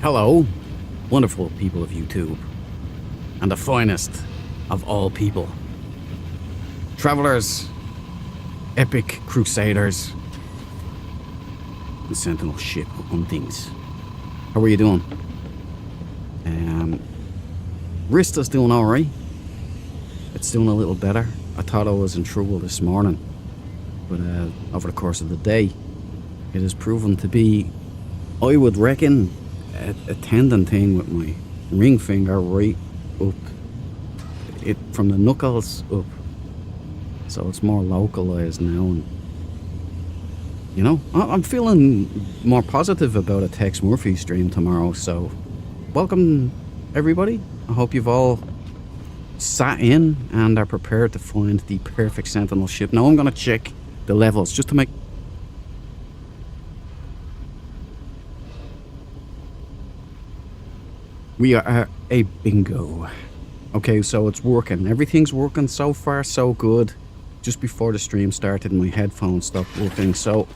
Hello, wonderful people of YouTube, and the finest of all people. Travelers, epic crusaders, and Sentinel ship huntings. How are you doing? Rista's doing alright. It's doing a little better. I thought I was in trouble this morning, but over the course of the day, it has proven to be, I would reckon, a tendon thing with my ring finger right up, it from the knuckles up, so it's more localized now. And you know, I'm feeling more positive about a Tex Murphy stream tomorrow. So welcome everybody. I hope you've all sat in and are prepared to find the perfect Sentinel ship. Now I'm gonna check the levels just to make. We are a bingo. Okay, so it's working. Everything's working so far, so good. Just before the stream started, my headphones stopped working, so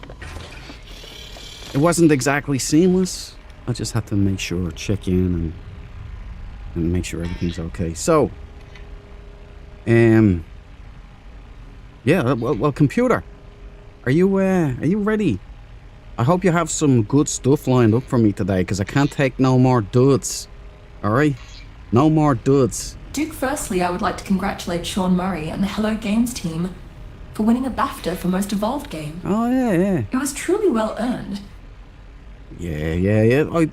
it wasn't exactly seamless. I just had to make sure, check in and make sure everything's okay. So, yeah. Well, computer, are you ready? I hope you have some good stuff lined up for me today, because I can't take no more duds. Alright? No more duds. Duke, firstly, I would like to congratulate Sean Murray and the Hello Games team for winning a BAFTA for Most Evolved Game. Oh, yeah. It was truly well earned. Yeah.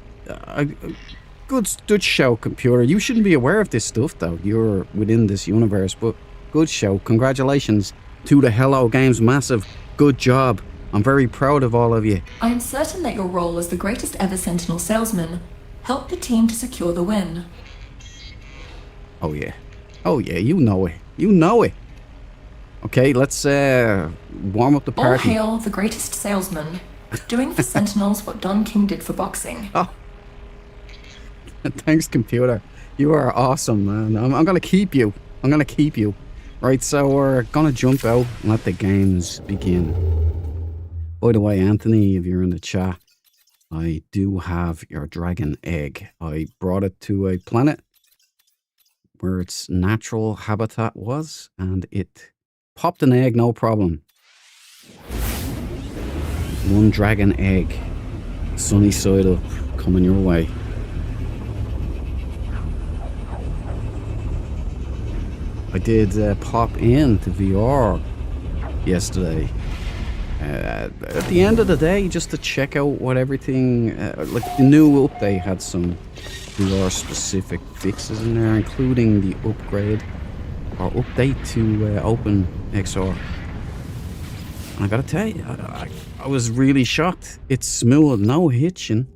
Good show, computer. You shouldn't be aware of this stuff, though. You're within this universe, but good show. Congratulations to the Hello Games. Massive. Good job. I'm very proud of all of you. I am certain that your role as the greatest ever Sentinel salesman helped the team to secure the win. Oh yeah, you know it. Okay, let's warm up the party. All hail the greatest salesman, doing for Sentinels what Don King did for boxing. Oh, thanks, computer. You are awesome, man. I'm gonna keep you. Right, so we're gonna jump out and let the games begin. By the way, Anthony, if you're in the chat, I do have your dragon egg. I brought it to a planet where its natural habitat was, and it popped an egg, no problem. One dragon egg, sunny side up, coming your way. I did pop into VR yesterday. At the end of the day, just to check out what everything, like the new update had some VR specific fixes in there, including the upgrade or update to Open XR. And I gotta tell you, I was really shocked. It's smooth, no hitching,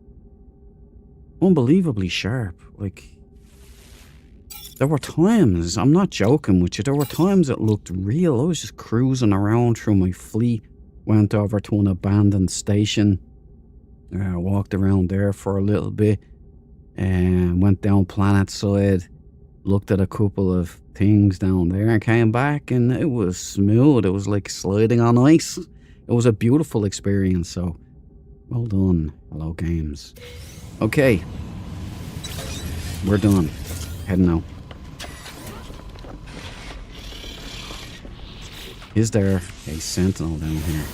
unbelievably sharp. Like, there were times, I'm not joking with you, there were times it looked real. I was just cruising around through my fleet. Went over to an abandoned station, walked around there for a little bit, and went down planet side, looked at a couple of things down there, and came back, and it was smooth. It was like sliding on ice. It was a beautiful experience, so well done, Hello Games. Okay, we're done. Heading out. Is there a Sentinel down here?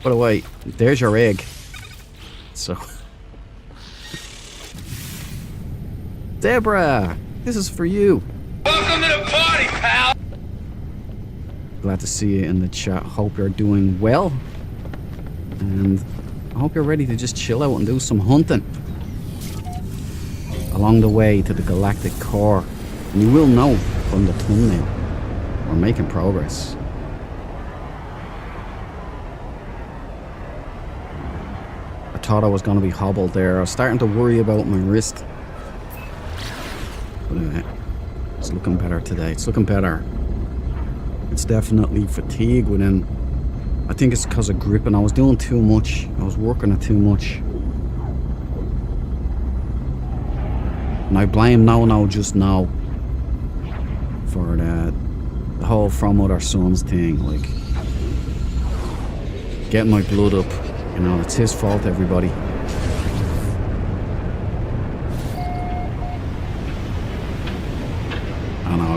By the way, there's your egg. So, Deborah, this is for you. Welcome to the party, pal! Glad to see you in the chat. Hope you're doing well. And I hope you're ready to just chill out and do some hunting. Along the way to the Galactic core. And you will know from the thumbnail, we're making progress. I thought I was going to be hobbled there. I was starting to worry about my wrist. But it's looking better today. It's looking better. It's definitely fatigue within. I think it's because of gripping. I was doing too much. I was working it too much. And I blame No Just No for the whole From Other Sons thing. Like, getting my blood up. You know, it's his fault, everybody.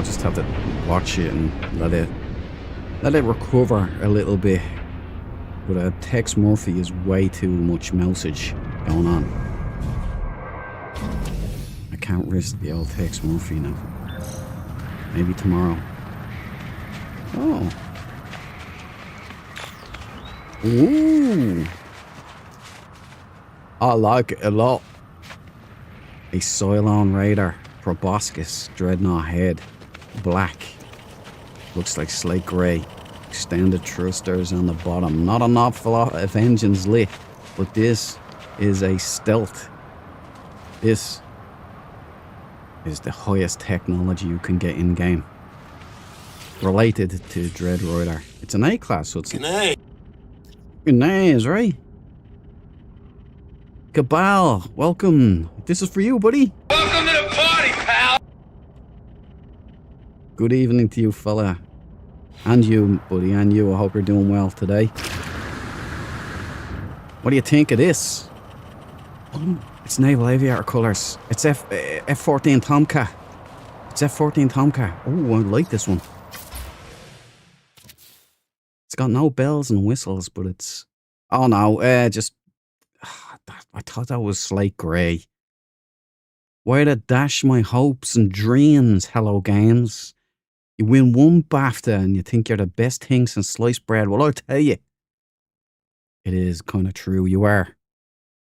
I'll just have to watch it and let it recover a little bit. But Tex Murphy is way too much mousage going on. I can't risk the old Tex Murphy now. Maybe tomorrow. Oh. Ooh. I like it a lot. A Cylon Raider, Proboscis, Dreadnought head, black. Looks like slate grey. Extended thrusters on the bottom. Not an awful lot of engines lit, but this is a stealth. This is the highest technology you can get in game. Related to Dreadrider. It's an A-class, so it's... Nice, right? Cabal, welcome. This is for you, buddy. Welcome to the party, pal. Good evening to you, fella. And you, buddy, and you. I hope you're doing well today. What do you think of this? Oh, it's Naval Aviator colours. It's F-14 Tomcat. It's F-14 Tomcat. Oh, I like this one. It's got no bells and whistles, but it's... Oh no, just... I thought that was slate grey. Why to dash my hopes and dreams, Hello Games? You win one BAFTA and you think you're the best thing since sliced bread. Well, I'll tell you. It is kind of true, you are.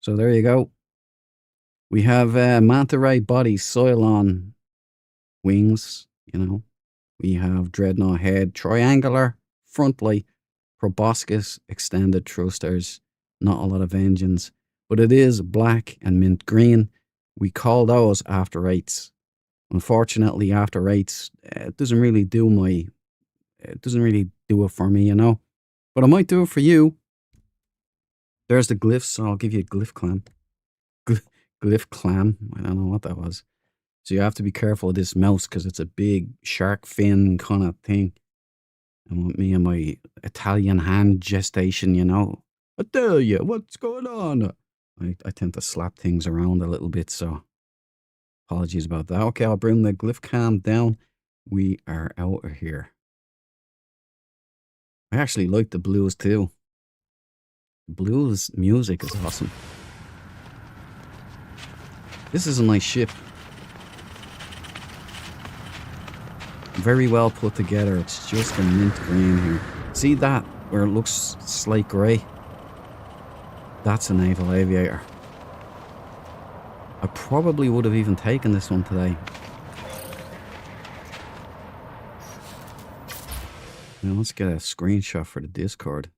So there you go. We have Manta Ray body, Cylon wings, you know. We have Dreadnought head, triangular front light, proboscis, extended thrusters, not a lot of engines, but it is black and mint green. We call those after eights. Unfortunately, after eights, it doesn't really do it for me, you know. But I might do it for you. There's the glyphs, so I'll give you a glyph clam. Glyph clam. I don't know what that was. So you have to be careful of this mouse because it's a big shark fin kind of thing. And with me and my Italian hand gestation, you know. I tell you, what's going on? I tend to slap things around a little bit, so apologies about that. Okay, I'll bring the glyph cam down. We are out of here. I actually like the blues too. Blues music is awesome. This is a nice ship. Very well put together. It's just a mint green here. See that where it looks slate grey? That's a Naval Aviator. I probably would have even taken this one today. Now let's get a screenshot for the Discord.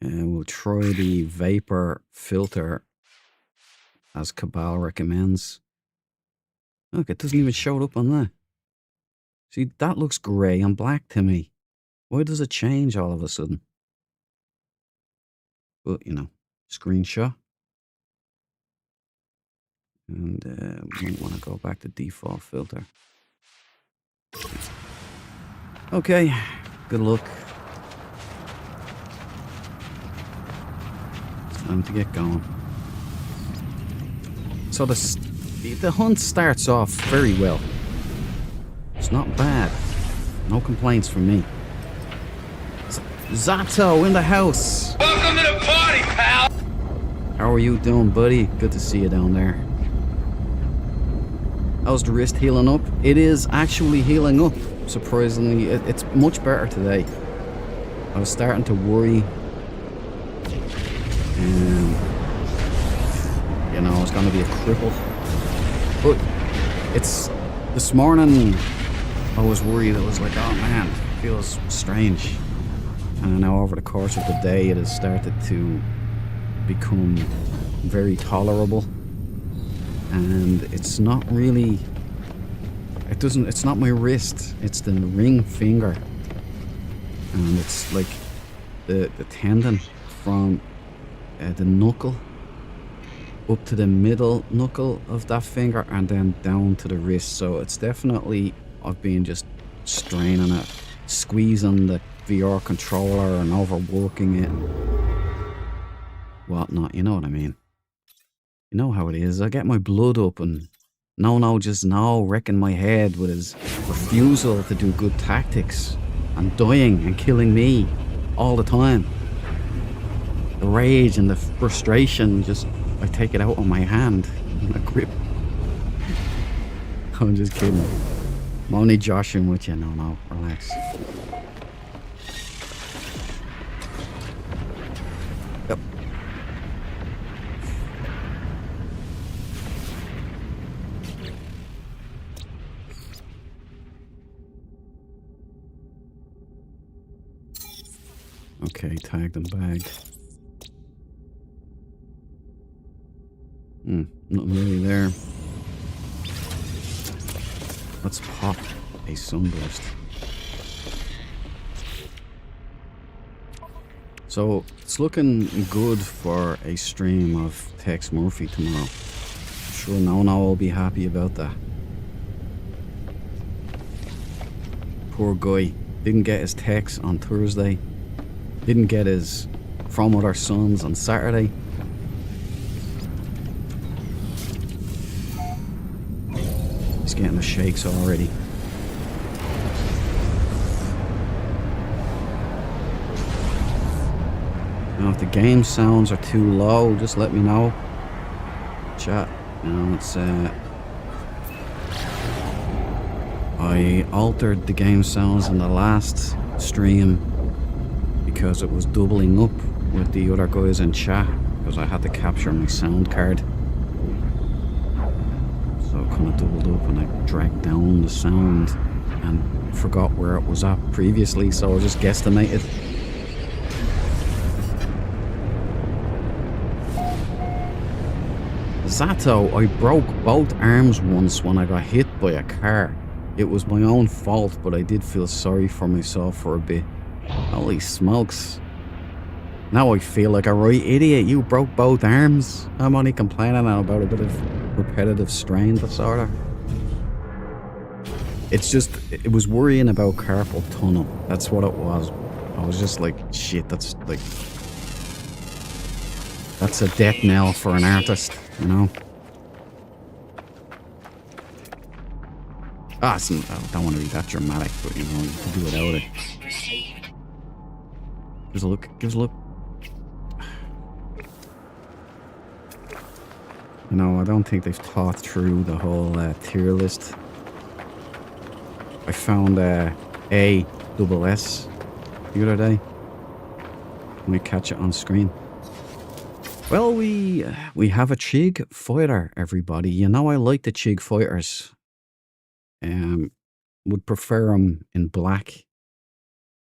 And we'll try the vapor filter as Cabal recommends. Look, it doesn't even show up on that. See, that looks grey and black to me. Why does it change all of a sudden? But, you know, screenshot. And we might want to go back to default filter. Okay, good luck. It's time to get going. So the hunt starts off very well. It's not bad. No complaints from me. Zato in the house. Welcome to the party, pal. How are you doing, buddy? Good to see you down there. How's the wrist healing up? It is actually healing up. Surprisingly, it's much better today. I was starting to worry. And, you know, I was going to be a cripple. But it's... This morning, I was worried. I was like, oh man, it feels strange. And now over the course of the day, it has started to become very tolerable. And it's not really... It's not my wrist. It's the ring finger. And it's like the tendon from the knuckle up to the middle knuckle of that finger and then down to the wrist. So it's definitely, I've been just straining it, squeezing the VR controller and overworking it. Whatnot, you know what I mean. You know how it is. I get my blood up and No, just no, wrecking my head with his refusal to do good tactics and dying and killing me all the time. The rage and the frustration, just, I take it out on my hand and I grip. I'm just kidding. I'm only joshing with you. No, relax. Yep. Okay, tagged and bagged. Nothing really there. Let's pop a sunburst. So it's looking good for a stream of Tex Murphy tomorrow. I'm sure no will be happy about that. Poor guy. Didn't get his text on Thursday. Didn't get his From Other Sons on Saturday. He's getting the shakes already. Now, if the game sounds are too low, just let me know. Chat. Now it's I altered the game sounds in the last stream because it was doubling up with the other guys in chat because I had to capture my sound card. So it kind of doubled up and I dragged down the sound and forgot where it was at previously, so I just guesstimated. Zato, I broke both arms once when I got hit by a car. It was my own fault, but I did feel sorry for myself for a bit. Holy smokes. Now I feel like a right idiot. You broke both arms. I'm only complaining now about a bit of repetitive strain disorder. It's just, it was worrying about carpal tunnel. That's what it was. I was just like, shit, that's a death knell for an artist, you know? I don't want to be that dramatic, but you know, you can do without it. Give us a look, give us a look. You know, I don't think they've thought through the whole tier list. I found A double S the other day. Let me catch it on screen. Well, we have a Chig fighter, everybody. You know I like the Chig fighters. Would prefer them in black,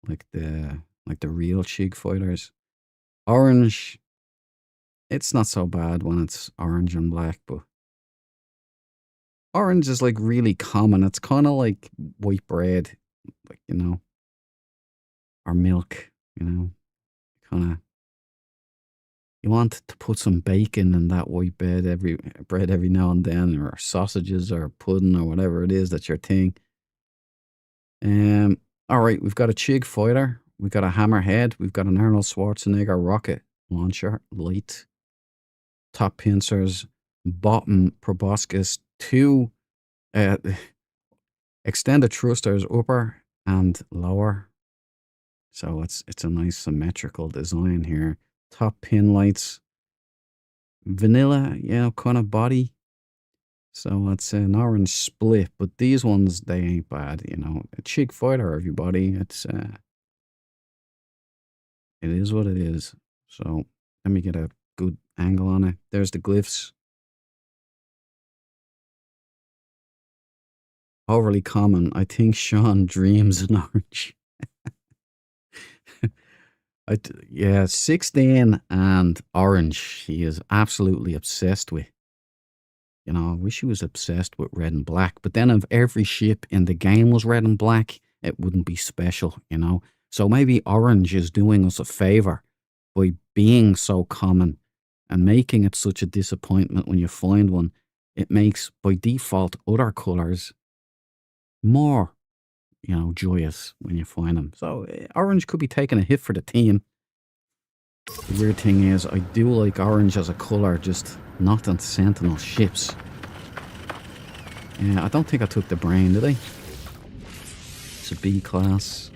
like the real Chig fighters. Orange, it's not so bad when it's orange and black, but orange is like really common. It's kind of like white bread, like, you know, or milk, you know, kind of. You want to put some bacon in that white bread every now and then, or sausages or pudding or whatever it is that's your thing. All right, we've got a Chig fighter, we've got a hammerhead, we've got an Arnold Schwarzenegger rocket launcher, light, top pincers, bottom proboscis, 2 extended thrusters, upper and lower. So it's a nice symmetrical design here. Top pin lights, vanilla, you know, kind of body. So it's an orange split, but these ones, they ain't bad, you know. A Chig fighter, everybody. It's it is what it is. So let me get a good angle on it. There's the glyphs. Overly common. I think Sean dreams in orange. Yeah, 16 and orange. He is absolutely obsessed with. You know, I wish he was obsessed with red and black. But then if every ship in the game was red and black, it wouldn't be special, you know. So maybe orange is doing us a favor by being so common and making it such a disappointment when you find one. It makes, by default, other colors more, you know, joyous when you find them. So orange could be taking a hit for the team. The weird thing is, I do like orange as a colour, just not on Sentinel ships. Yeah, I don't think I took the brain, did I? It's a B class.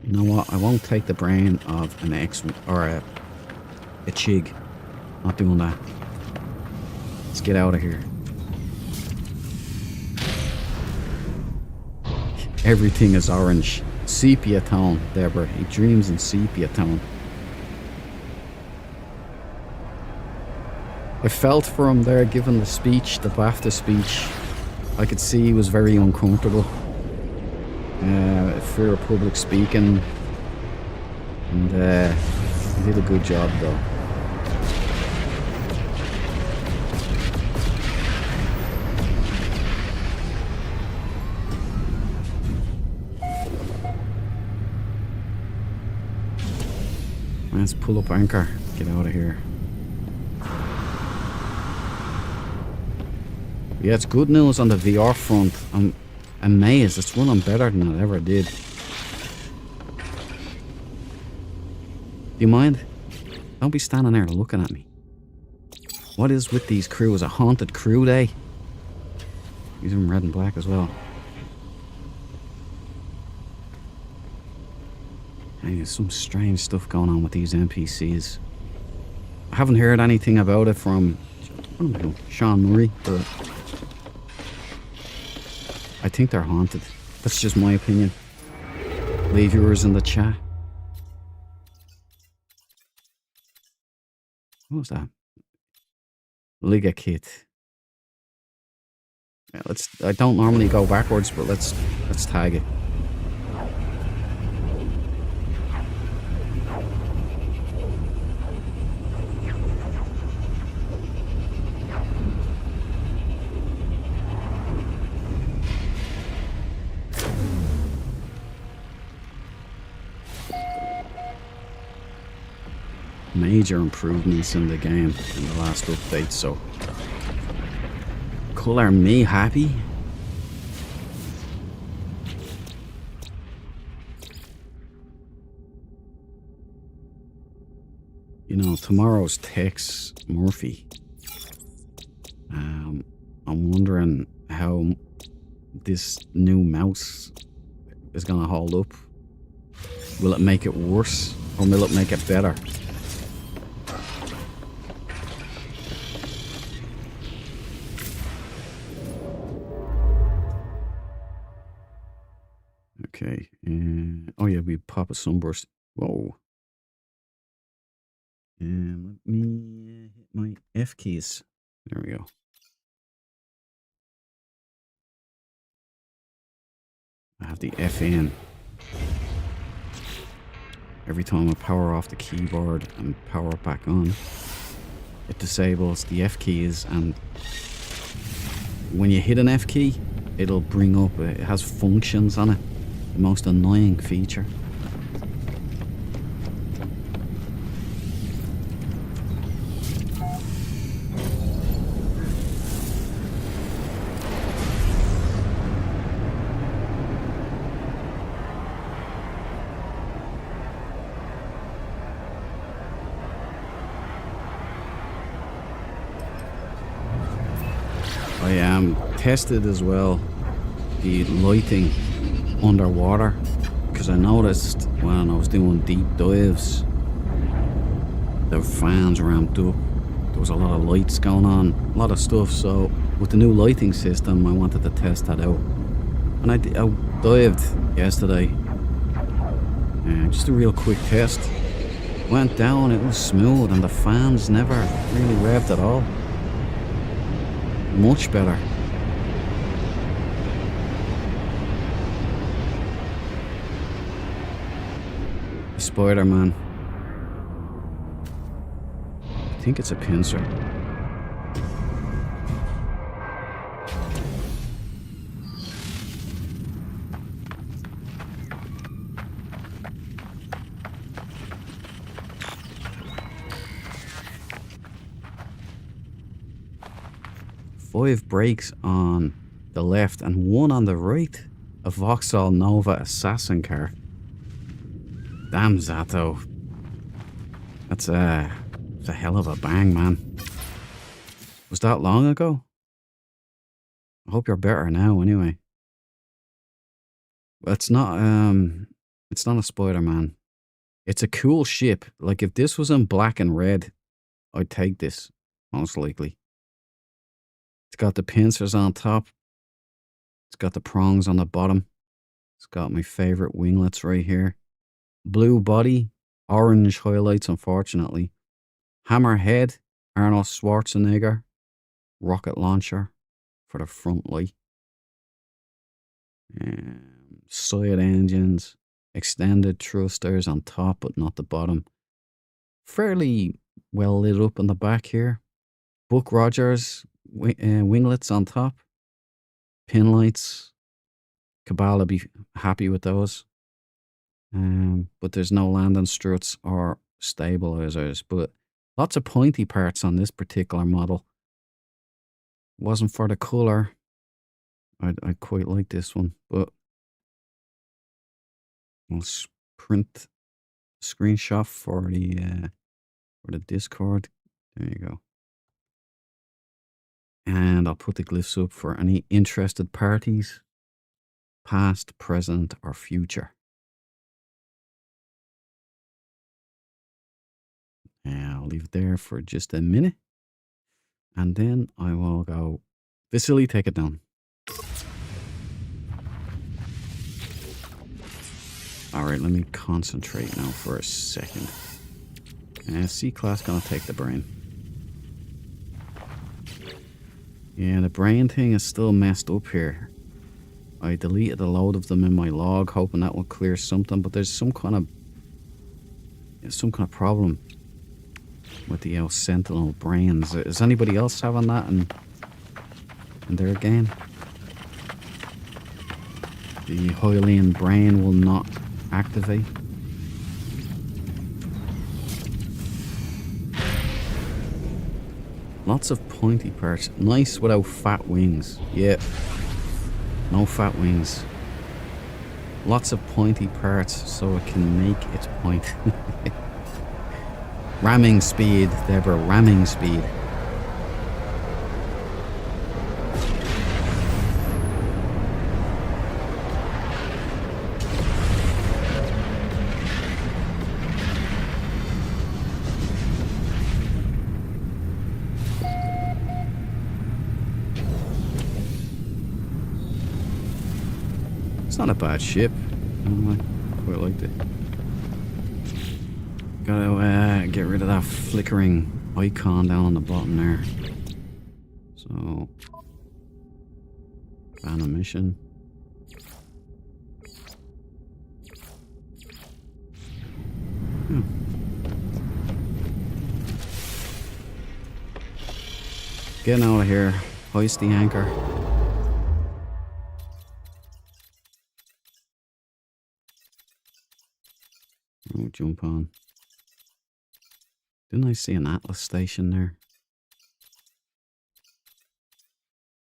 You know what? I won't take the brain of an X or a Chig. Not doing that. Let's get out of here. Everything is orange. Sepia tone, Deborah. He dreams in sepia tone. I felt for him there giving the speech, the BAFTA speech. I could see he was very uncomfortable. Fear of public speaking. And he did a good job though. Let's pull up anchor. Get out of here. Yeah, it's good news on the VR front. I'm amazed. It's running better than it ever did. Do you mind? Don't be standing there looking at me. What is with these crews? A haunted crew day? These are in red and black as well. Hey, there's some strange stuff going on with these NPCs. I haven't heard anything about it from Sean Murray, but I think they're haunted. That's just my opinion. Leave yours in the chat. What was that? Liga kit. Yeah, I don't normally go backwards, but let's tag it. Major improvements in the game in the last update, so colour me happy. You know, tomorrow's Tex Murphy. I'm wondering how this new mouse is gonna hold up. Will it make it worse or will it make it better? Okay, oh yeah, we pop a sunburst. Whoa. And let me hit my F keys. There we go. I have the F in. Every time I power off the keyboard and power it back on, it disables the F keys, and when you hit an F key, it'll bring up, it has functions on it. The most annoying feature. I am tested as well the lighting underwater, because I noticed when I was doing deep dives the fans ramped up. There was a lot of lights going on, a lot of stuff, so with the new lighting system I wanted to test that out. And I dived yesterday, just a real quick test. Went down, it was smooth, and the fans never really revved at all. Much better. Spider-Man. I think it's a pincer. Five brakes on the left and one on the right. A Vauxhall Nova assassin car. Damn, Zato. That's a hell of a bang, man. Was that long ago? I hope you're better now anyway. But it's not a Spider-Man. It's a cool ship. Like if this was in black and red, I'd take this, most likely. It's got the pincers on top. It's got the prongs on the bottom. It's got my favorite winglets right here. Blue body, orange highlights, unfortunately. Hammerhead, Arnold Schwarzenegger. Rocket launcher for the front light. Side engines. Extended thrusters on top, but not the bottom. Fairly well lit up on the back here. Buck Rogers winglets on top. Pin lights. Cabal will be happy with those. But there's no landing struts or stabilizers. But lots of pointy parts on this particular model. Wasn't for the colour. I quite like this one, but I'll print screenshot for the Discord. There you go. And I'll put the glyphs up for any interested parties, past, present, or future. And I'll leave it there for just a minute. And then I will go, Vasily, take it down. Alright, let me concentrate now for a second. C-Class gonna take the brain. Yeah, the brain thing is still messed up here. I deleted a load of them in my log, hoping that would clear something, but there's some kind of problem with the Sentinel brains. Is anybody else having that in their game? The Hylian brain will not activate. Lots of pointy parts. Nice without fat wings. Yeah. No fat wings. Lots of pointy parts so it can make its point. Ramming speed, Deborah. Ramming speed. Not a bad ship. I quite liked it. Gotta get rid of that flickering icon down on the bottom there. So, ban a mission. Getting out of here. Hoist the anchor. Oh, jump on. Didn't I see an Atlas station there?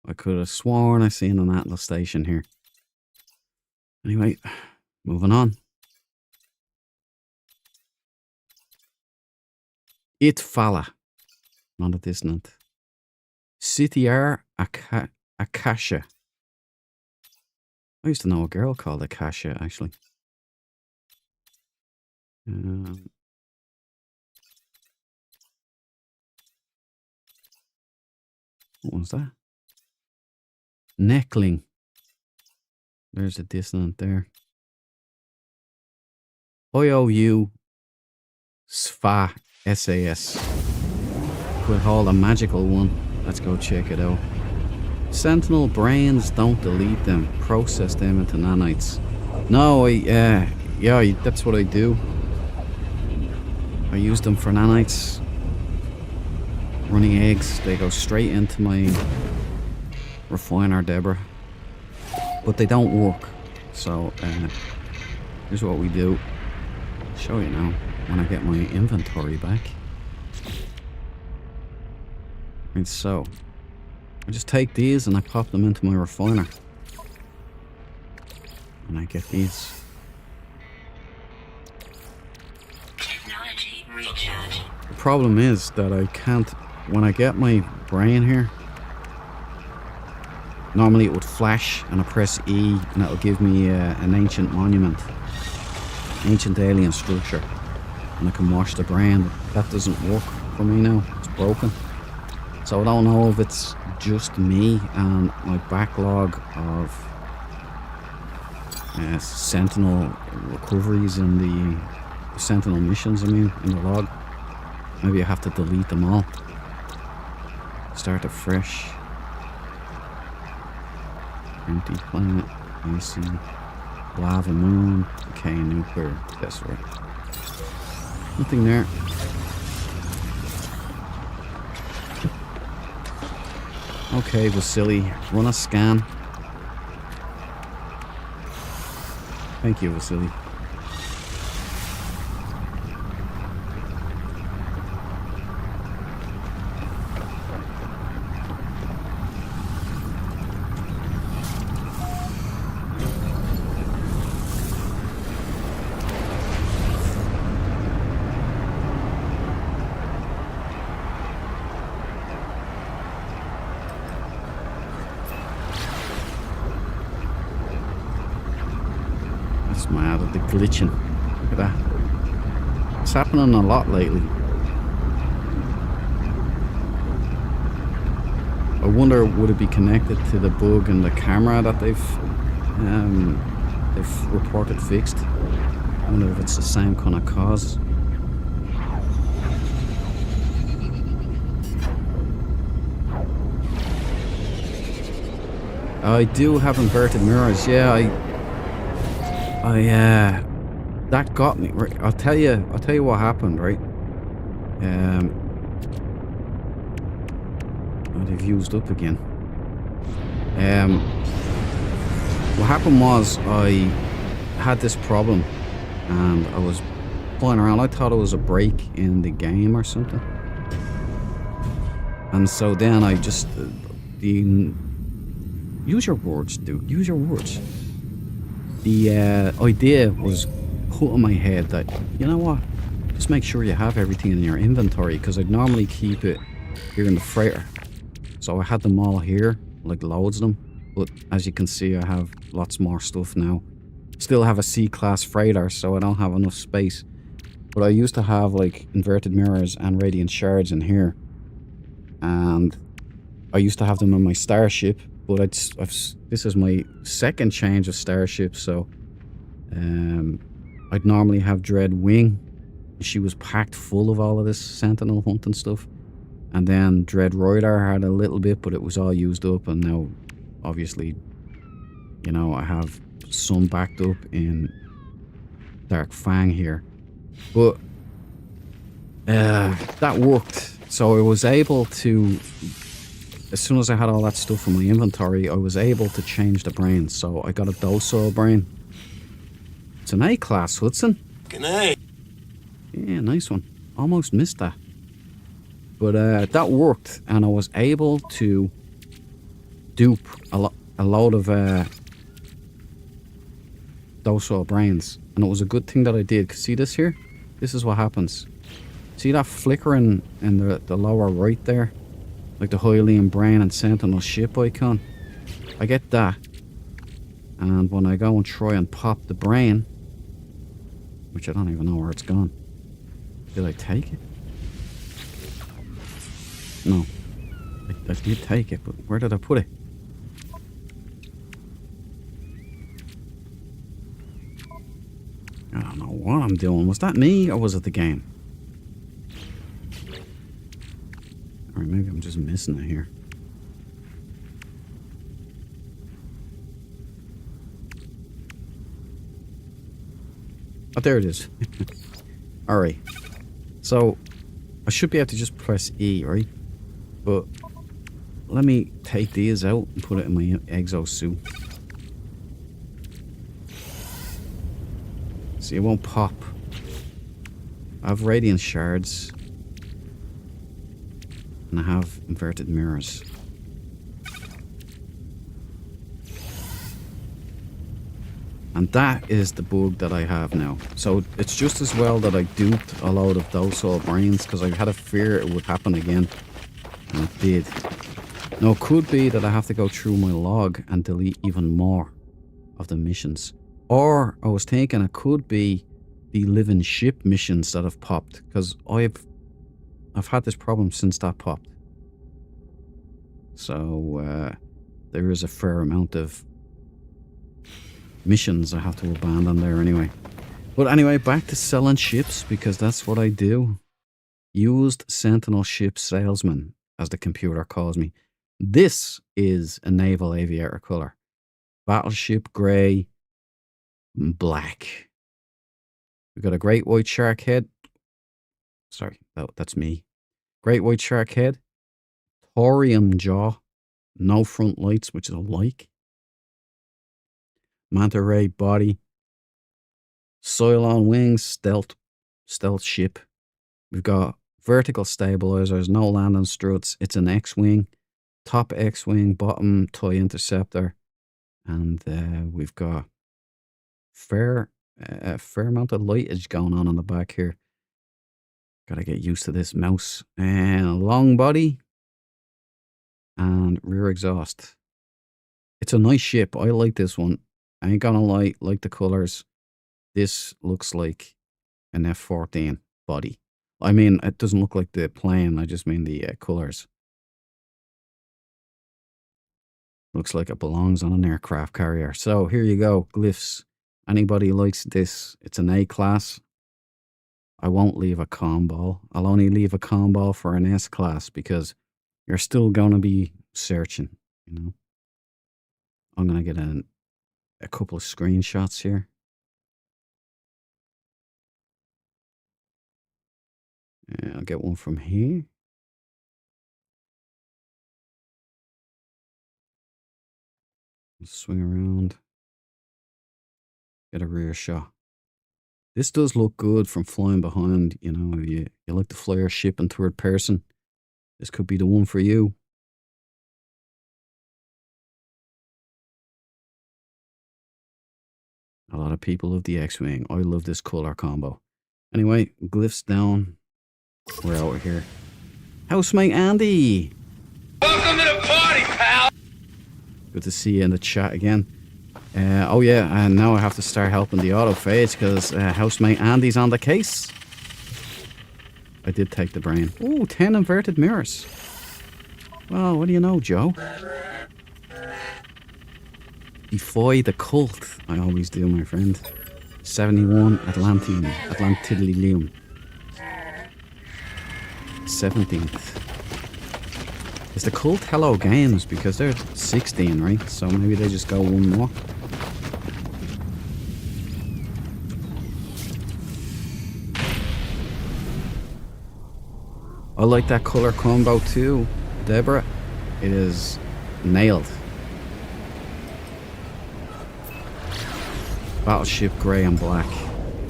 I could have sworn I seen an Atlas station here. Anyway, moving on. Itfala. Not a dissonant. Citiar Akasha. I used to know a girl called Akasha, actually. What was that? Neckling. There's a dissonant there. IOU SFA SAS. Could hold a magical one. Let's go check it out. Sentinel brains, don't delete them. Process them into nanites. No, yeah, that's what I do. I use them for nanites. Running eggs, they go straight into my refiner, Deborah. But they don't work. So, here's what we do. I'll show you now when I get my inventory back. And so, I just take these and I pop them into my refiner. And I get these. The problem is that I can't, when I get my brain here, Normally it would flash and I press E and that'll give me an ancient monument. Ancient alien structure. And I can wash the brain. That doesn't work for me now. It's broken. So I don't know if it's just me and my backlog of Sentinel recoveries in the Sentinel missions, I mean, in the log. Maybe I have to delete them all. Start afresh. Empty planet. AC. Lava moon. Decay nuclear. That's right. Nothing there. Okay, Vasily. Run a scan. Thank you, Vasily. That's mad at the glitching. Look at that. It's happening a lot lately. I wonder, would it be connected to the bug in the camera that they've reported fixed? I wonder if it's the same kind of cause. I do have inverted mirrors. Yeah, that got me. Right, I'll tell you what happened. Right. Oh, they've used up again. What happened was I had this problem, and I was flying around. I thought it was a break in the game or something, and so then I just use your words, dude. Use your words. The idea was put in my head that, you know what, just make sure you have everything in your inventory, because I'd normally keep it here in the freighter. So I had them all here, like loads of them. But as you can see, I have lots more stuff now. Still have a C-class freighter, so I don't have enough space. But I used to have like inverted mirrors and radiant shards in here. And I used to have them in my starship. But this is my second change of starship, so I'd normally have Dread Wing. She was packed full of all of this Sentinel hunting stuff. And then Dread Rider had a little bit, but it was all used up. And now, obviously, you know, I have some backed up in Dark Fang here. But that worked. So I was able to... As soon as I had all that stuff in my inventory, I was able to change the brain. So I got a docile brain. It's an A-class, Hudson. Good night. Yeah, nice one. Almost missed that. But that worked, and I was able to dupe a load of docile brains. And it was a good thing that I did. See this here? This is what happens. See that flickering in the lower right there? Like the Hylian brain and Sentinel ship icon. I get that. And when I go and try and pop the brain, which I don't even know where it's gone. Did I take it? No. I did take it, but where did I put it? I don't know what I'm doing. Was that me or was it the game? Or maybe I'm just missing it here. Oh, there it is. Alright. So, I should be able to just press E, right? But, let me take these out and put it in my exosuit. See, it won't pop. I have radiant shards. And I have inverted mirrors. And that is the bug that I have now. So it's just as well that I duped a load of docile brains, because I had a fear it would happen again. And it did. Now, it could be that I have to go through my log and delete even more of the missions. Or I was thinking it could be the living ship missions that have popped, because I've had this problem since that popped. So there is a fair amount of missions I have to abandon there anyway. But anyway, back to selling ships, because that's what I do. Used Sentinel ship salesman, as the computer calls me. This is a naval aviator colour. Battleship grey, black. We've got a great white shark head. Sorry, that's me. Great white shark head. Thorium jaw. No front lights, which I like. Manta ray body. Cylon wings, stealth ship. We've got vertical stabilizers, no landing struts. It's an X-wing. Top X-wing, bottom toy interceptor. And we've got fair amount of lightage going on the back here. Gotta get used to this mouse. And long body. And rear exhaust. It's a nice ship. I like this one. I ain't gonna lie, like the colours. This looks like an F-14 body. I mean, it doesn't look like the plane. I just mean the colours. Looks like it belongs on an aircraft carrier. So here you go, glyphs. Anybody likes this? It's an A class. I won't leave a combo. I'll only leave a combo for an S class because you're still going to be searching, you know. I'm going to get a couple of screenshots here. I'll get one from here. Swing around. Get a rear shot. This does look good from flying behind, you know. If you like to fly your ship in third person, this could be the one for you. A lot of people love the X-Wing. I love this color combo. Anyway, glyphs down. We're out of here. Housemate Andy! Welcome to the party, pal! Good to see you in the chat again. Oh yeah, and now I have to start helping the autophages because housemate Andy's on the case. I did take the brain. Ooh, 10 inverted mirrors. Well, what do you know, Joe? Defy the cult. I always do, my friend. 71 Atlantidilium. 17th. Is the cult Hello Games? Because they're 16, right? So maybe they just go one more. I like that color combo too, Deborah. It is nailed. Battleship grey and black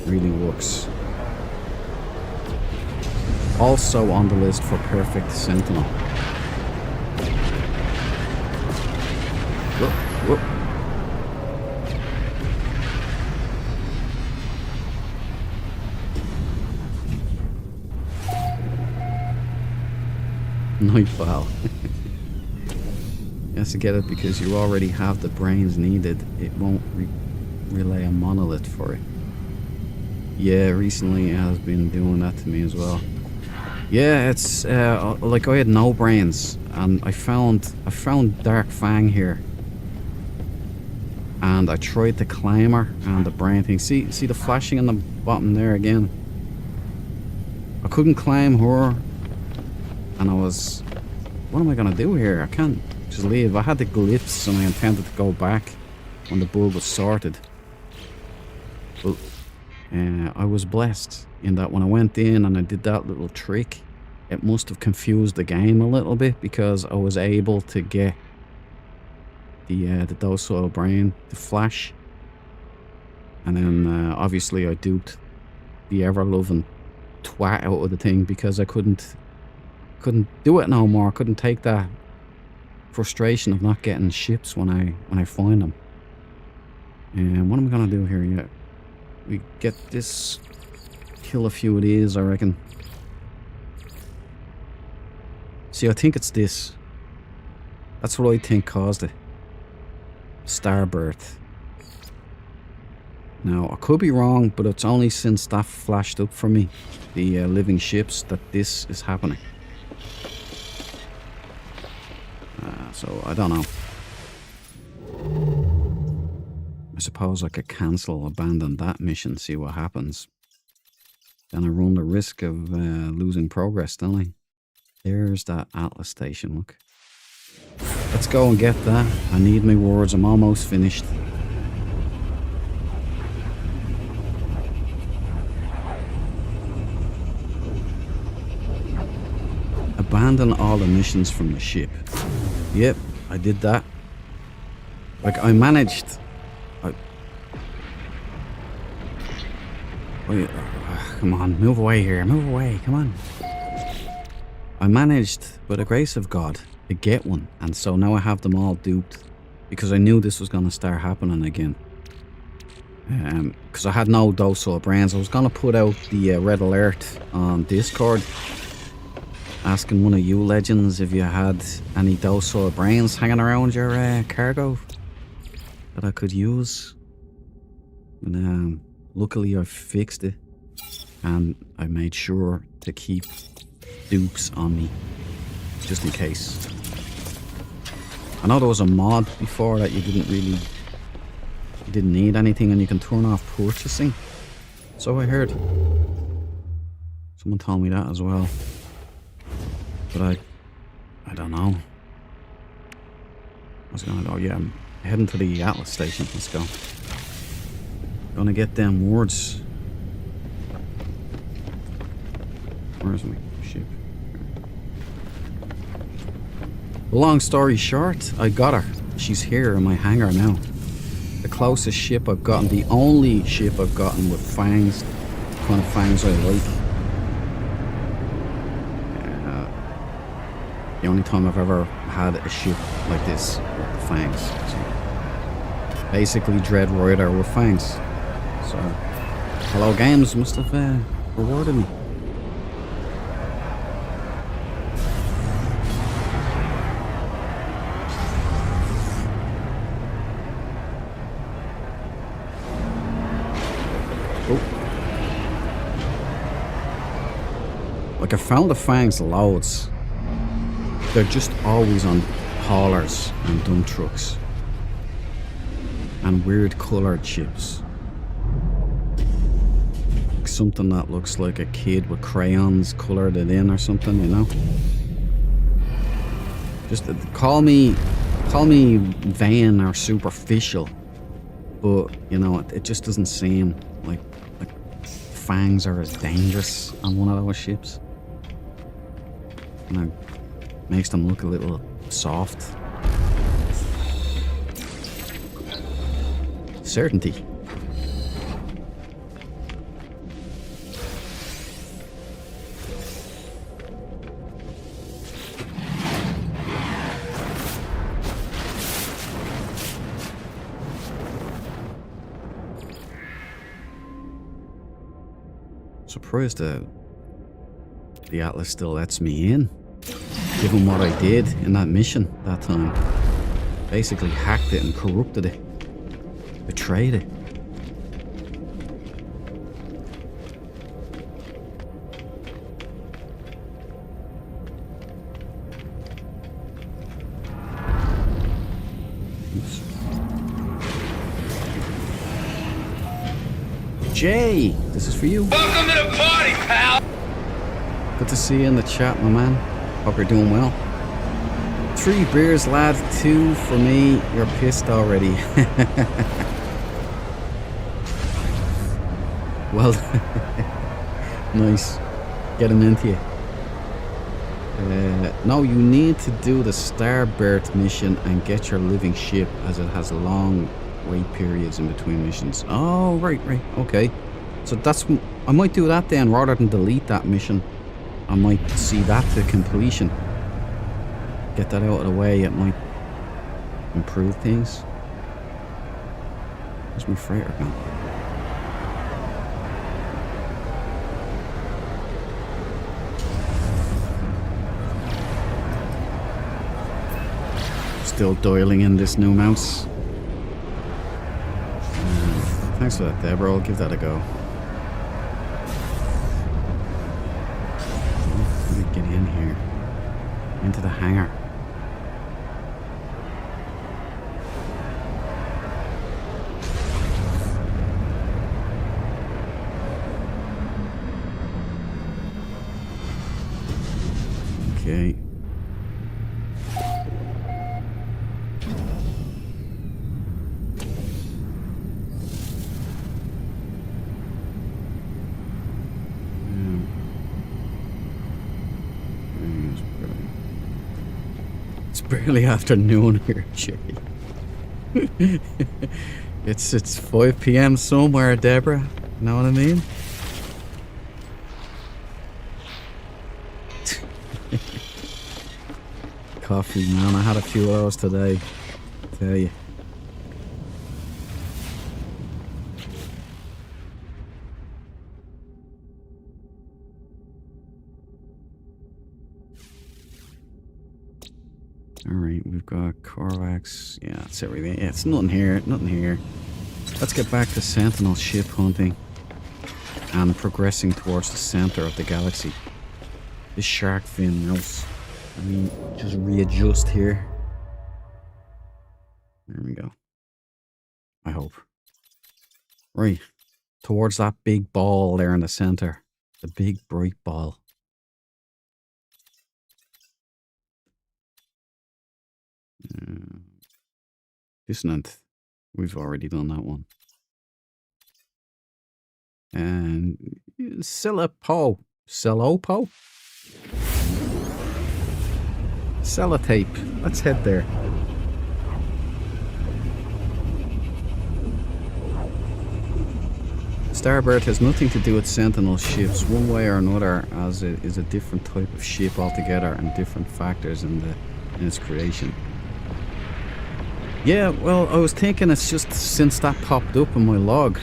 really works. Also on the list for Perfect Sentinel. Whoop, whoop. Night foul. You have to get it because you already have the brains needed. It won't relay a monolith for it. Yeah, recently it has been doing that to me as well. Yeah, it's like I had no brains, and I found Dark Fang here, and I tried to climb her, and the brain thing. See the flashing on the bottom there again. I couldn't climb her, and I was, what am I gonna do here? I can't just leave. I had the glyphs, and I intended to go back when the bug was sorted. But I was blessed in that when I went in and I did that little trick, it must have confused the game a little bit because I was able to get the docile brain to flash, and then obviously I duped the ever-loving twat out of the thing because I couldn't do it no more. I couldn't take that frustration of not getting ships when I find them. And what am I gonna do here yet? We get this, kill a few of these, I reckon. See, I think it's this. That's what I think caused it. Starboard. Now, I could be wrong, but it's only since that flashed up for me, the living ships, that this is happening. So, I don't know. I suppose I could cancel, abandon that mission, see what happens. Then I run the risk of losing progress, don't I? There's that Atlas station, look. Let's go and get that. I need my words, I'm almost finished. Abandon all the missions from the ship. Yep, I did that. Like, I managed... come on, move away here, move away, come on. I managed, by the grace of God, to get one, and so now I have them all duped, because I knew this was going to start happening again. Because I had no docile brains. I was going to put out the red alert on Discord, asking one of you legends if you had any docile brains hanging around your cargo that I could use. And luckily I fixed it, and I made sure to keep dupes on me, just in case. I know there was a mod before that you didn't need anything, and you can turn off purchasing. So I heard. Someone told me that as well. But I don't know. I was gonna go, yeah, I'm heading to the Atlas station. Let's go. Gonna get them words. Where's my ship? Long story short, I got her. She's here in my hangar now. The closest ship I've gotten, the only ship I've gotten with fangs, the kind of fangs I like. The only time I've ever had a ship like this with the fangs. So basically Dread Rider with fangs. So Hello Games must have rewarded me. Like, I found the fangs loads. They're just always on haulers and dump trucks. And weird coloured ships. Like something that looks like a kid with crayons coloured it in or something, you know? Just call me vain or superficial. But, you know, it just doesn't seem like fangs are as dangerous on one of those ships. And it makes them look a little soft. Certainty. Surprised the Atlas still lets me in, given what I did in that mission that time. Basically hacked it and corrupted it. Betrayed it. Oops. Jay, this is for you. Welcome to the party, pal! Good to see you in the chat, my man. Hope you're doing well. 3 beers, lad. 2 for me. You're pissed already. Well, nice. Getting into you. No, you need to do the Starbirth mission and get your living ship, as it has long wait periods in between missions. Oh, right, okay. So I might do that then, rather than delete that mission. I might see that to completion. Get that out of the way, it might improve things. Where's my freighter gone? Still dialing in this new mouse. Thanks for that, Deborah. I'll give that a go. Let me get in here. Into the hangar. Okay. It's barely afternoon here, Jay. It's 5 p.m. somewhere, Deborah. Know what I mean? Coffee, man. I had a few hours today. Tell you. Alright, we've got Korvax. Yeah, that's everything. Yeah, it's nothing here. Nothing here. Let's get back to Sentinel ship hunting and progressing towards the center of the galaxy. This shark fin mouse. Let me just readjust here. There we go. I hope. Right. Towards that big ball there in the center. The big bright ball. Dissonant. We've already done that one. And Celopo. Celopo? Sellotape. Let's head there. Starbird has nothing to do with Sentinel ships one way or another, as it is a different type of ship altogether and different factors in its creation. Yeah, well, I was thinking it's just since that popped up in my log.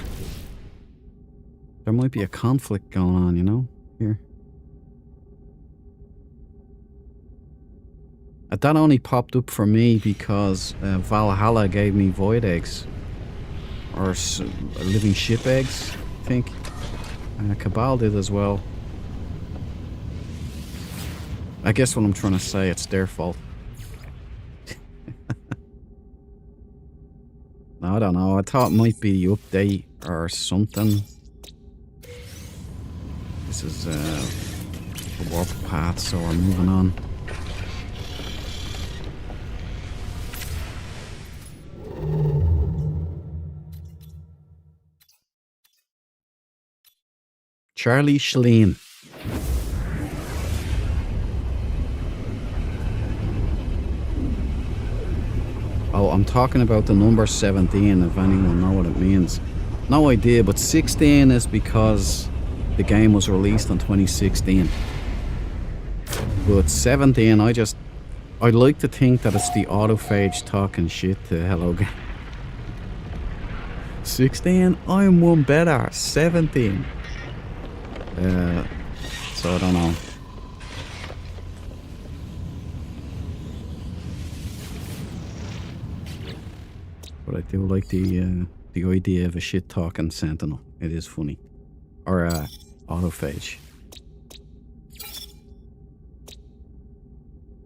There might be a conflict going on, you know, here. That only popped up for me because Valhalla gave me void eggs. Or living ship eggs, I think. Cabal did as well. I guess what I'm trying to say, it's their fault. I don't know, I thought it might be update or something. This is the warp path, so we're moving on. Charlie Schleen. Oh, I'm talking about the number 17, if anyone know what it means. No idea, but 16 is because the game was released in 2016. But 17, I like to think that it's the autophage talking shit to Hello Game. 16, I'm one better. 17. So I don't know. But I do like the idea of a shit talking Sentinel. It is funny. Or autophage.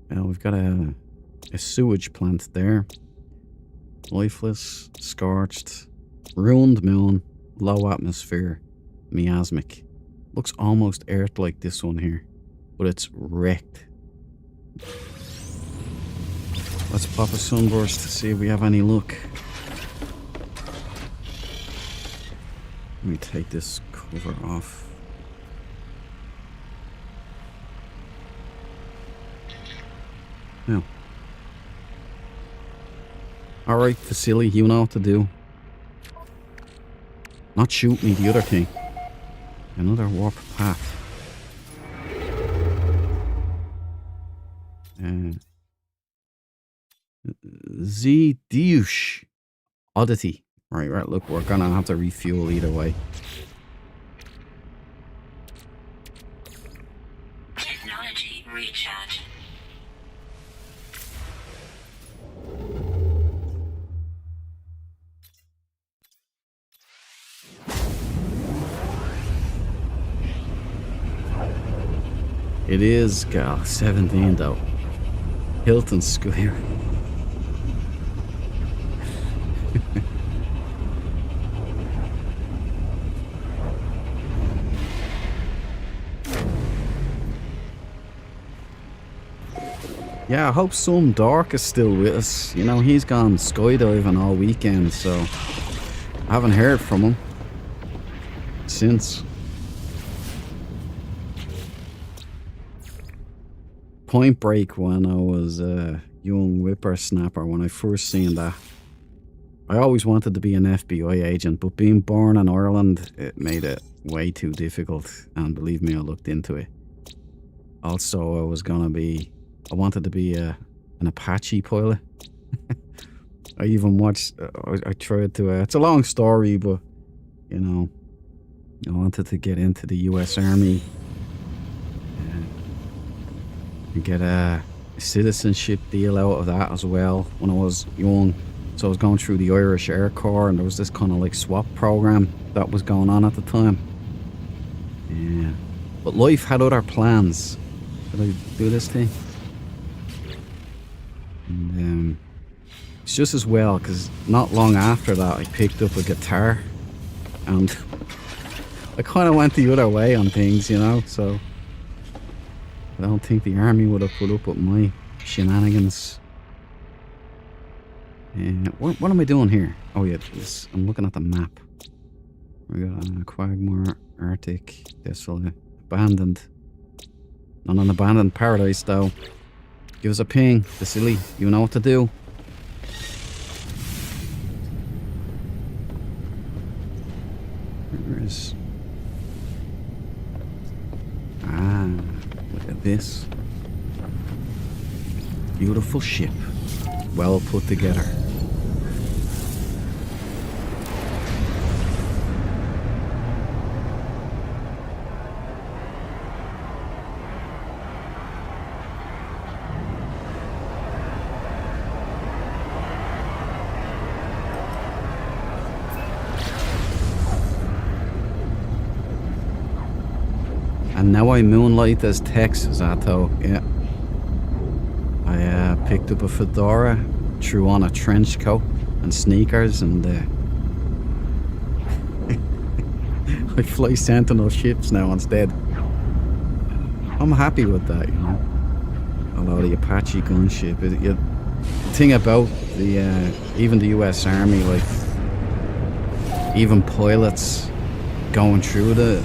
Well, we've got a sewage plant there. Lifeless, scorched, ruined moon, low atmosphere, miasmic. Looks almost Earth-like, this one here, but it's wrecked. Let's pop a sunburst to see if we have any luck. Let me take this cover off. Now. Alright, Vasily, you know what to do. Not shoot me, the other thing. Another warp path. Z-Douche. Oddity. Right, look, we're gonna have to refuel either way. Technology recharge. It is Gal 17 though. Hilton Square. Yeah, I hope some Dork is still with us. You know, he's gone skydiving all weekend, so I haven't heard from him since. Point Break, when I was a young whippersnapper, when I first seen that, I always wanted to be an FBI agent, but being born in Ireland, it made it way too difficult, and believe me, I looked into it. Also, I wanted to be an Apache pilot. I even watched, I tried to, it's a long story, but, you know, I wanted to get into the US Army and get a citizenship deal out of that as well when I was young. So I was going through the Irish Air Corps, and there was this kind of like swap program that was going on at the time. Yeah. But life had other plans. Did I do this thing? And it's just as well, because not long after that I picked up a guitar, and I kind of went the other way on things, you know, so I don't think the army would have put up with my shenanigans. What am I doing here? Oh yeah, I'm looking at the map. We got Quagmore, Arctic, Desolate, Abandoned. Not an abandoned paradise though. Give us a ping, Vasily. You know what to do. Where is... Ah, look at this. Beautiful ship. Well put together. And now I moonlight as Tex Zato, yeah. I picked up a fedora, threw on a trench coat and sneakers, and I fly Sentinel ships now instead. I'm happy with that, you know. Although the Apache gunship, the thing about the even the US Army, like even pilots going through the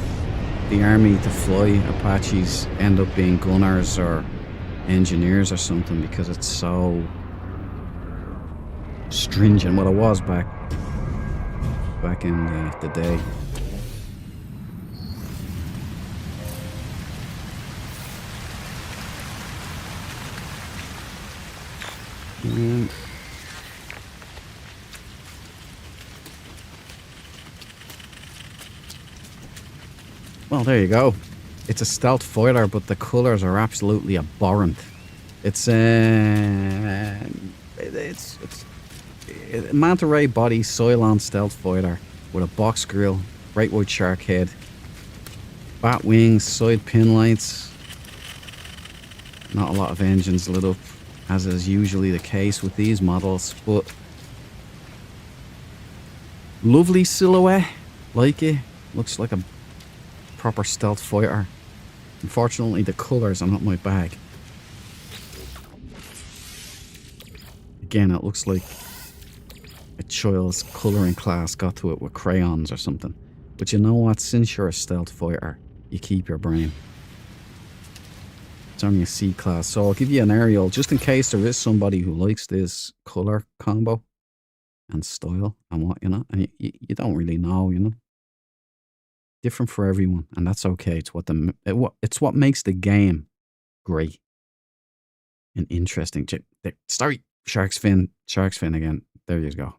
army to fly Apaches end up being gunners or engineers or something, because it's so stringent. What it was back in the day. Well, there you go. It's a stealth fighter, but the colours are absolutely abhorrent. It's a manta ray body Cylon stealth fighter with a box grill, great white shark head, bat wings, side pin lights. Not a lot of engines lit up, as is usually the case with these models, but lovely silhouette. Like it. Looks like a proper stealth fighter. Unfortunately, the colours are not my bag. Again, it looks like a child's colouring class got to it with crayons or something. But you know what? Since you're a stealth fighter, you keep your brain. It's only a C class, so I'll give you an aerial just in case there is somebody who likes this colour combo and style and what, you know, and you don't really know, you know. Different for everyone, and that's okay. It's what makes the game great and interesting. Sorry, shark's fin again. There you go.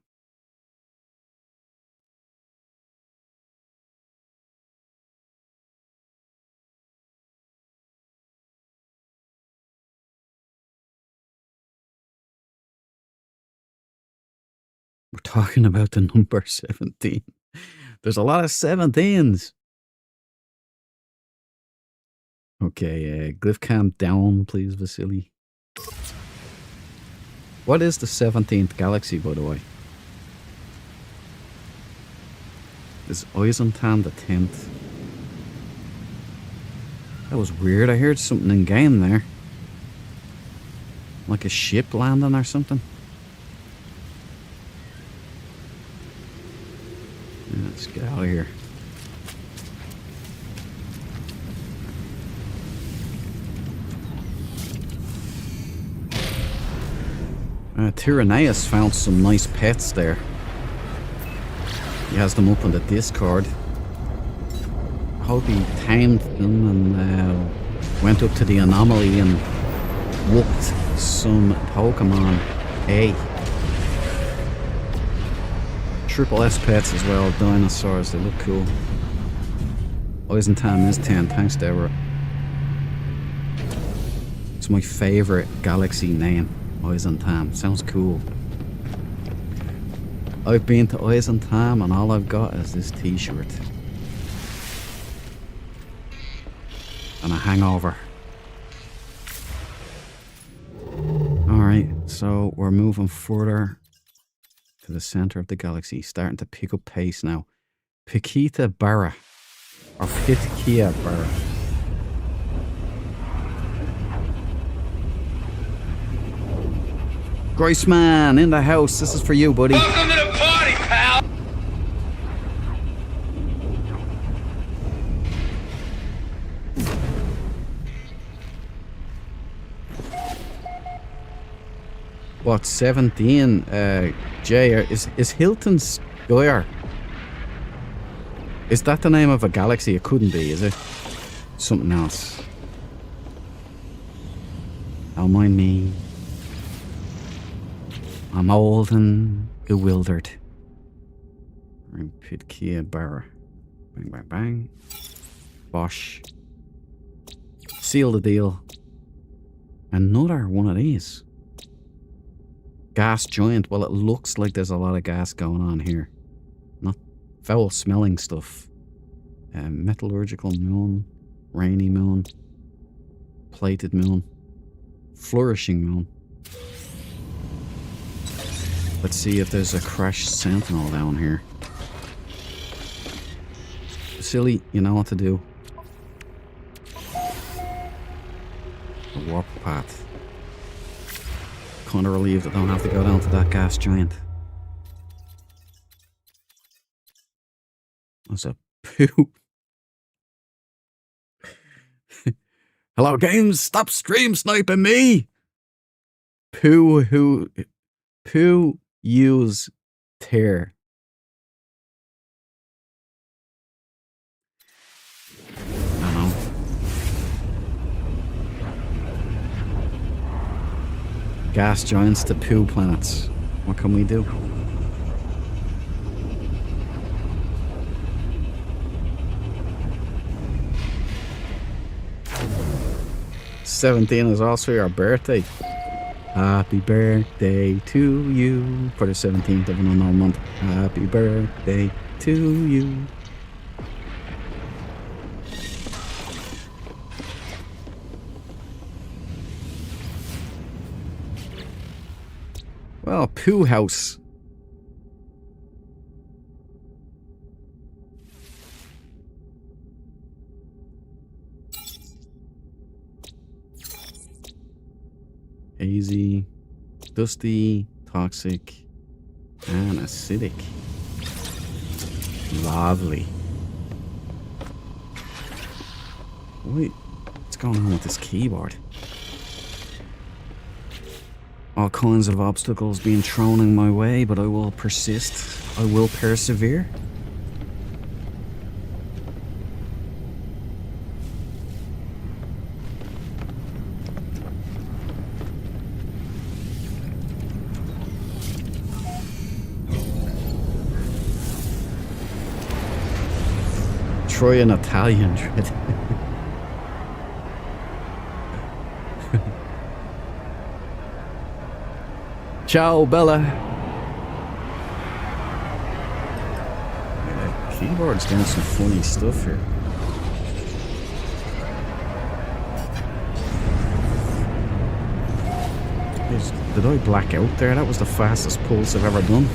We're talking about the number 17. There's a lot of 17s. Okay, glyph cam down, please, Vasily. What is the 17th galaxy, by the way? Is Eisentan the 10th? That was weird. I heard something in game there. Like a ship landing or something. Yeah, let's get out of here. Tyranneus found some nice pets there. He has them up on the Discord. I hope he tamed them and went up to the anomaly and whooped some Pokemon. Hey. Triple S pets as well, dinosaurs, they look cool. Eisentan is 10, thanks Deborah. It's my favourite galaxy name, Eisentan, sounds cool. I've been to Eisentan and all I've got is this t-shirt. And a hangover. Alright, so we're moving further to the centre of the galaxy, starting to pick up pace now. Pikita Barra, or Pitkia Barra. Graceman in the house, this is for you, buddy. Welcome to the party, pal. What, 17? Jay, is Hilton Square? Is that the name of a galaxy? It couldn't be, is it? Something else. Don't mind me. I'm old and bewildered. Pitkia Barra. Bang, bang, bang. Bosh. Seal the deal. Another one of these. Gas giant. Well, it looks like there's a lot of gas going on here. Not foul smelling stuff. Metallurgical moon. Rainy moon. Plated moon. Flourishing moon. Let's see if there's a crashed sentinel down here. Silly, you know what to do. A warp path. Kind of relieved I don't have to go down to that gas giant. That's a poo. Hello games, stop stream sniping me! Poo use tear. I don't know. Gas giants to poo planets. What can we do? '17 is also your birthday. Happy birthday to you for the 17th of an unknown month. Happy birthday to you. Well, Pooh House. Hazy, dusty, toxic, and acidic. Lovely. Wait, what's going on with this keyboard? All kinds of obstacles being thrown in my way, but I will persist. I will persevere. Troy an Italian dread. Ciao, Bella. Yeah, keyboard's doing some funny stuff here. Did I black out there? That was the fastest pulse I've ever done.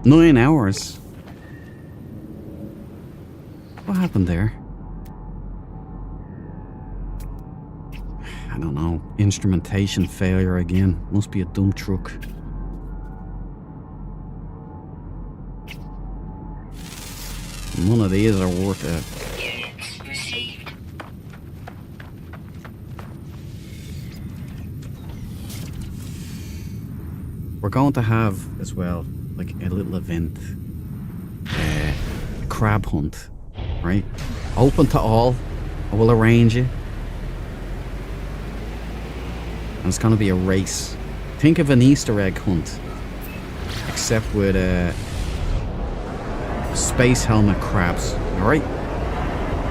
$9 hours. What happened there? I don't know. Instrumentation failure again. Must be a dumb truck. None of these are worth it. We're going to have as well, like a little event, a crab hunt, right? Open to all. I will arrange it. And it's going to be a race. Think of an Easter egg hunt, except with space helmet crabs. All right.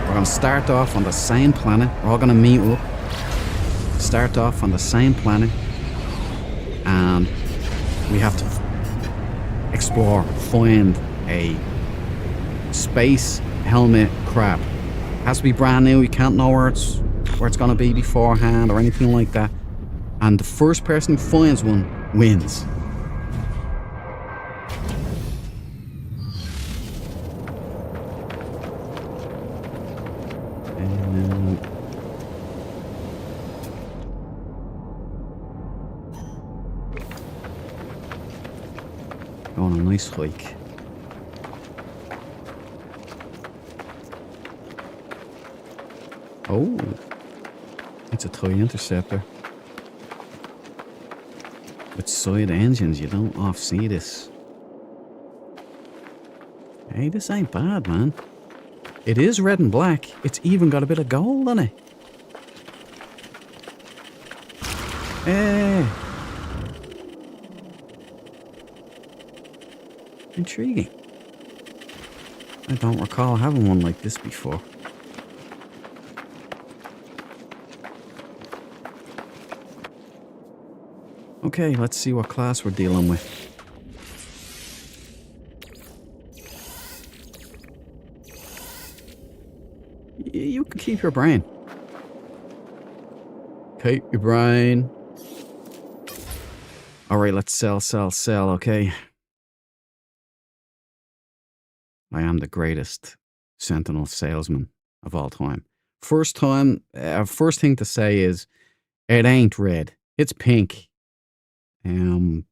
We're going to start off on the same planet. We're all going to meet up. Start off on the same planet, and we have to explore, find a space helmet crab. Has to be brand new. You can't know where it's going to be beforehand or anything like that. And the first person who finds one wins. Go on a nice hike. Oh, it's a toy interceptor. With side engines, you don't often see this. Hey, this ain't bad, man. It is red and black. It's even got a bit of gold on it. Hey. Intriguing. I don't recall having one like this before. Okay, let's see what class we're dealing with. You can keep your brain. Keep your brain. Alright, let's sell, okay? I am the greatest Sentinel salesman of all time. First thing to say is, it ain't red. It's pink. It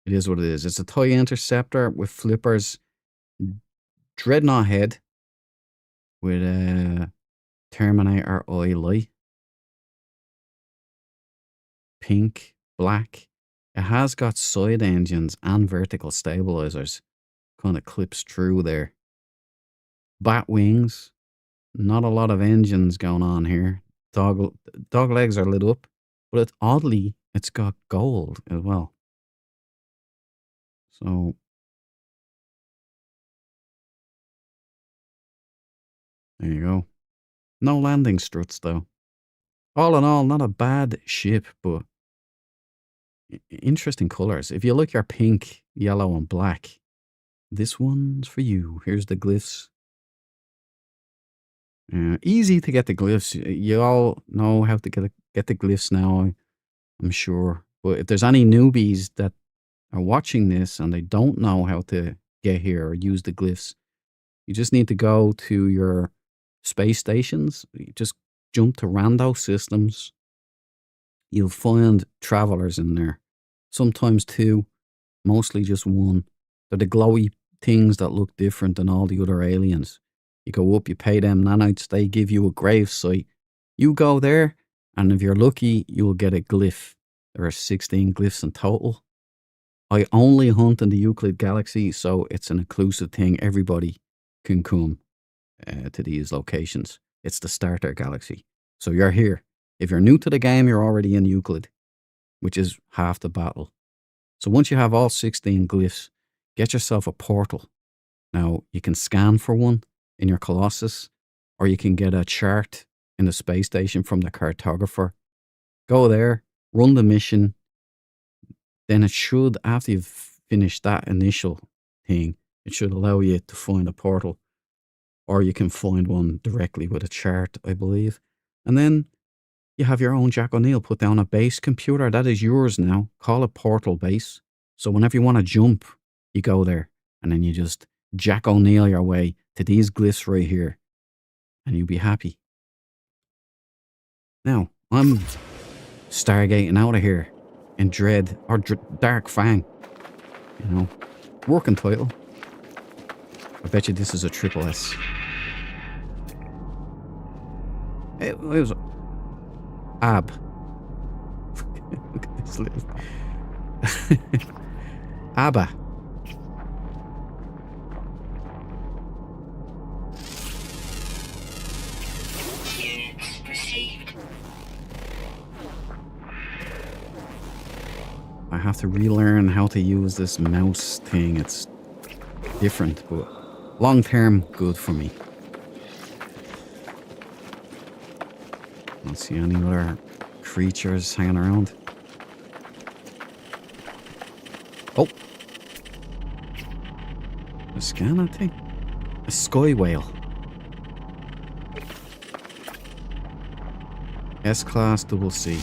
is what it is. It's a toy interceptor with flippers, dreadnought head with a Terminator eye light. Pink, black. It has got side engines and vertical stabilizers. Kind of clips through there. Bat wings. Not a lot of engines going on here. Dog legs are lit up, but it's got gold as well. So there you go. No landing struts though. All in all, not a bad ship, but interesting colors. If you look your pink, yellow, and black, this one's for you. Here's the glyphs. Easy to get the glyphs. You all know how to get the glyphs now, I'm sure. But if there's any newbies that are watching this and they don't know how to get here or use the glyphs, you just need to go to your space stations. You just jump to rando systems. You'll find travelers in there. Sometimes two, mostly just one. They're the glowy things that look different than all the other aliens. You go up, you pay them nanites, they give you a grave site. You go there, and if you're lucky, you'll get a glyph. There are 16 glyphs in total. I only hunt in the Euclid Galaxy, so it's an inclusive thing. Everybody can come to these locations. It's the starter galaxy. So you're here. If you're new to the game, you're already in Euclid, which is half the battle. So once you have all 16 glyphs, get yourself a portal. Now, you can scan for one. in your Colossus, or you can get a chart in the space station from the cartographer. Go there, run the mission. Then it should, after you've finished that initial thing, it should allow you to find a portal. Or you can find one directly with a chart, I believe. And then you have your own Jack O'Neill put down a base computer. That is yours now. Call it Portal Base. So whenever you want to jump, you go there. And then you just Jack O'Neill your way to these glyphs right here. And you'll be happy. Now, I'm stargating out of here in Dread, or Dark Fang. You know, working title. I bet you this is a triple S. It was Ab. Look at this little Abba. I have to relearn how to use this mouse thing. It's different, but long term, good for me. Don't see any other creatures hanging around. Oh! A scanner thing? A sky whale. S-Class double C.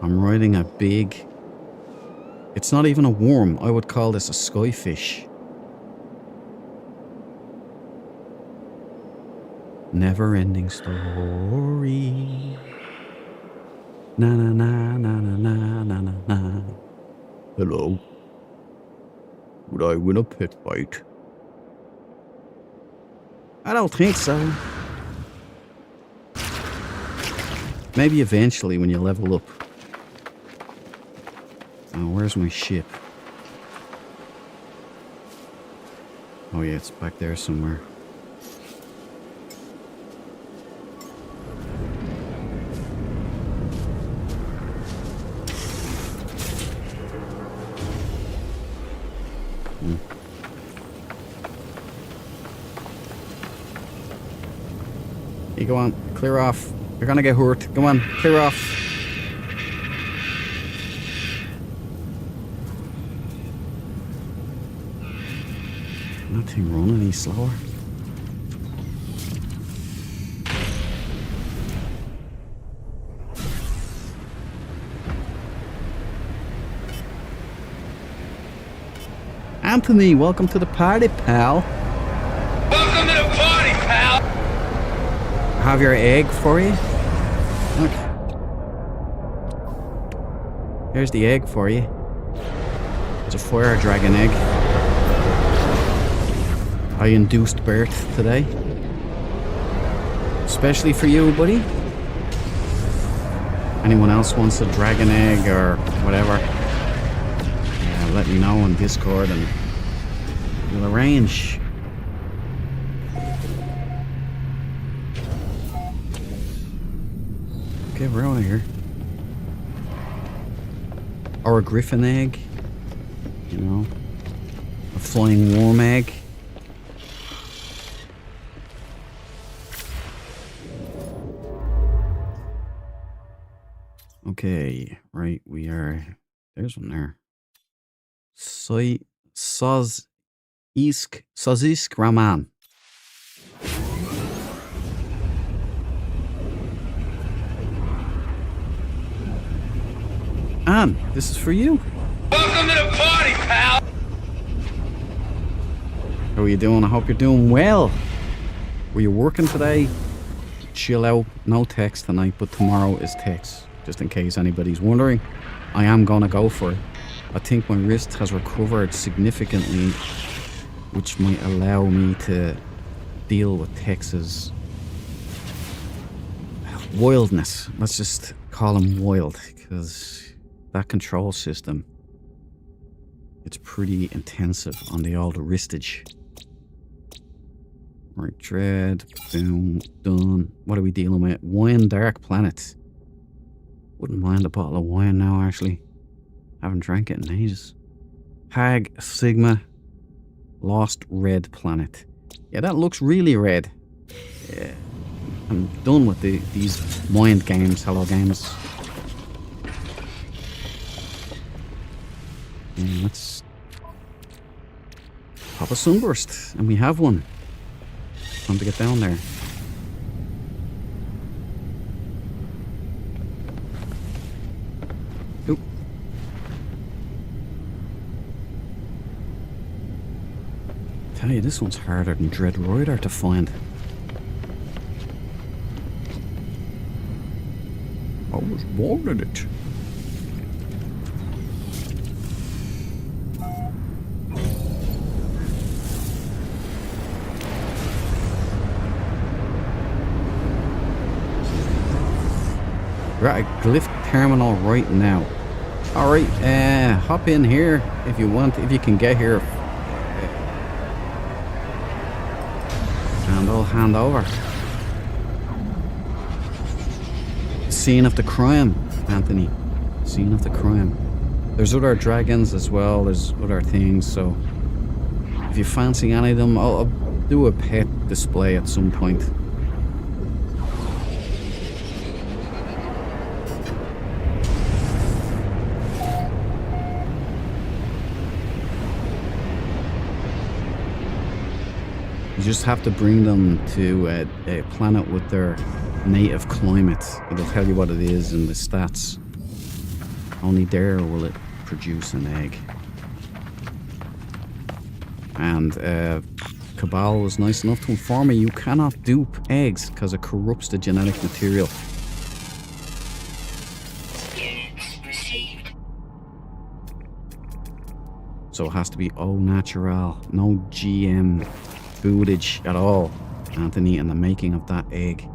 I'm riding a big... It's not even a worm. I would call this a skyfish. Never-ending story. Na na na na na na na na na. Hello. Would I win a pit fight? I don't think so. Maybe eventually when you level up. Oh, where's my ship? Oh yeah, it's back there somewhere. You go on, clear off. You're gonna get hurt. Come on, clear off. Nothing run any slower. Anthony, welcome to the party, pal. Welcome to the party, pal. I have your egg for you. Look. Here's the egg for you. It's a fire dragon egg. I induced birth today. Especially for you, buddy. Anyone else wants a dragon egg or whatever, let me know on Discord and we'll arrange. Okay, we're out of here. Or a griffin egg. You know. A flying worm egg. Okay, right, we are... There's one there. Sozisk Raman. Anne, this is for you. Welcome to the party, pal. How are you doing? I hope you're doing well. Were you working today? Chill out. No text tonight, but tomorrow is text. Just in case anybody's wondering, I am gonna go for it. I think my wrist has recovered significantly, which might allow me to deal with Tex's wildness. Let's just call him wild, because that control system it's pretty intensive on the old wristage. Right, dread, boom, done. What are we dealing with? Wine Dark Planet. Wouldn't mind a bottle of wine now, actually. Haven't drank it in ages. Hag Sigma, Lost Red Planet. Yeah, that looks really red. Yeah, I'm done with these mind games, hello games. And let's pop a sunburst, and we have one. Time to get down there. Oop. Tell you, this one's harder than Dread Rider to find. I was wanted it. We're at a glyph terminal right now. Alright, hop in here if you want, if you can get here. And I'll hand over. Scene of the crime, Anthony. Scene of the crime. There's other dragons as well, there's other things, so if you fancy any of them, I'll do a pet display at some point. You just have to bring them to a planet with their native climate. It'll tell you what it is in the stats. Only there will it produce an egg. And Cabal was nice enough to inform me you cannot dupe eggs because it corrupts the genetic material. So it has to be au natural, no GM footage at all, Anthony, in the making of that egg.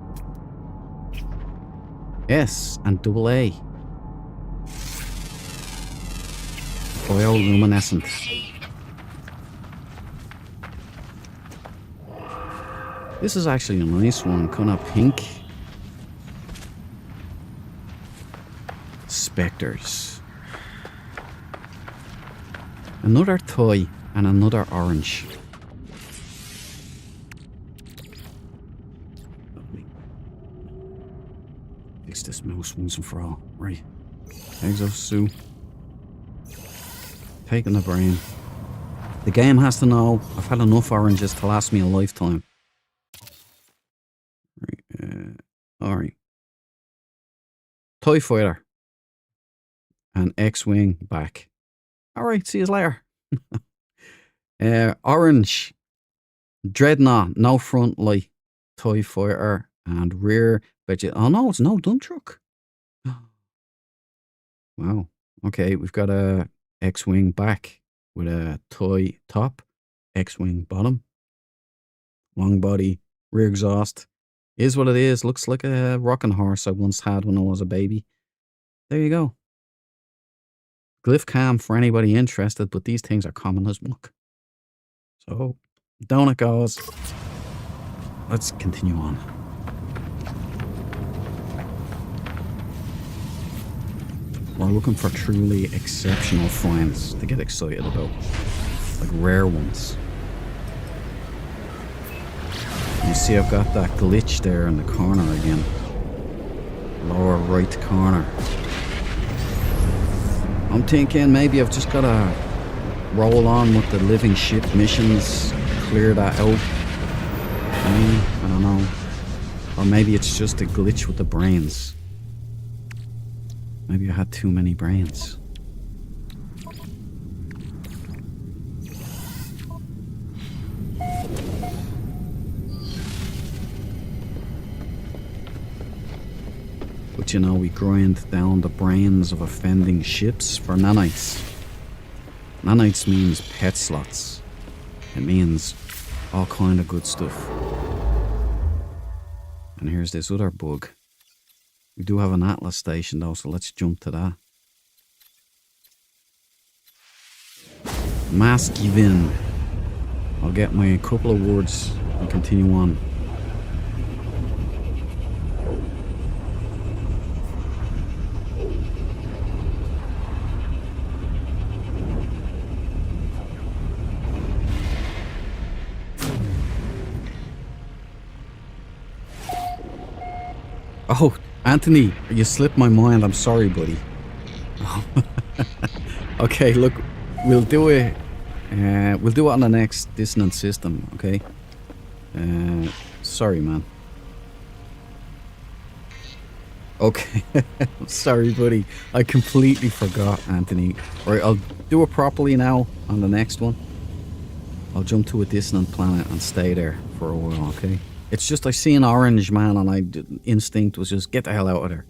Yes, and double A. Bioluminescent. This is actually a nice one, kind of pink. Spectres. Another toy and another orange. Fix this mouse once and for all. Right. Exo-Sue. Taking the brain. The game has to know I've had enough oranges to last me a lifetime. Right. Alright. TIE Fighter. And X-Wing back. Alright, see you later. Orange. Dreadnought. No front light. TIE Fighter. And rear. Oh no, it's no dump truck. Wow. Okay, we've got a X-Wing back with a toy top, X-Wing bottom, long body, rear exhaust. Is what it is. Looks like a rocking horse I once had when I was a baby. There you go. Glyph cam for anybody interested, but these things are common as muck. So, down it goes. Let's continue on. We're looking for truly exceptional finds to get excited about. Like rare ones. You see I've got that glitch there in the corner again. Lower right corner. I'm thinking maybe I've just got to roll on with the living ship missions. Clear that out. I don't know. Or maybe it's just a glitch with the brains. Maybe I had too many brains. But you know, we grind down the brains of offending ships for nanites. Nanites means pet slots. It means all kind of good stuff. And here's this other bug. We do have an Atlas station though, so let's jump to that. Mass give in. I'll get my couple of words and continue on. Oh, Anthony, you slipped my mind. I'm sorry, buddy. Okay, look, we'll do it. We'll do it on the next dissonant system, okay? Sorry, man. Okay, sorry, buddy. I completely forgot, Anthony. Alright, I'll do it properly now on the next one. I'll jump to a dissonant planet and stay there for a while, okay? It's just I see an orange, man, and instinct was just get the hell out of there.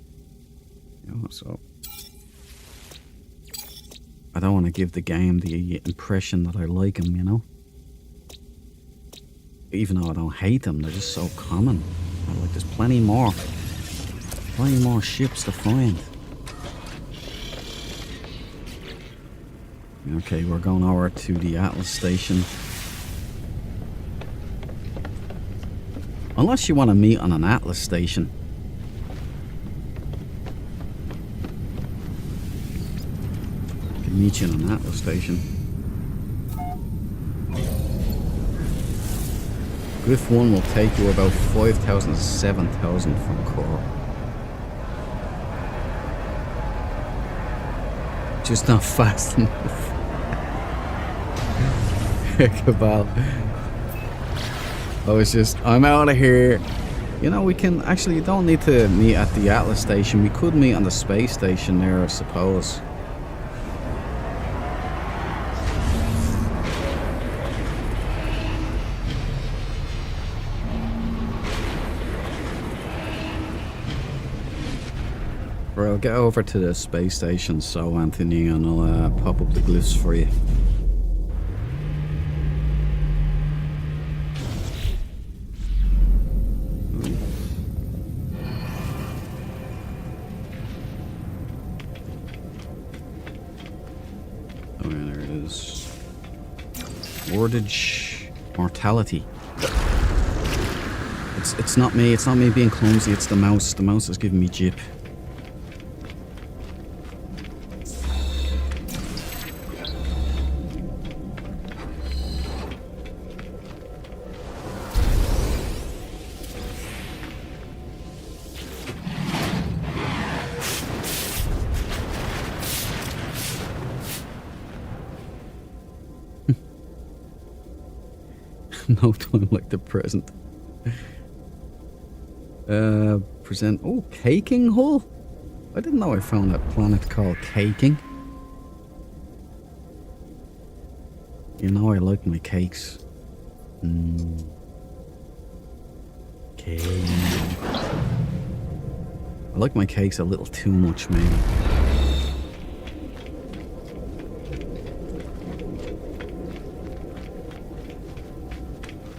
You know, so I don't want to give the game the impression that I like them, you know? Even though I don't hate them, they're just so common. Like, there's plenty more ships to find. Okay, we're going over to the Atlas station. Unless you want to meet on an Atlas station. I can meet you on an Atlas station. Glyph 1 will take you about 5,000 to 7,000 from core. Just not fast enough. Cabal. I'm out of here. You know, we can actually, you don't need to meet at the Atlas station. We could meet on the space station there, I suppose. Right, I'll get over to the space station, so Anthony, and I'll pop up the glyphs for you. Wordage mortality. It's not me being clumsy, it's the mouse. The mouse is giving me jip. No time like the present. Present. Oh, Caking Hull? I didn't know I found a planet called Caking. You know I like my cakes. Cake. I like my cakes a little too much, maybe.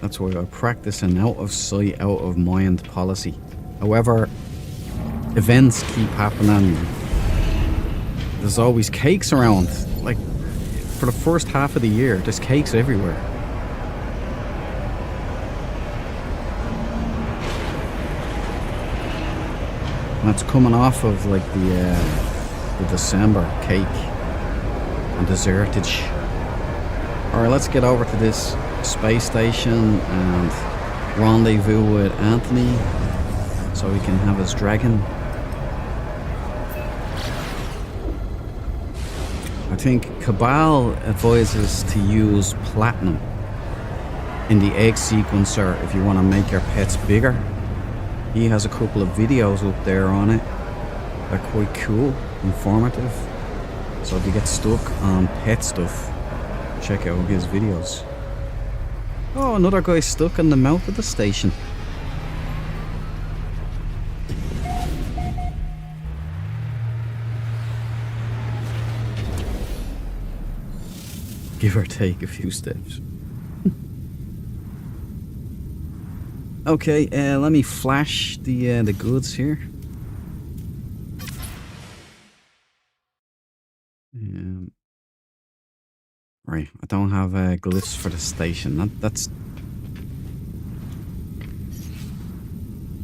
That's why I practice an out of sight, out of mind policy. However, events keep happening. There's always cakes around. Like, for the first half of the year, there's cakes everywhere. And it's coming off of like the December cake and dessertage. Alright, let's get over to this space station and rendezvous with Anthony so he can have his dragon. I think Cabal advises to use platinum in the egg sequencer if you want to make your pets bigger. He has a couple of videos up there on it. They're quite cool, informative. So if you get stuck on pet stuff, check out his videos. Oh, another guy stuck in the mouth of the station. Give or take a few steps. Okay, let me flash the goods here. Right, I don't have glyphs for the station. That's...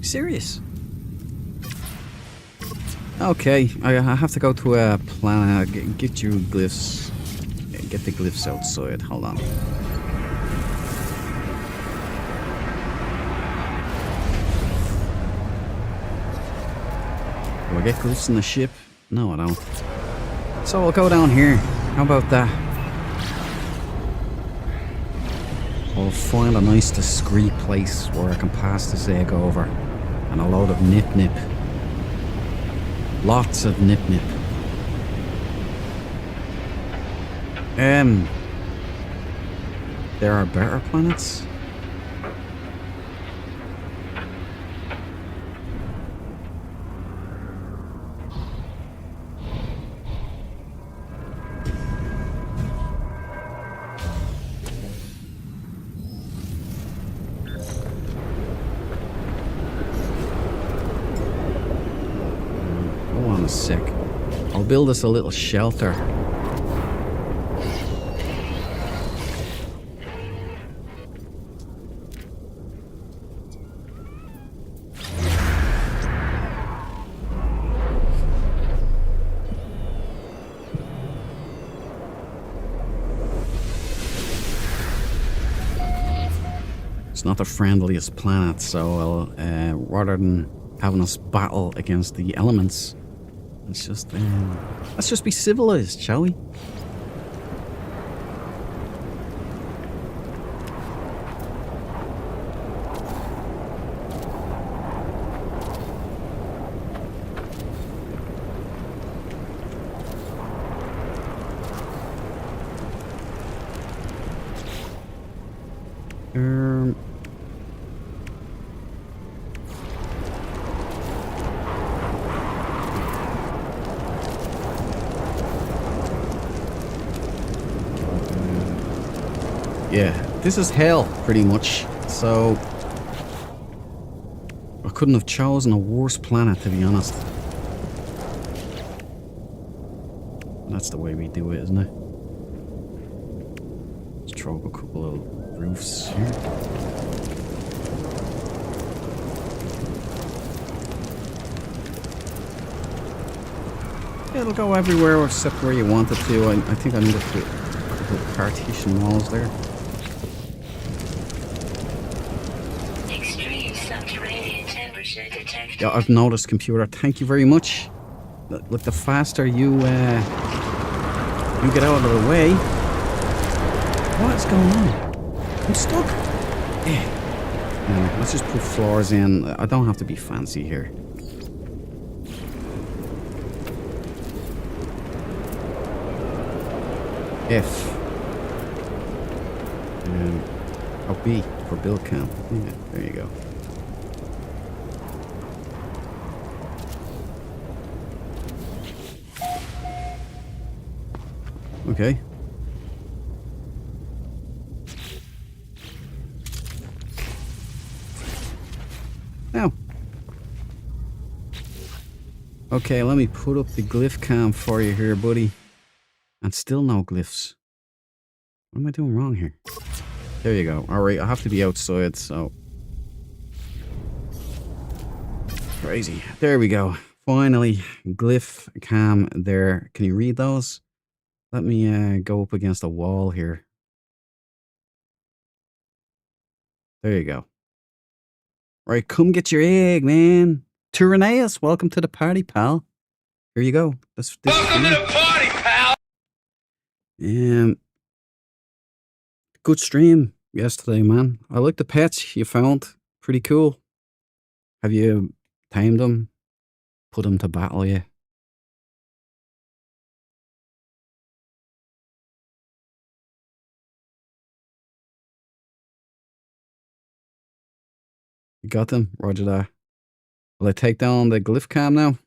Serious? Okay, I have to go to a planet. Get you glyphs. Get the glyphs outside. Hold on. Do I get glyphs in the ship? No, I don't. So I'll go down here. How about that? I'll find a nice discreet place where I can pass this egg over. And a load of nip-nip. Lots of nip-nip. There are better planets? Hold on a sec. I'll build us a little shelter. Not the friendliest planet, so rather than having us battle against the elements, let's just be civilized, shall we? Yeah, this is hell, pretty much. So I couldn't have chosen a worse planet, to be honest. That's the way we do it, isn't it? Let's throw up a couple of roofs here. Yeah, it'll go everywhere except where you want it to. I think I need to put a couple of partition walls there. Yeah, I've noticed, computer. Thank you very much. Look, the faster you get out of the way. What is going on? I'm stuck. Yeah. Let's just put floors in. I don't have to be fancy here. F. Oh, B for build camp. Yeah, there you go. Okay. Now. Okay, let me put up the glyph cam for you here, buddy. And still no glyphs. What am I doing wrong here? There you go. Alright, I have to be outside, so... Crazy. There we go. Finally, glyph cam there. Can you read those? Let me go up against a wall here. There you go. Right, come get your egg, man. Tyranneus, welcome to the party, pal. Here you go. Welcome to the party, pal. Good stream yesterday, man. I like the pets you found. Pretty cool. Have you tamed them? Put them to battle yet? You got them? Roger that. Will I take down the glyph cam now?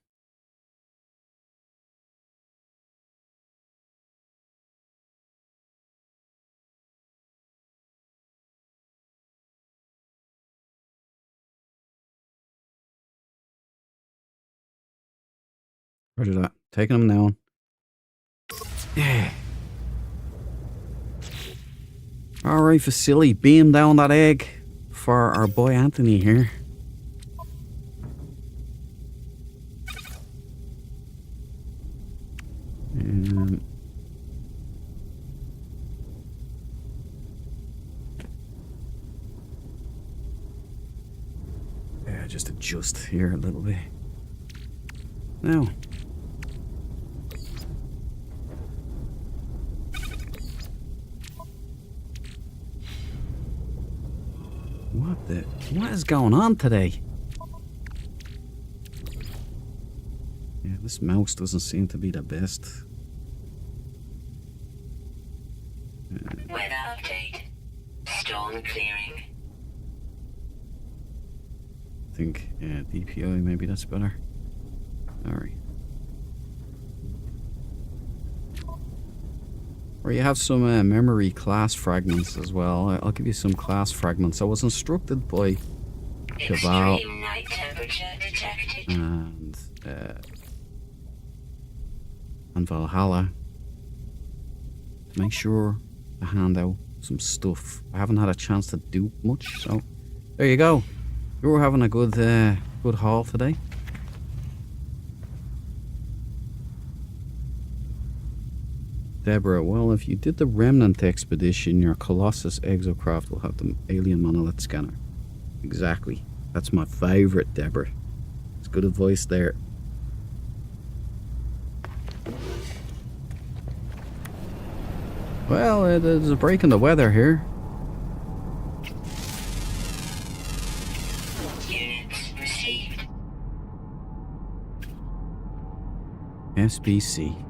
Roger that. Taking them down. Yeah. Alright, Vasily, beam down that egg for our boy Anthony here. Yeah, just adjust here a little bit. Now. What is going on today? Yeah, this mouse doesn't seem to be the best. Weather update. Storm clearing. I think, yeah, DPI, maybe that's better. Alright. Or you have some memory class fragments as well. I'll give you some class fragments. I was instructed by Cabal Extreme night temperature detected. and Valhalla to make sure to hand out some stuff. I haven't had a chance to do much, so there you go. You were having a good haul today. Deborah, well, if you did the Remnant expedition, your Colossus exocraft will have the alien monolith scanner. Exactly. That's my favourite, Deborah. It's good advice there. Well, there's a break in the weather here. Units received. SBC.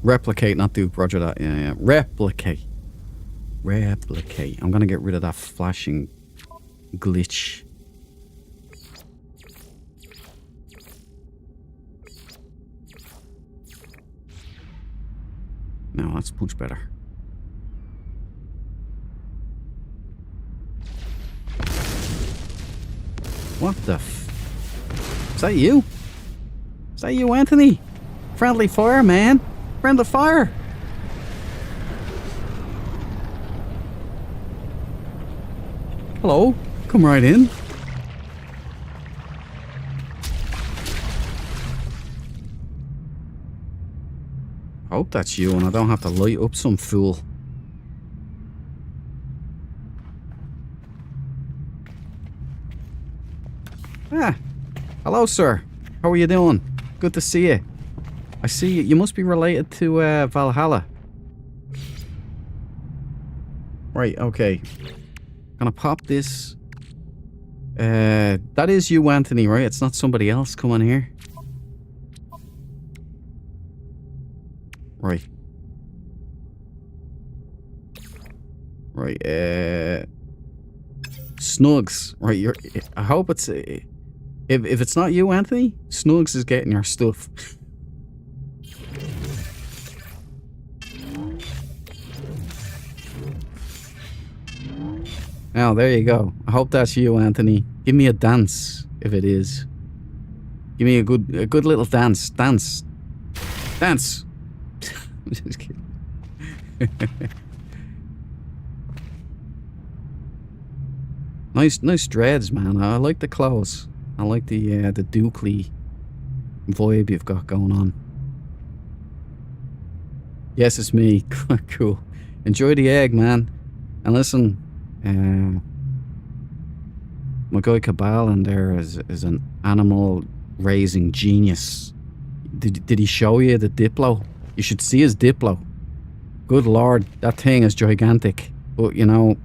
Replicate, not dupe. Roger that. Yeah. Replicate. I'm gonna get rid of that flashing glitch. No, that's much better. What the Is that you? Is that you, Anthony? Friendly fire, man. Friendly fire. Hello. Come right in. I hope that's you and I don't have to light up some fool. Ah. Hello, sir. How are you doing? Good to see you. I see you must be related to Valhalla. Right, okay. Gonna pop this. That is you, Anthony, right? It's not somebody else coming here. Right. Right, Snugs. Right, I hope it's... if it's not you, Anthony, Snugs is getting your stuff. Now, there you go. I hope that's you, Anthony. Give me a dance, if it is. Give me a good little dance. Dance. Dance. I'm just kidding. Nice dreads, man. I like the clothes. I like the Dukely vibe you've got going on. Yes, it's me. Cool. Enjoy the egg, man. And listen, my guy Cabal in there is an animal raising genius. Did he show you the Diplo? You should see his Diplo. Good lord, that thing is gigantic. But you know,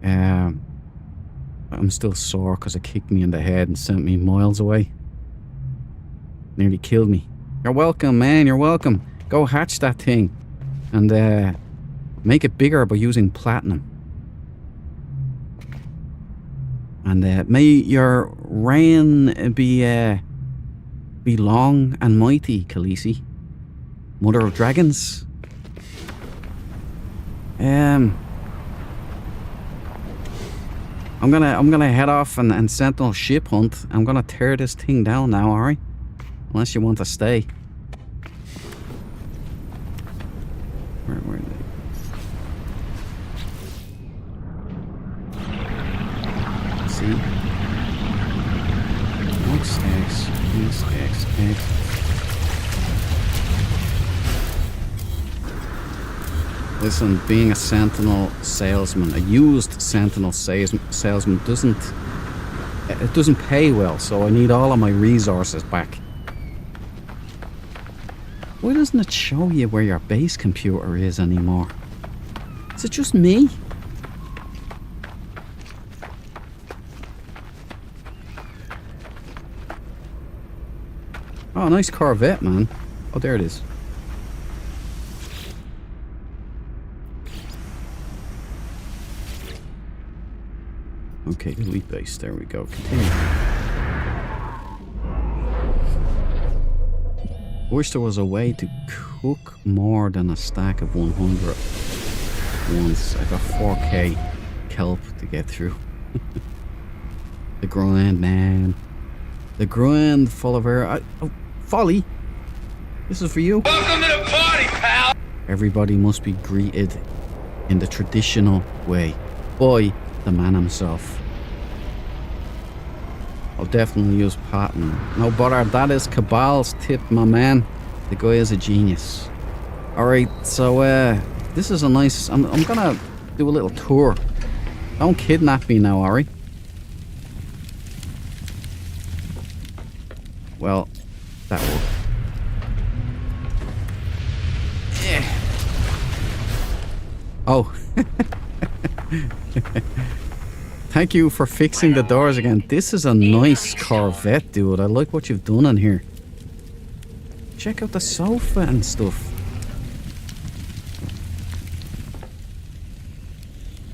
I'm still sore because it kicked me in the head and sent me miles away. Nearly killed me. You're welcome, man. You're welcome. Go hatch that thing and make it bigger by using platinum. And may your reign be long and mighty, Khaleesi, Mother of Dragons. I'm gonna head off and Sentinel ship hunt. I'm gonna tear this thing down now, alright? Unless you want to stay. Where are they? See? X. Listen, being a Sentinel salesman, a used Sentinel salesman doesn't pay well, so I need all of my resources back. Why doesn't it show you where your base computer is anymore? Is it just me? Oh, nice Corvette, man. Oh, there it is. Okay, elite base. There we go. Continue. Wish there was a way to cook more than a stack of 100 once. I got 4k kelp to get through. The grind, man. The grind full of air. Oh, Folly! This is for you. Welcome to the party, pal! Everybody must be greeted in the traditional way by the man himself. I'll definitely use Patton. No bother, that is Cabal's tip, my man. The guy is a genius. Alright, so this is a nice... I'm gonna do a little tour. Don't kidnap me now, alright? Well, that will... Yeah. Oh. Thank you for fixing the doors again. This is a nice Corvette, dude. I like what you've done in here. Check out the sofa and stuff.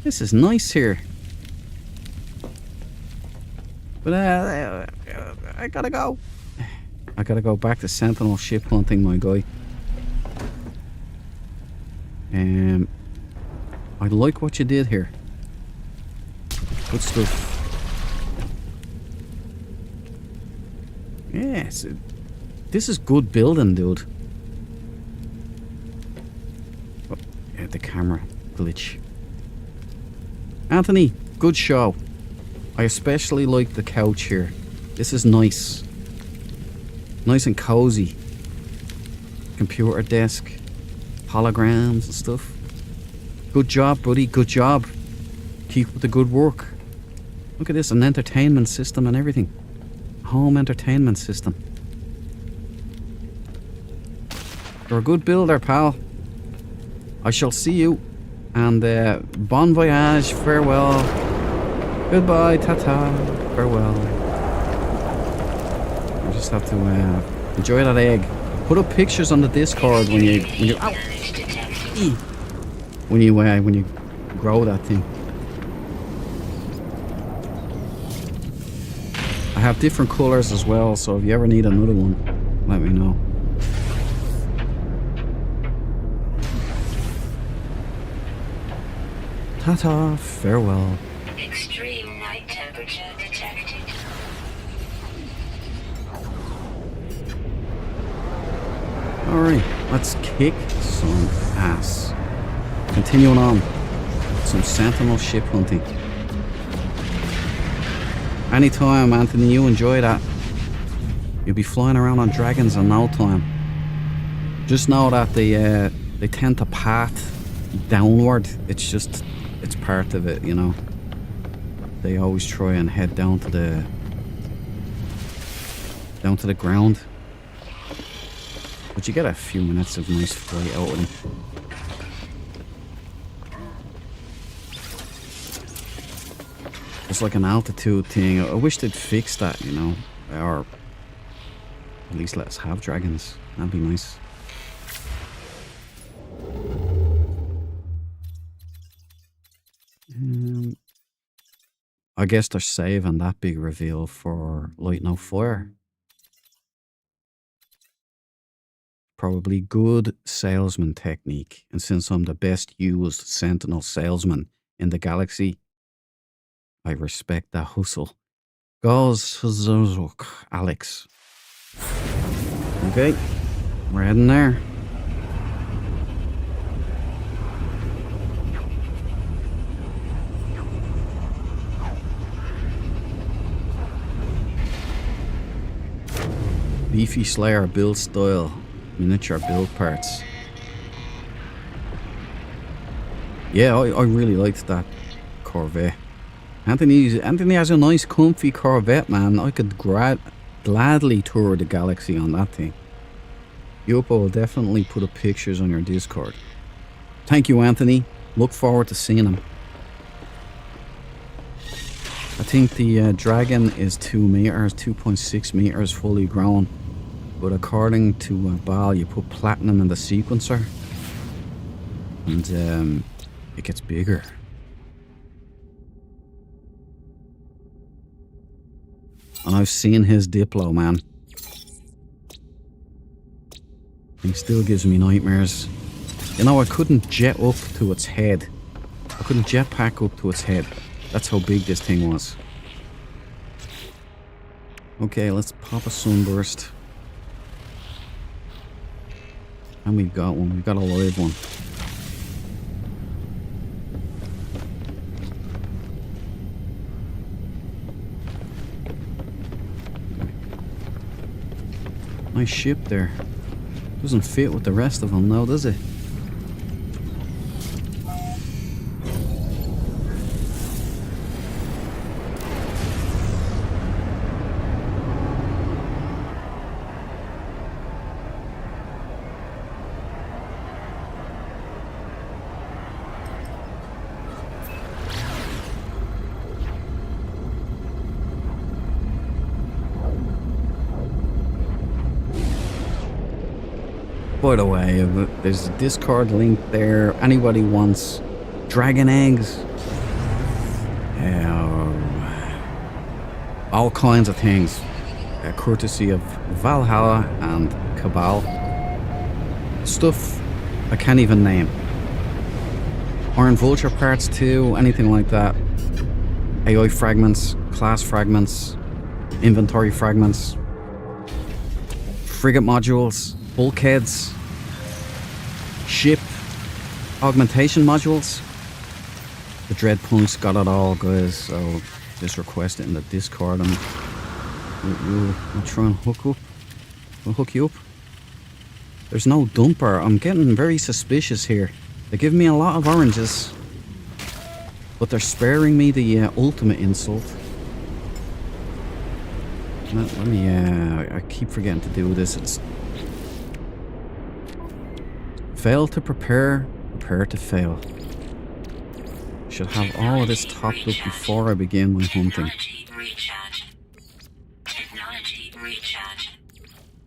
This is nice here. But I gotta go. I gotta go back to Sentinel ship hunting, my guy. I like what you did here. Good stuff. Yes, this is good building, dude. Oh, yeah, the camera glitch. Anthony, good show. I especially like the couch here. This is nice. Nice and cozy. Computer desk. Holograms and stuff. Good job, buddy. Good job. Keep up the good work. Look at this, an entertainment system and everything. Home entertainment system. You're a good builder, pal. I shall see you. And bon voyage, farewell. Goodbye, ta-ta, farewell. I just have to enjoy that egg. Put up pictures on the Discord when you when you grow that thing. I have different colors as well, so if you ever need another one, let me know. Ta-ta, farewell. Extreme night temperature detected. Alright, let's kick some ass. Continuing on. Some Sentinel ship hunting. Anytime, Anthony, you enjoy that. You'll be flying around on dragons in no time. Just know that they tend to path downward. It's part of it, you know. They always try and head down to the ground. But you get a few minutes of nice flight out of them. It's like an altitude thing. I wish they'd fix that, you know. Or at least let us have dragons. That'd be nice. I guess they're saving that big reveal for Light No Fire. Probably good salesman technique. And since I'm the best used Sentinel salesman in the galaxy, I respect that hustle. Goes Alex. Okay, we're heading there. Leafy Slayer build style, miniature build parts. Yeah, I really liked that Corvette. Anthony has a nice comfy Corvette, man. I could gladly tour the galaxy on that thing. Yopo will definitely put up pictures on your Discord. Thank you, Anthony. Look forward to seeing him. I think the Dragon is 2 meters, 2.6 meters fully grown. But according to Bal, you put platinum in the sequencer. And it gets bigger. And I've seen his Diplo, man. He still gives me nightmares. You know, I couldn't jet up to its head. I couldn't jetpack up to its head. That's how big this thing was. Okay, let's pop a sunburst. And we've got one. We've got a live one. Nice ship there. Doesn't fit with the rest of them now, does it? By the way, there's a Discord link there. Anybody wants dragon eggs? All kinds of things. Courtesy of Valhalla and Cabal. Stuff I can't even name. Iron Vulture parts too, anything like that. AI fragments, class fragments, inventory fragments, frigate modules, bulkheads, ship augmentation modules. The Dread Punks got it all, guys, so just request it in the Discord and we'll try and hook up. We'll hook you up. There's no dumper. I'm getting very suspicious here. They give me a lot of oranges, but they're sparing me the ultimate insult. Let me, I keep forgetting to do this. It's fail to prepare, prepare to fail. Should have all of this topped up before I begin my hunting. Technology recharge. Technology recharge.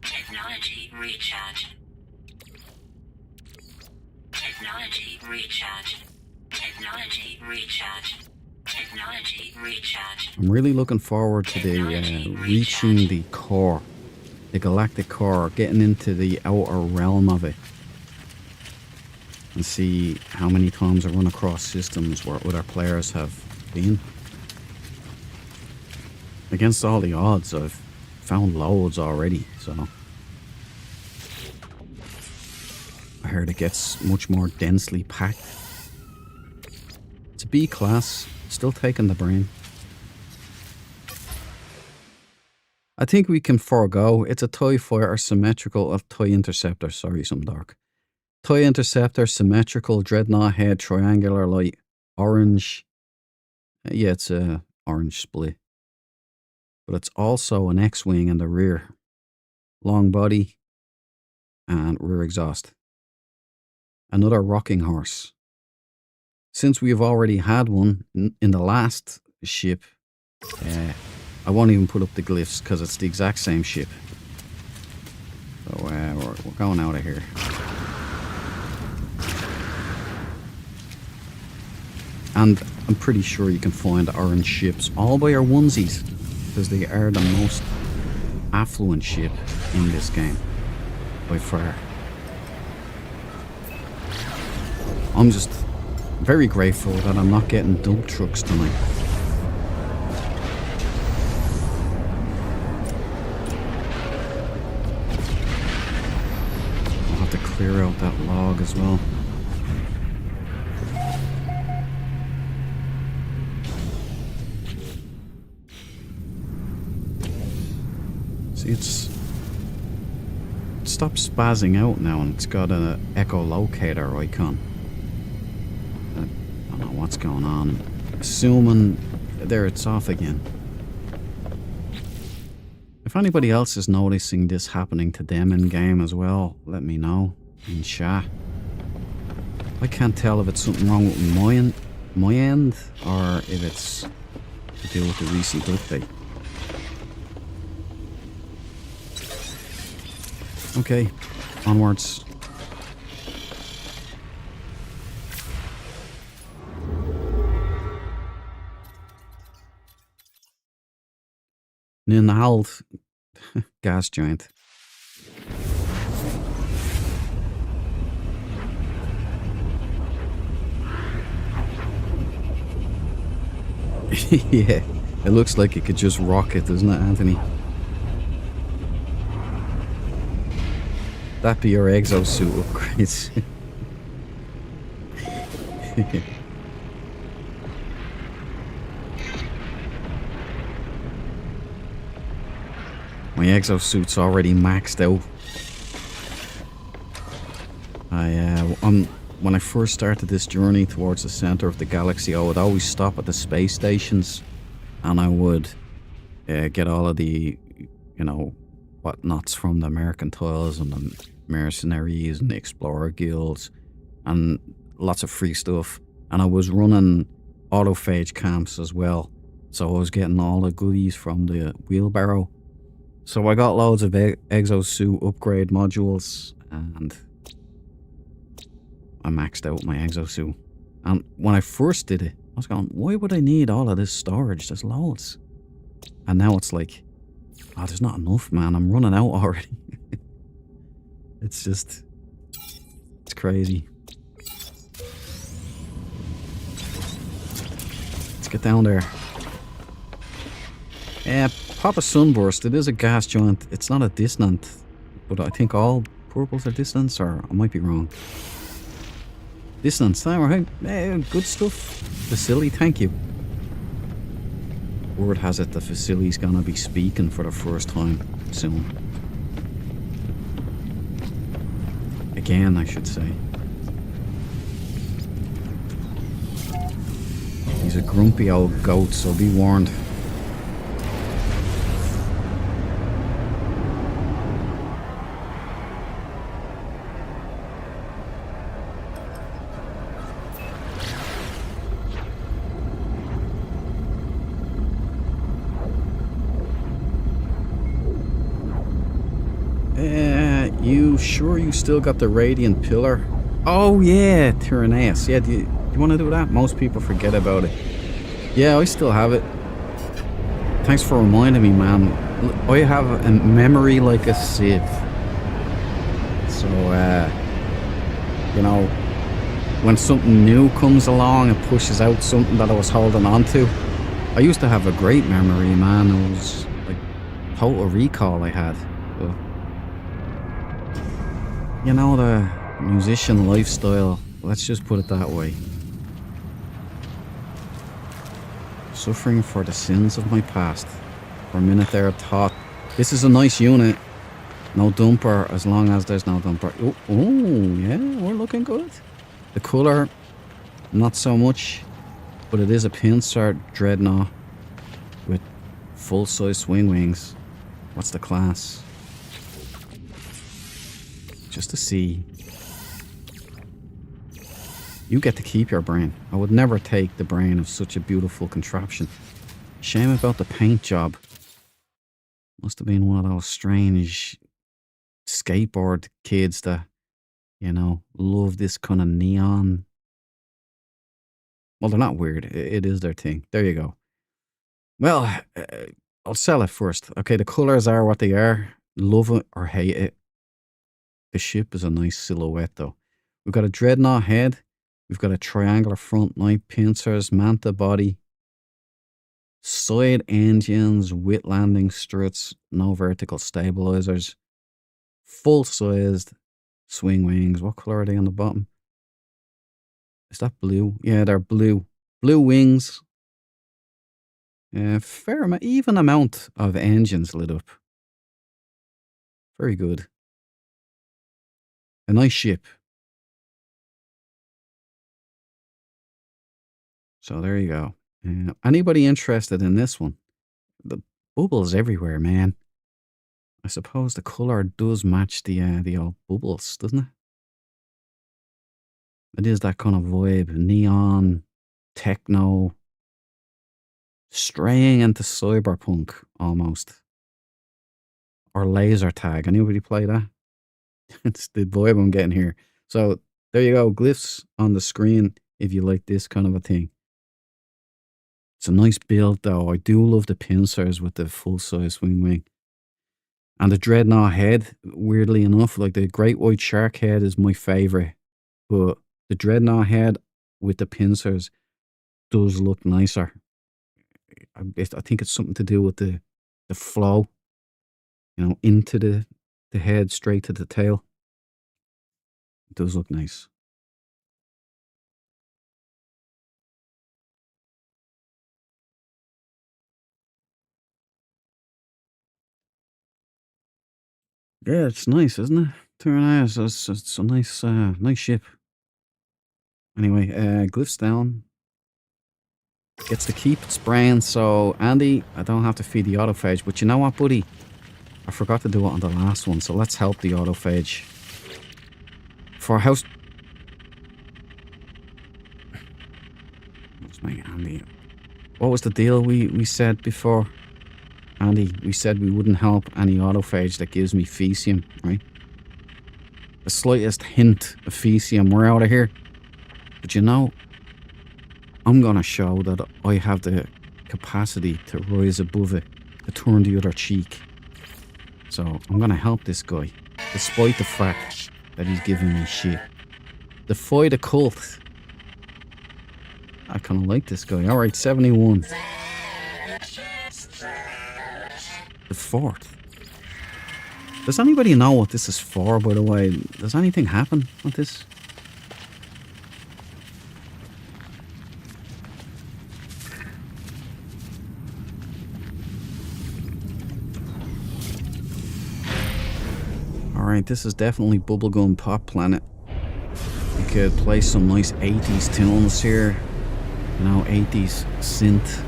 Technology recharge. Technology recharge. Technology recharge. I'm really looking forward to the reaching the core, the galactic core, getting into the outer realm of it, and see how many times I run across systems where other players have been. Against all the odds, I've found loads already, so I heard it gets much more densely packed. It's a B class, still taking the brain. I think we can forego. It's a TIE fighter, symmetrical, TIE interceptor, sorry, some dark. TIE interceptor, symmetrical, dreadnought head, triangular light, orange. Yeah, it's a orange split. But it's also an X-wing in the rear. Long body and rear exhaust. Another rocking horse. Since we've already had one in the last ship, I won't even put up the glyphs because it's the exact same ship. So we're going out of here. And I'm pretty sure you can find orange ships all by your onesies, because they are the most affluent ship in this game, by far. I'm just very grateful that I'm not getting dump trucks tonight. clear out that log as well. See, it's stopped spazzing out now, and it's got an echolocator icon. I don't know what's going on. Assuming there it's off again. If anybody else is noticing this happening to them in game as well, let me know in chat. I can't tell if it's something wrong with my end or if it's to do with the recent update. Okay, onwards. And in the hold, gas giant. Yeah, it looks like it could just rocket, doesn't it, Anthony? That be your exosuit upgrades. My exosuit's already maxed out. When I first started this journey towards the center of the galaxy, I would always stop at the space stations, and I would get all of the, whatnots from the mercantiles and the mercenaries and the explorer guilds, and lots of free stuff. And I was running autophage camps as well, so I was getting all the goodies from the wheelbarrow. So I got loads of exosuit upgrade modules, and I maxed out my exosuit. And when I first did it, I was going, why would I need all of this storage? There's loads. And now it's like, oh, there's not enough, man. I'm running out already. It's just, it's crazy. Let's get down there. Pop a sunburst. It is a gas giant. It's not a dissonant, but I think all purples are dissonants, or I might be wrong. Dissonance, alright. Good stuff. Facility, thank you. Word has it the facility's gonna be speaking for the first time soon. Again, I should say. He's a grumpy old goat, so be warned. You sure you still got the radiant pillar? Oh yeah, Tyranneus. Yeah, do you want to do that? Most people forget about it. Yeah, I still have it. Thanks for reminding me, man. I have a memory like a sieve. So, when something new comes along and pushes out something that I was holding on to, I used to have a great memory, man. It was like total recall I had. But, the musician lifestyle, let's just put it that way. Suffering for the sins of my past. For a minute there I thought, this is a nice unit. No dumper, as long as there's no dumper. Oh, yeah, we're looking good. The colour, not so much, but it is a pincer dreadnought with full-size swing wings. What's the class? Just to see. You get to keep your brain. I would never take the brain of such a beautiful contraption. Shame about the paint job. Must have been one of those strange skateboard kids that, love this kind of neon. Well, they're not weird. It is their thing. There you go. Well, I'll sell it first. Okay, the colours are what they are. Love it or hate it. The ship is a nice silhouette, though. We've got a dreadnought head. We've got a triangular front light, pincers, manta body, side engines with landing struts, no vertical stabilizers, full-sized swing wings. What colour are they on the bottom? Is that blue? Yeah, they're blue. Blue wings. Fair amount, even amount of engines lit up. Very good. A nice ship. So there you go. Anybody interested in this one? The bubbles everywhere, man. I suppose the colour does match the old bubbles, doesn't it? It is that kind of vibe. Neon, techno, straying into cyberpunk almost. Or laser tag. Anybody play that? It's the vibe I'm getting here. So there you go. Glyphs on the screen if you like this kind of a thing. It's a nice build though. I do love the pincers with the full size swing wing. And the dreadnought head, weirdly enough, like the great white shark head is my favourite. But the dreadnought head with the pincers does look nicer. I think it's something to do with the flow, you know, into the head, straight to the tail. It does look nice. Yeah, it's nice, isn't it? Turn eyes. It's a nice, nice ship. Anyway, glyphs down. Gets to keep its brain. So Andy, I don't have to feed the autophage, but you know what, buddy? I forgot to do it on the last one, so let's help the autophage. For house. Let's make Andy. What was the deal we said before? Andy, we said we wouldn't help any autophage that gives me fecium, right? The slightest hint of fecium, we're out of here. But you know, I'm gonna show that I have the capacity to rise above it, to turn the other cheek. So I'm gonna help this guy, despite the fact that he's giving me shit. Defy the cult. I kinda like this guy. Alright, 71. The fourth. Does anybody know what this is for, by the way? Does anything happen with this? Alright, this is definitely Bubblegum Pop Planet. You could play some nice 80s tunes here. You know, 80s synth.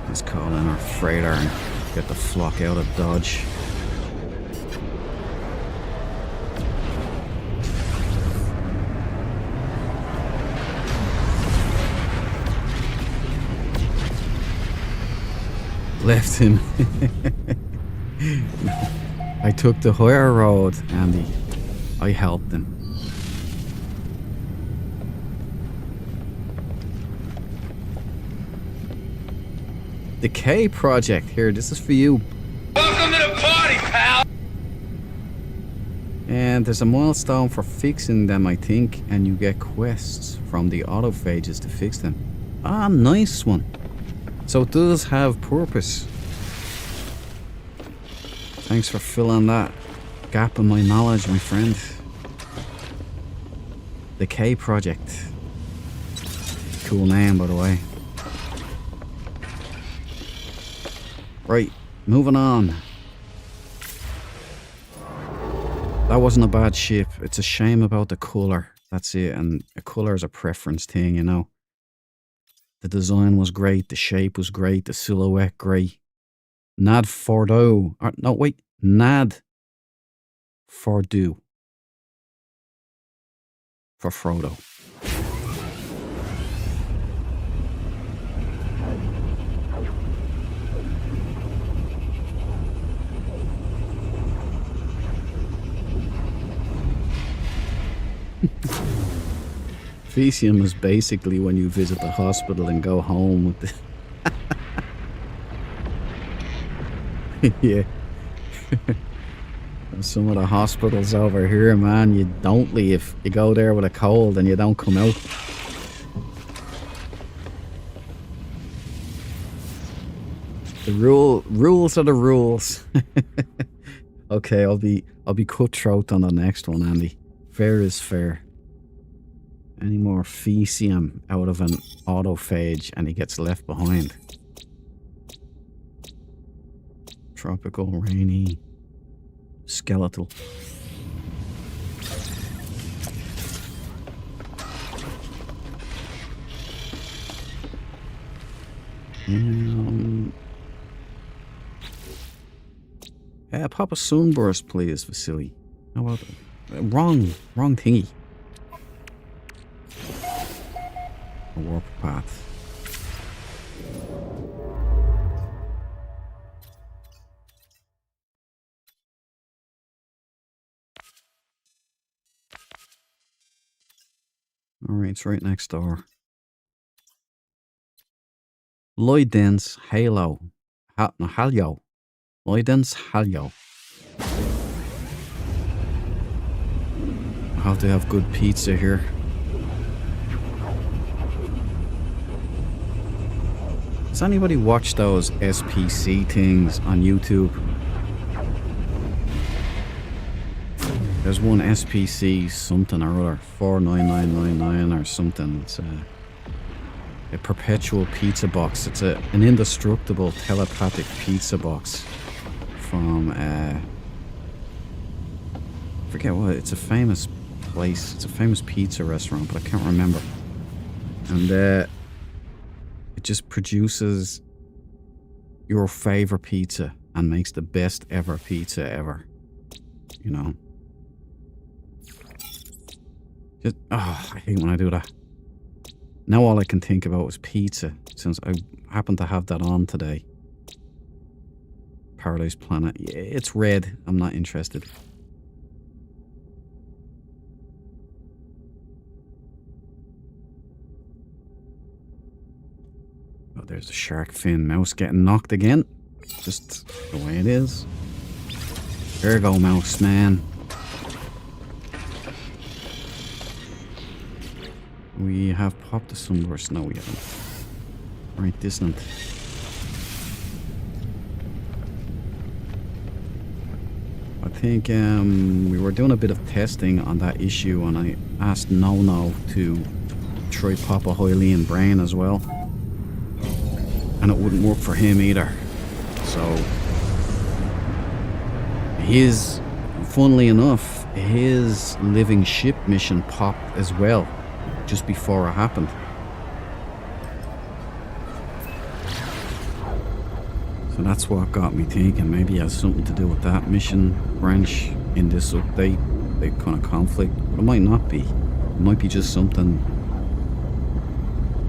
Let's call in our freighter and get the flock out of Dodge. Left him. I took the higher road, Andy. I helped him. The K project here, this is for you. Welcome to the party, pal! And there's a milestone for fixing them, I think, and you get quests from the autophages to fix them. Ah, nice one. So it does have purpose. Thanks for filling that gap in my knowledge, my friend. The K project. Cool name, by the way. Right, moving on. That wasn't a bad ship. It's a shame about the colour. That's it. And a colour is a preference thing, you know. The design was great. The shape was great. The silhouette, great. Nad Fordo. No, wait. Nad Fordo. For Frodo. Fecium is basically when you visit the hospital and go home with the... Yeah. Some of the hospitals over here, man, you don't leave. You go there with a cold and you don't come out. The rules are the rules. Okay, I'll be cutthroat on the next one, Andy. Fair is fair. Any more Fecium out of an autophage and he gets left behind. Tropical, rainy, skeletal. Pop a sunburst, please, Vasily. How about wrong thingy. A warp path. Alright, it's right next door. Lloydens Halo. Halyo. Lloydens Halyo. I have to have good pizza here. Does anybody watch those SPC things on YouTube? There's one SPC something or other, 49999 or something. It's a perpetual pizza box. It's an indestructible telepathic pizza box from I forget what. It's a famous place. It's a famous pizza restaurant, but I can't remember. And it just produces your favorite pizza and makes the best ever pizza ever. You know. Just, I hate when I do that. Now all I can think about is pizza, since I happen to have that on today. Paradise Planet. Yeah, it's red. I'm not interested. Oh, there's the shark fin mouse getting knocked again. Just the way it is. There you go, mouse man. We have popped the sunburst. No, we haven't. Right, dissonant. I think we were doing a bit of testing on that issue, and I asked No to try pop a Hylian brain as well. And it wouldn't work for him either. So, funnily enough, his living ship mission popped as well, just before it happened. So that's what got me thinking maybe it has something to do with that mission branch in this update, the kind of conflict. But it might not be. It might be just something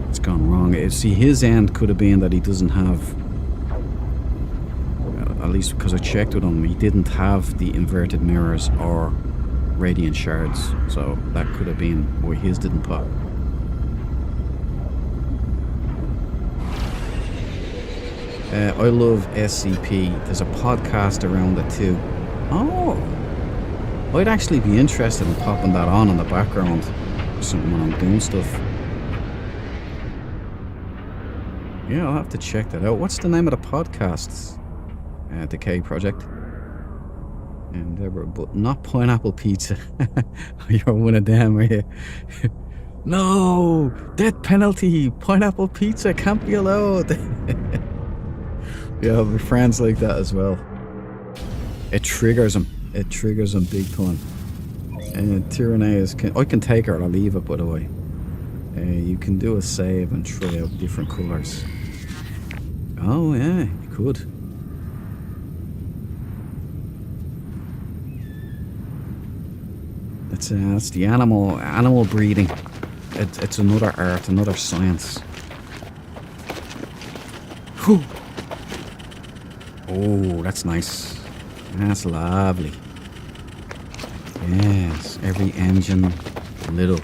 that's gone wrong. See, his end could have been that he doesn't have, at least because I checked with him, he didn't have the inverted mirrors or radiant shards. So that could have been why his didn't pop. I love SCP. There's a podcast around it too. Oh, I'd actually be interested in popping that on in the background or something when I'm doing stuff. Yeah, I'll have to check that out. What's the name of the podcasts? Decay Project. Endeavor, but not Pineapple Pizza. You're one of them, are you? No! Death penalty! Pineapple Pizza can't be allowed! Yeah, with friends like that as well. It triggers them. It triggers them big time. And Tyranneus I can take her, I'll leave it, by the way. You can do a save and try out different colours. Oh yeah, you could. That's the animal breeding. It's another art, another science. Whew. Oh, that's nice. That's lovely. Yes, every engine little.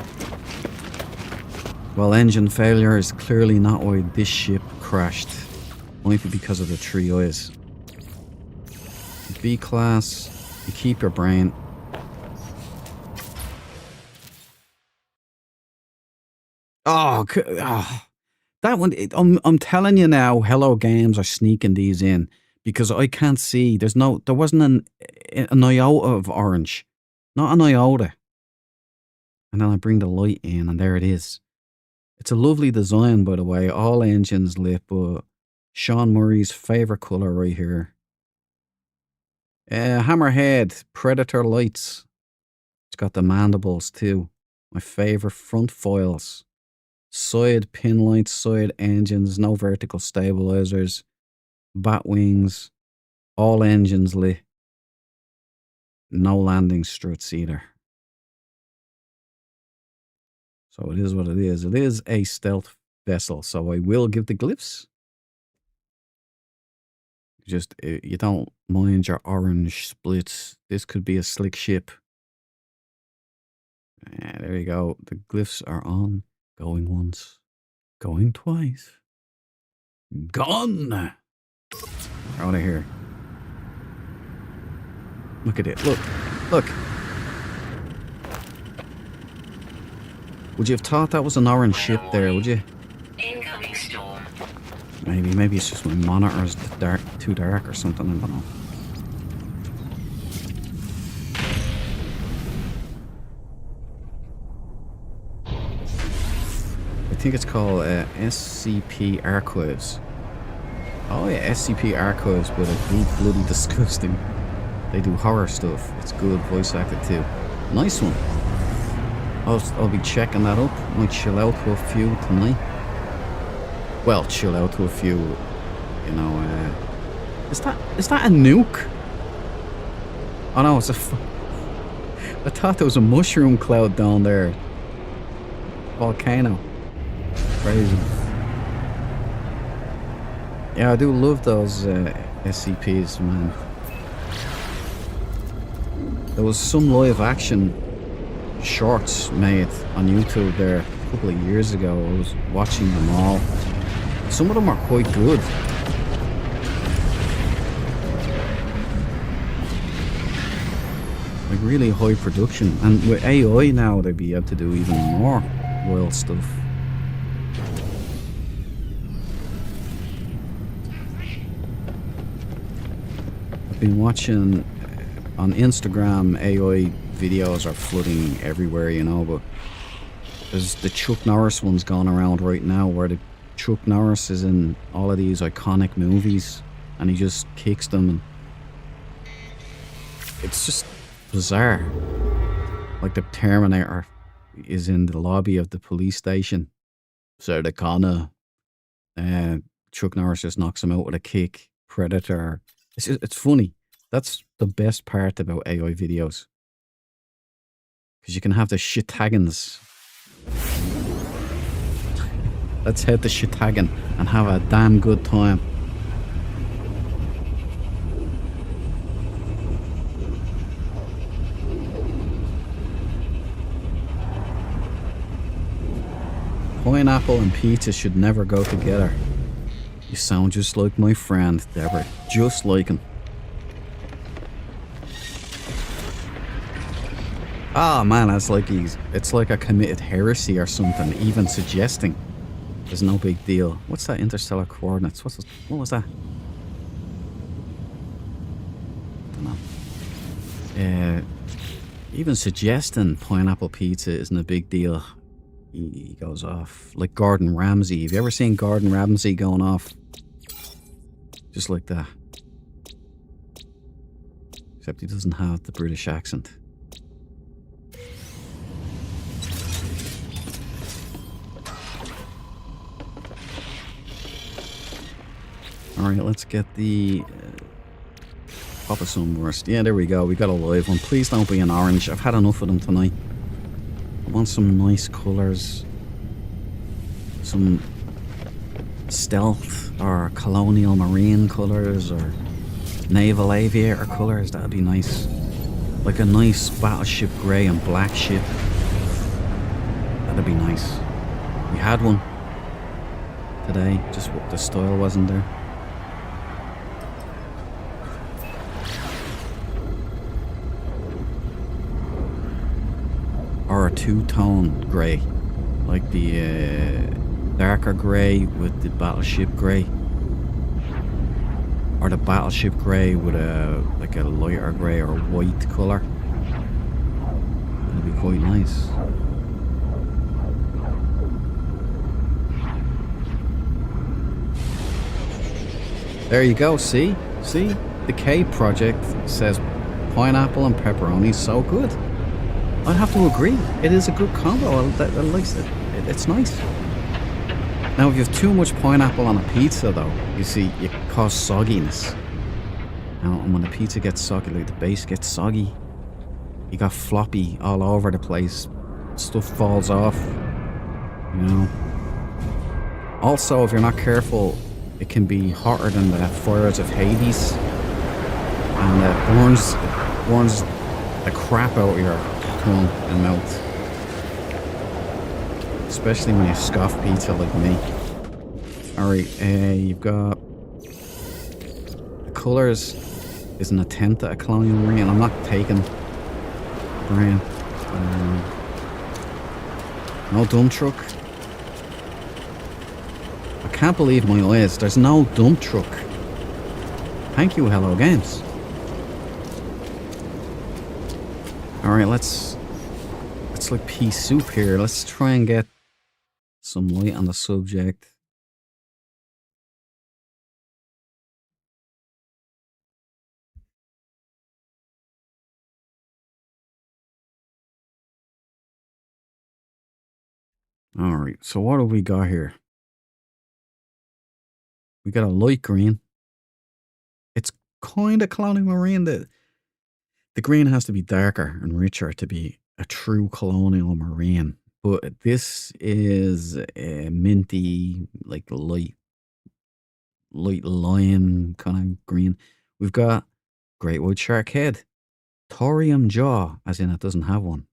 Well, engine failure is clearly not why this ship crashed. Only because of the three eyes. B class, you keep your brain. Oh, That one, I'm telling you now, Hello Games are sneaking these in because I can't see. There wasn't an iota of orange, not an iota. And then I bring the light in, and there it is. It's a lovely design, by the way. All engines lit, but Sean Murray's favorite color right here. Hammerhead Predator lights. It's got the mandibles too. My favorite front foils. Side pin lights, side engines, no vertical stabilizers, bat wings, all engines lit. No landing struts either. So it is what it is. It is a stealth vessel, so I will give the glyphs. Just, you don't mind your orange splits. This could be a slick ship. There you go. The glyphs are on. Going once. Going twice. Gone! Out of here. Look at it. Look. Look. Would you have thought that was an orange ship there, would you? Incoming storm. Maybe it's just my monitor's too dark or something, I don't know. I think it's called SCP Archives. Oh yeah, SCP Archives, but it's bloody disgusting. They do horror stuff. It's good voice acted too. Nice one. I'll be checking that up. Might chill out to a few tonight. Well, chill out to a few, you know. Is that a nuke? Oh no, it's I thought there was a mushroom cloud down there. Volcano. Crazy. Yeah, I do love those SCPs, man. There was some live action shorts made on YouTube there a couple of years ago. I was watching them all. Some of them are quite good. Like really high production. And with AI now, they'd be able to do even more wild stuff. I've been watching on Instagram, AI videos are flooding everywhere, you know, but there's the Chuck Norris one's going around right now where the Chuck Norris is in all of these iconic movies and he just kicks them and it's just bizarre. Like the Terminator is in the lobby of the police station. Sarah Connor. Chuck Norris just knocks him out with a kick. Predator. It's funny. That's the best part about AI videos. Because you can have the shit-taggins. Let's head to shit-tagging and have a damn good time. Pineapple and pizza should never go together. You sound just like my friend, Deborah. Just like him. Ah, man, it's like a committed heresy or something, even suggesting there's no big deal. What's that interstellar coordinates? What was that? I don't know. Even suggesting pineapple pizza isn't a big deal. He goes off. Like Gordon Ramsay. Have you ever seen Gordon Ramsay going off? Just like that. Except he doesn't have the British accent. Alright, let's get the Papa Sunburst. Yeah, there we go. We got a live one. Please don't be an orange. I've had enough of them tonight. I want some nice colours. Some stealth or colonial marine colours or naval aviator colours. That'd be nice. Like a nice battleship grey and black ship. That'd be nice. We had one today, just the style wasn't there. Or a two-tone grey, like the darker grey with the battleship grey, or the battleship grey with a like a lighter grey or white colour. That'd be quite nice. There you go. See, the K project says pineapple and pepperoni is so good. I'd have to agree. It is a good combo. I like it. It's nice. Now, if you have too much pineapple on a pizza, though, you see, you cause sogginess. Now, and when the pizza gets soggy, like the base gets soggy, you got floppy all over the place. Stuff falls off. You know. Also, if you're not careful, it can be hotter than the fires of Hades, and it burns the crap out of your tongue and mouth. Especially when you scoff pizza like me. Alright, you've got the colours is an attempt at a colonial marine. I'm not taking brand. No dump truck. I can't believe my eyes. There's no dump truck. Thank you, Hello Games. Alright, let's like pea soup here. Let's try and get some light on the subject. Alright, so what have we got here? We got a light green. It's kind of colonial marine. The green has to be darker and richer to be a true colonial marine. But this is a minty, like light lime kind of green. We've got great white shark head. Thorium jaw, as in it doesn't have one.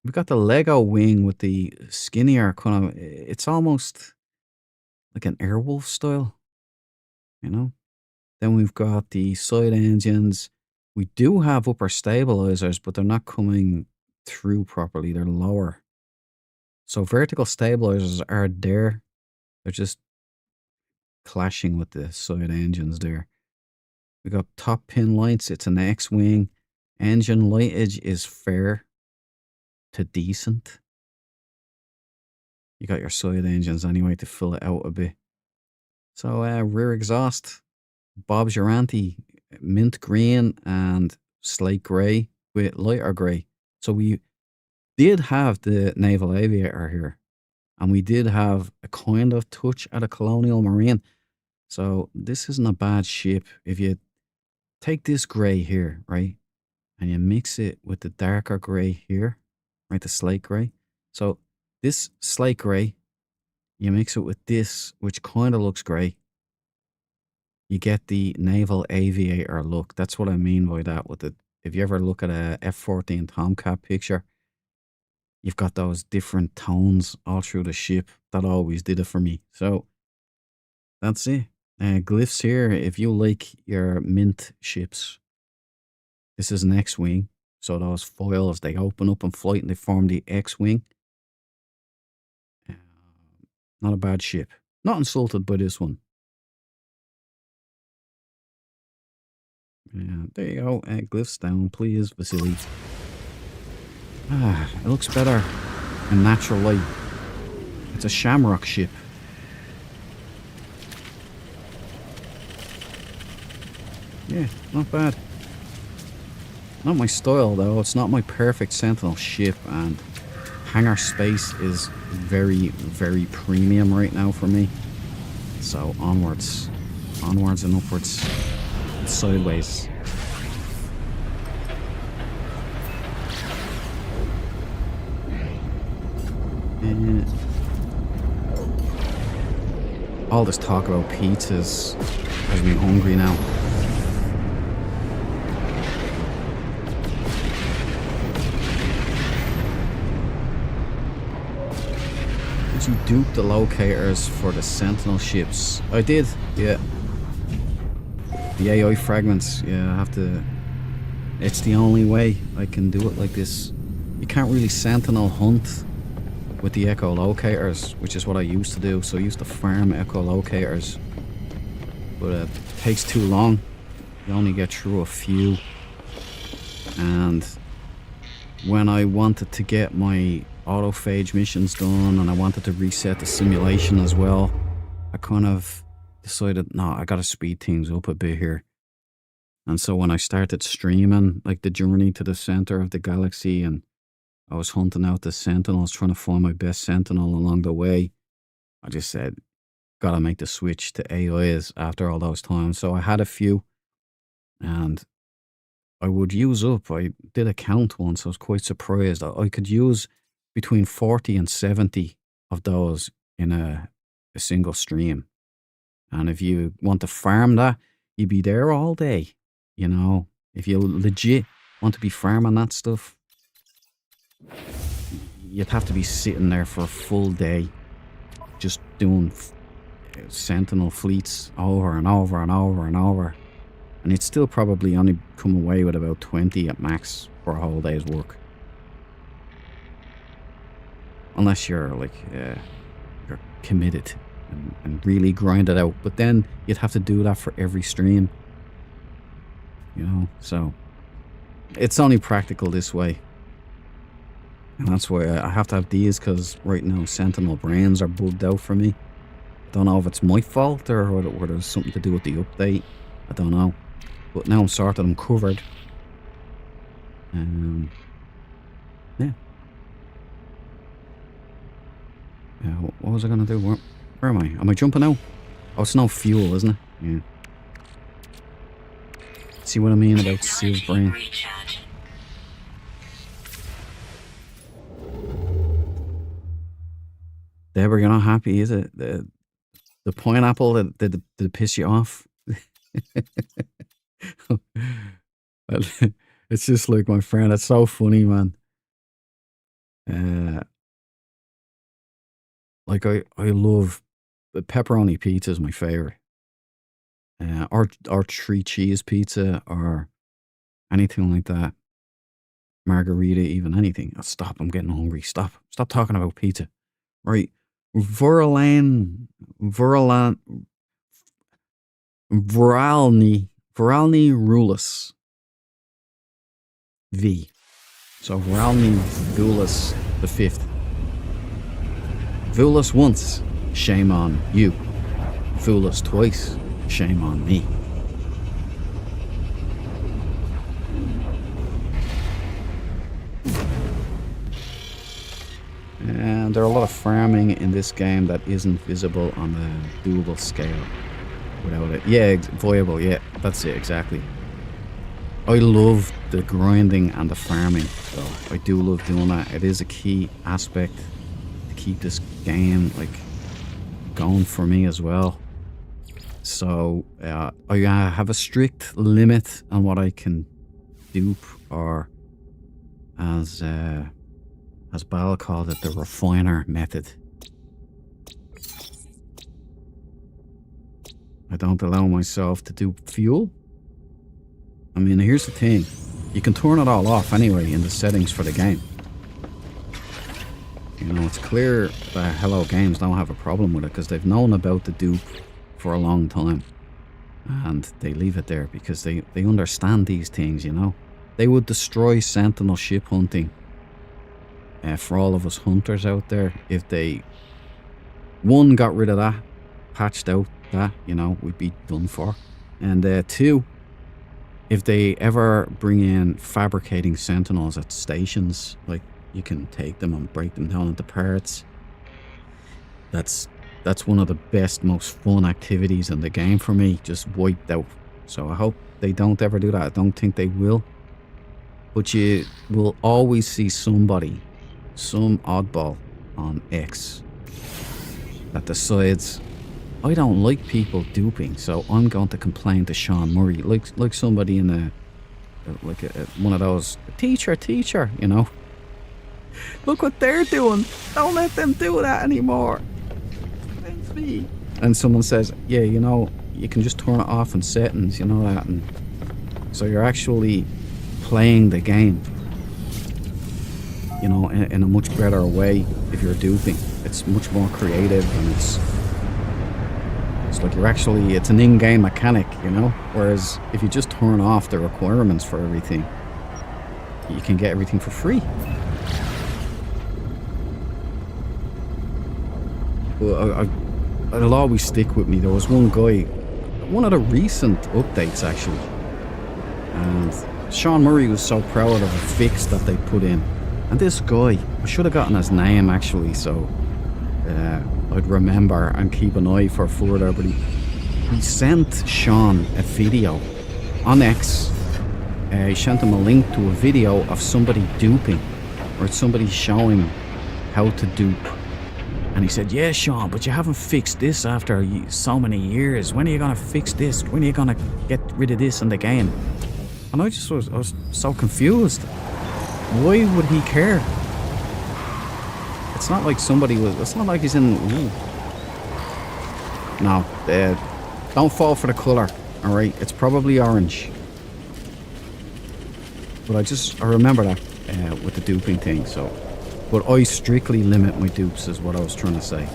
We've got the Lego wing with the skinnier kind of, it's almost like an Airwolf style, you know? Then we've got the side engines. We do have upper stabilizers, but they're not coming through properly. They're lower. So vertical stabilizers are there. They're just clashing with the side engines there. We got top pin lights. It's an X-wing. Engine lightage is fair to decent. You got your side engines anyway to fill it out a bit. So rear exhaust, Bob's your auntie, mint green and slate grey with lighter grey. So we did have the naval aviator here, and we did have a kind of touch at a colonial marine. So this isn't a bad ship. If you take this grey here, right, and you mix it with the darker grey here, right, the slate grey. So this slate grey, you mix it with this, which kind of looks grey. You get the naval aviator look. That's what I mean by that. With the, if you ever look at a F-14 Tomcat picture, you've got those different tones all through the ship. That always did it for me. So that's it. Glyphs here. If you like your mint ships, this is an X-wing. So those foils, they open up and flight and they form the X-wing. Not a bad ship. Not insulted by this one. Yeah, there you go. Glyphs down, please, Vasily. It looks better in natural light. It's a shamrock ship. Yeah, not bad. Not my style though. It's not my perfect Sentinel ship, and hangar space is very, very premium right now for me. So onwards and upwards. Sideways. And all this talk about pizzas has me hungry now. Did you dupe the locators for the Sentinel ships? I did, yeah. The AI fragments, yeah, I have to... It's the only way I can do it like this. You can't really Sentinel hunt a with the echolocators, which is what I used to do. So I used to farm echolocators, but it takes too long. You only get through a few. And when I wanted to get my autophage missions done and I wanted to reset the simulation as well, I kind of decided, no, I gotta speed things up a bit here. And so when I started streaming, like the journey to the center of the galaxy, and I was hunting out the sentinels, trying to find my best sentinel along the way, I just said, gotta make the switch to AIs after all those times. So I had a few, and I would use up, I did a count once, I was quite surprised. I could use between 40 and 70 of those in a single stream. And if you want to farm that, you'd be there all day. You know, if you legit want to be farming that stuff, you'd have to be sitting there for a full day just doing sentinel fleets over and over and over and over. And you'd still probably only come away with about 20 at max for a whole day's work. Unless you're like, you're committed and really grind it out. But then you'd have to do that for every stream. You know, so it's only practical this way. And that's why I have to have these, because right now Sentinel brains are bugged out for me. I don't know if it's my fault or whether there's something to do with the update. I don't know. But now I'm sorted, I'm covered. Yeah. Yeah, what was I going to do? Where am I? Am I jumping out? Oh, it's no fuel, isn't it? Yeah. See what I mean about Civ brain? Deborah, you're not happy, is it? The pineapple that piss you off? Well, it's just like my friend. It's so funny, man. Like I love the pepperoni pizza is my favorite. Or 3 cheese pizza or anything like that. Margarita, even anything. Oh, stop! I'm getting hungry. Stop talking about pizza. Right, Voralny Rulis V. So Voralny Vulis the 5th. Vulis once, shame on you. Vulis twice, shame on me. And there are a lot of farming in this game that isn't visible on the doable scale without it. Yeah, viable, yeah, that's it, exactly. I love the grinding and the farming, so I do love doing that. It is a key aspect to keep this game like going for me as well. So I have a strict limit on what I can dupe, or as Bal called it, the refiner method. I don't allow myself to do fuel. I mean, here's the thing. You can turn it all off anyway in the settings for the game. You know, it's clear that Hello Games don't have a problem with it because they've known about the dupe for a long time. And they leave it there because they understand these things, you know. They would destroy Sentinel ship hunting for all of us hunters out there if they, one, got rid of that, patched out that, you know, we'd be done for. And 2, if they ever bring in fabricating sentinels at stations, like you can take them and break them down into parts, that's one of the best, most fun activities in the game for me, just wiped out. So I hope they don't ever do that. I don't think they will. But you will always see somebody, some oddball on X that decides, I don't like people duping, so I'm going to complain to Sean Murray, like somebody in one of those teacher, you know. Look what they're doing. Don't let them do that anymore. Thanks me. And someone says, yeah, you know, you can just turn it off in settings, you know that, and so you're actually playing the game. you know, in a much better way if you're duping. It's much more creative, and it's like it's an in-game mechanic, you know? Whereas if you just turn off the requirements for everything, you can get everything for free. Well, it'll always stick with me. There was one guy, one of the recent updates actually, and Sean Murray was so proud of a fix that they put in. And this guy, I should have gotten his name actually, so I'd remember and keep an eye for further, but he sent Sean a video on X. He sent him a link to a video of somebody duping, or somebody showing how to dupe. And he said, yeah, Sean, but you haven't fixed this after so many years. When are you going to fix this? When are you going to get rid of this in the game? And I was so confused. Why would he care? It's not like it's not like he's in... Ooh. No, don't fall for the colour, alright? It's probably orange. But I remember that with the duping thing, so... But I strictly limit my dupes, is what I was trying to say.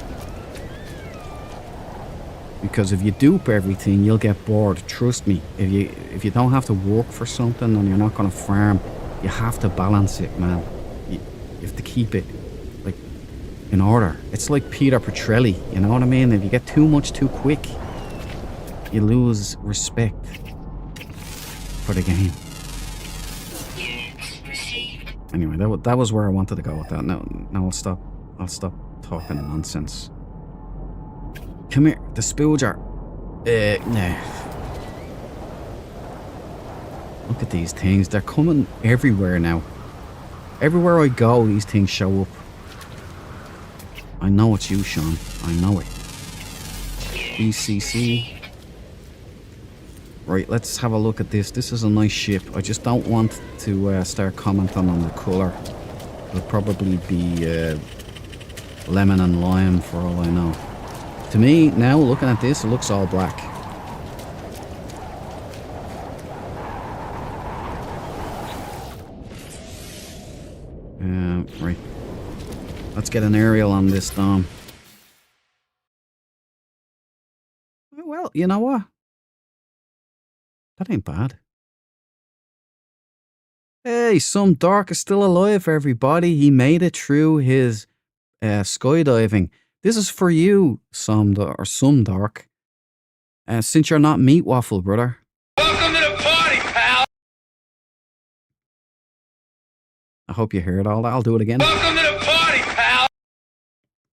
Because if you dupe everything, you'll get bored. Trust me. If you don't have to work for something and you're not going to farm, you have to balance it, man. You have to keep it, like, in order. It's like Peter Petrelli, you know what I mean? If you get too much too quick, you lose respect for the game. Anyway, that was where I wanted to go with that. Now I'll stop talking nonsense. Come here, the spooger. Nah. Look at these things. They're coming everywhere now. Everywhere I go, these things show up. I know it's you, Sean. I know it. BCC. Right, let's have a look at this. This is a nice ship. I just don't want to start commenting on the colour. It'll probably be lemon and lime for all I know. To me, now looking at this, it looks all black. Right. Let's get an aerial on this, Dom. Well, you know what? That ain't bad. Hey, some Dark is still alive, everybody. He made it through his skydiving. This is for you, some Dark. Since you're not Meat Waffle, brother. Welcome to the party, pal. I hope you heard all that. I'll do it again. Welcome to the party, pal.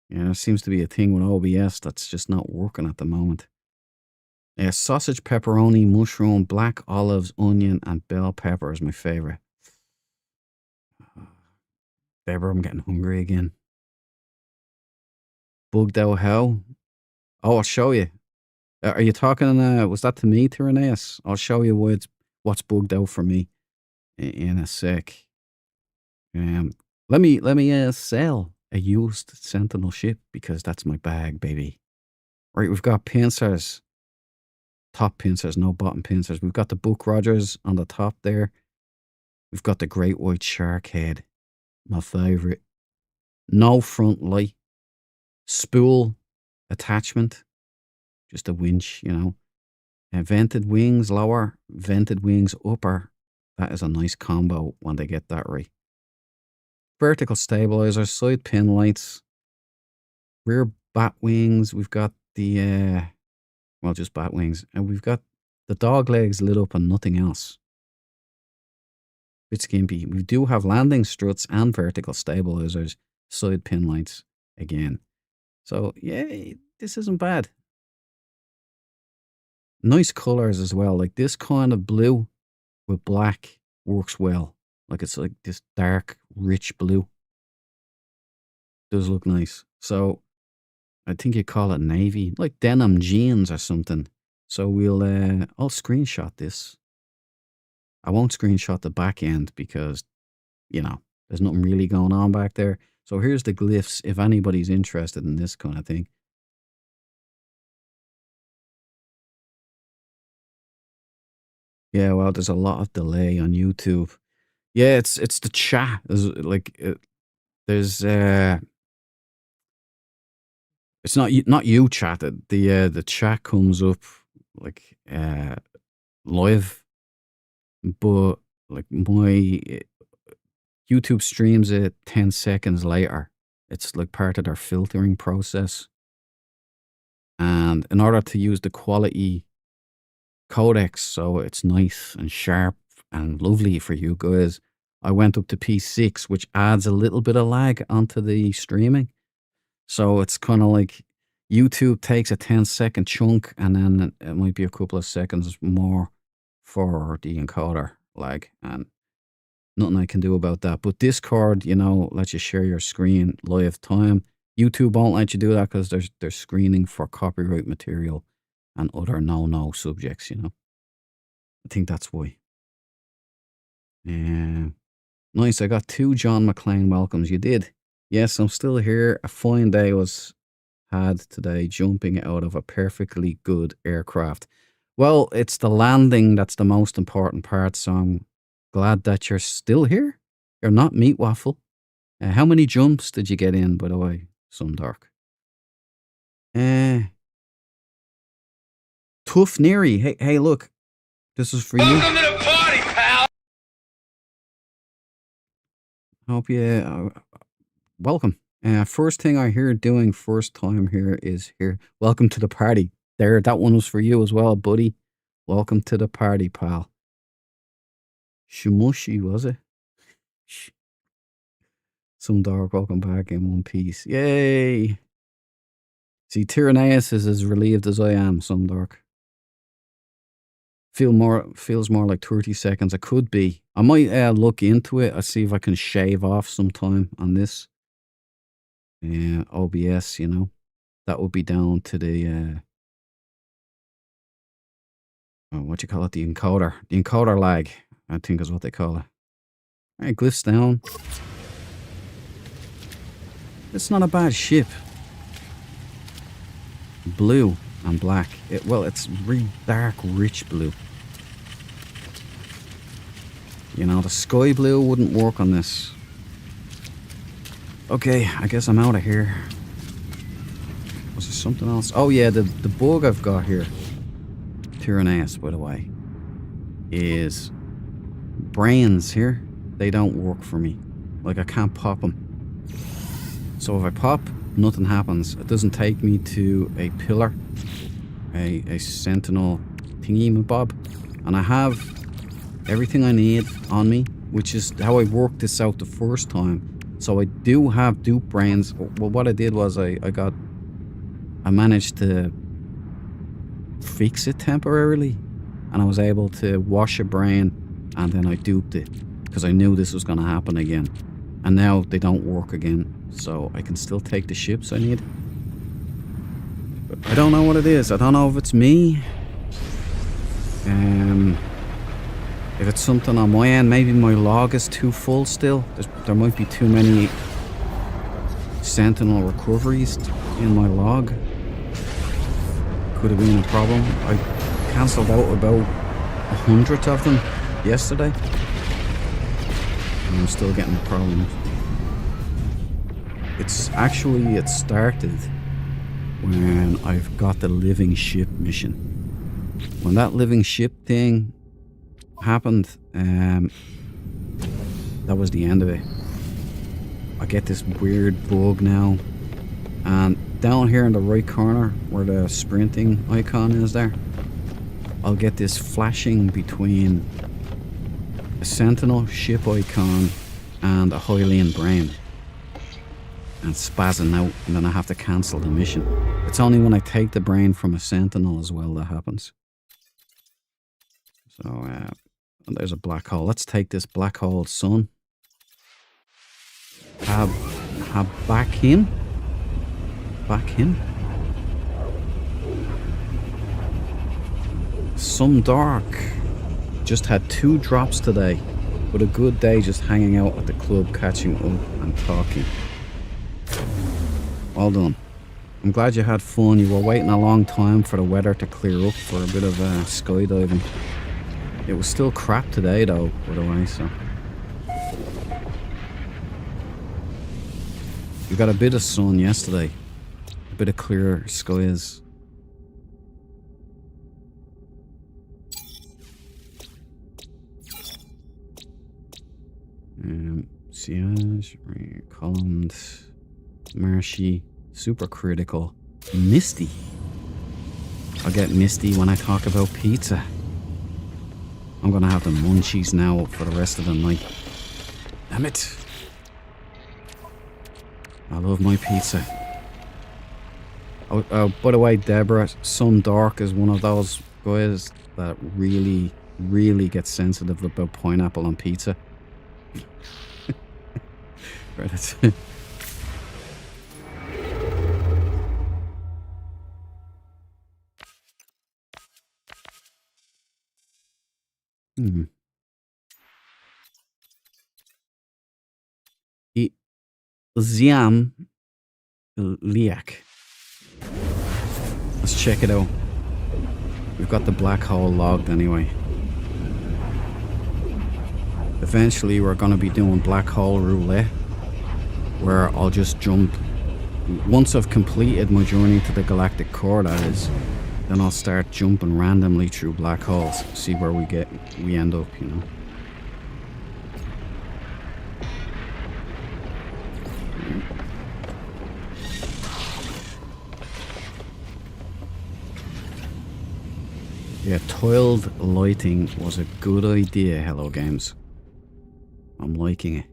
Yeah, there seems to be a thing with OBS that's just not working at the moment. Sausage, pepperoni, mushroom, black olives, onion, and bell pepper is my favourite. Deborah, I'm getting hungry again. Bugged out how? Oh, I'll show you. Are you talking, was that to me, Tyranneus? I'll show you what's bugged out for me in a sec. Let me sell a used Sentinel ship, because that's my bag, baby. Right, we've got pincers. Top pincers, no bottom pincers. We've got the Buck Rogers on the top there. We've got the Great White Shark Head, my favourite. No front light. Spool attachment. Just a winch, you know. Vented wings lower, vented wings upper. That is a nice combo when they get that right. Vertical stabilizer, side pin lights. Rear bat wings. We've got the... well, just bat wings. And we've got the dog legs lit up and nothing else. Bit skimpy. We do have landing struts and vertical stabilizers. Side pin lights again. So, yeah, this isn't bad. Nice colours as well. Like this kind of blue with black works well. Like it's like this dark, rich blue. Does look nice. So... I think you call it navy, like denim jeans or something. So I'll screenshot this. I won't screenshot the back end because, you know, there's nothing really going on back there. So here's the glyphs if anybody's interested in this kind of thing. Yeah, well, there's a lot of delay on YouTube. Yeah, it's the chat. Like There's it's not you chatted. The chat comes up like live, but like my YouTube streams it 10 seconds later. It's like part of their filtering process. And in order to use the quality codecs so it's nice and sharp and lovely for you guys, I went up to P6, which adds a little bit of lag onto the streaming. So it's kind of like YouTube takes a 10-second chunk and then it might be a couple of seconds more for the encoder lag, and nothing I can do about that. But Discord, lets you share your screen live time. YouTube won't let you do that because they're screening for copyright material and other no subjects, I think that's why. Nice, I got 2 John McClane welcomes. You did. Yes, I'm still here. A fine day was had today, jumping out of a perfectly good aircraft. Well, it's the landing that's the most important part, so I'm glad that you're still here. You're not meat waffle. How many jumps did you get in, by the way, Sundark? Tough Neary. Hey, look. This is for you. Welcome to the party, pal. Hope you... welcome. First thing I hear doing first time here is here. Welcome to the party. There, that one was for you as well, buddy. Welcome to the party, pal. Shimushi, was it? Some dark, welcome back in one piece. Yay! See, Tyranneus is as relieved as I am, some dark. Feels more like 30 seconds. It could be. I might look into it. I'll see if I can shave off some time on this. OBS, that would be down to the what you call it, the encoder lag, I think is what they call it. Alright, glyphs down. It's not a bad ship. Blue and black. It's really dark, rich blue. The sky blue wouldn't work on this. Okay, I guess I'm out of here. Was there something else? Oh yeah, the bug I've got here, Tyranneus, by the way, is brains here. They don't work for me. Like, I can't pop them. So if I pop, nothing happens. It doesn't take me to a pillar, a sentinel thingy-mabob. And I have everything I need on me, which is how I worked this out the first time. So I do have dupe brains. Well, what I did was I managed to fix it temporarily, and I was able to wash a brain, and then I duped it because I knew this was going to happen again. And now they don't work again, so I can still take the ships I need. But I don't know what it is. I don't know if it's me. If it's something on my end, maybe my log is too full still. There might be too many sentinel recoveries in my log. Could have been a problem. I cancelled out about 100 of them yesterday, and I'm still getting problems. It started when I've got the living ship mission. When that living ship thing happened, that was the end of it. I get this weird bug now, and down here in the right corner where the sprinting icon is there, I'll get this flashing between a sentinel ship icon and a Hylian brain, and spazzing out, and then I have to cancel the mission. It's only when I take the brain from a sentinel as well that happens. So there's a black hole. Let's take this black hole, son. Have back him. Some dark. Just had 2 drops today, but a good day just hanging out at the club, catching up and talking. Well done. I'm glad you had fun. You were waiting a long time for the weather to clear up for a bit of skydiving. It was still crap today though, by the way, so. We got a bit of sun yesterday. A bit of clear skies. Siege, columned, marshy, supercritical, misty. I'll get misty when I talk about pizza. I'm gonna have the munchies now for the rest of the night. Damn it. I love my pizza. Oh, by the way, Deborah, Sun Dark is one of those guys that really, really gets sensitive about pineapple on pizza. Right, that's it. Ziam Liak. Let's check it out. We've got the black hole logged anyway. Eventually we're going to be doing black hole roulette, where I'll just jump. Once I've completed my journey to the galactic core, that is, then I'll start jumping randomly through black holes, see where we end up, you know. Yeah, tiled lighting was a good idea, Hello Games. I'm liking it.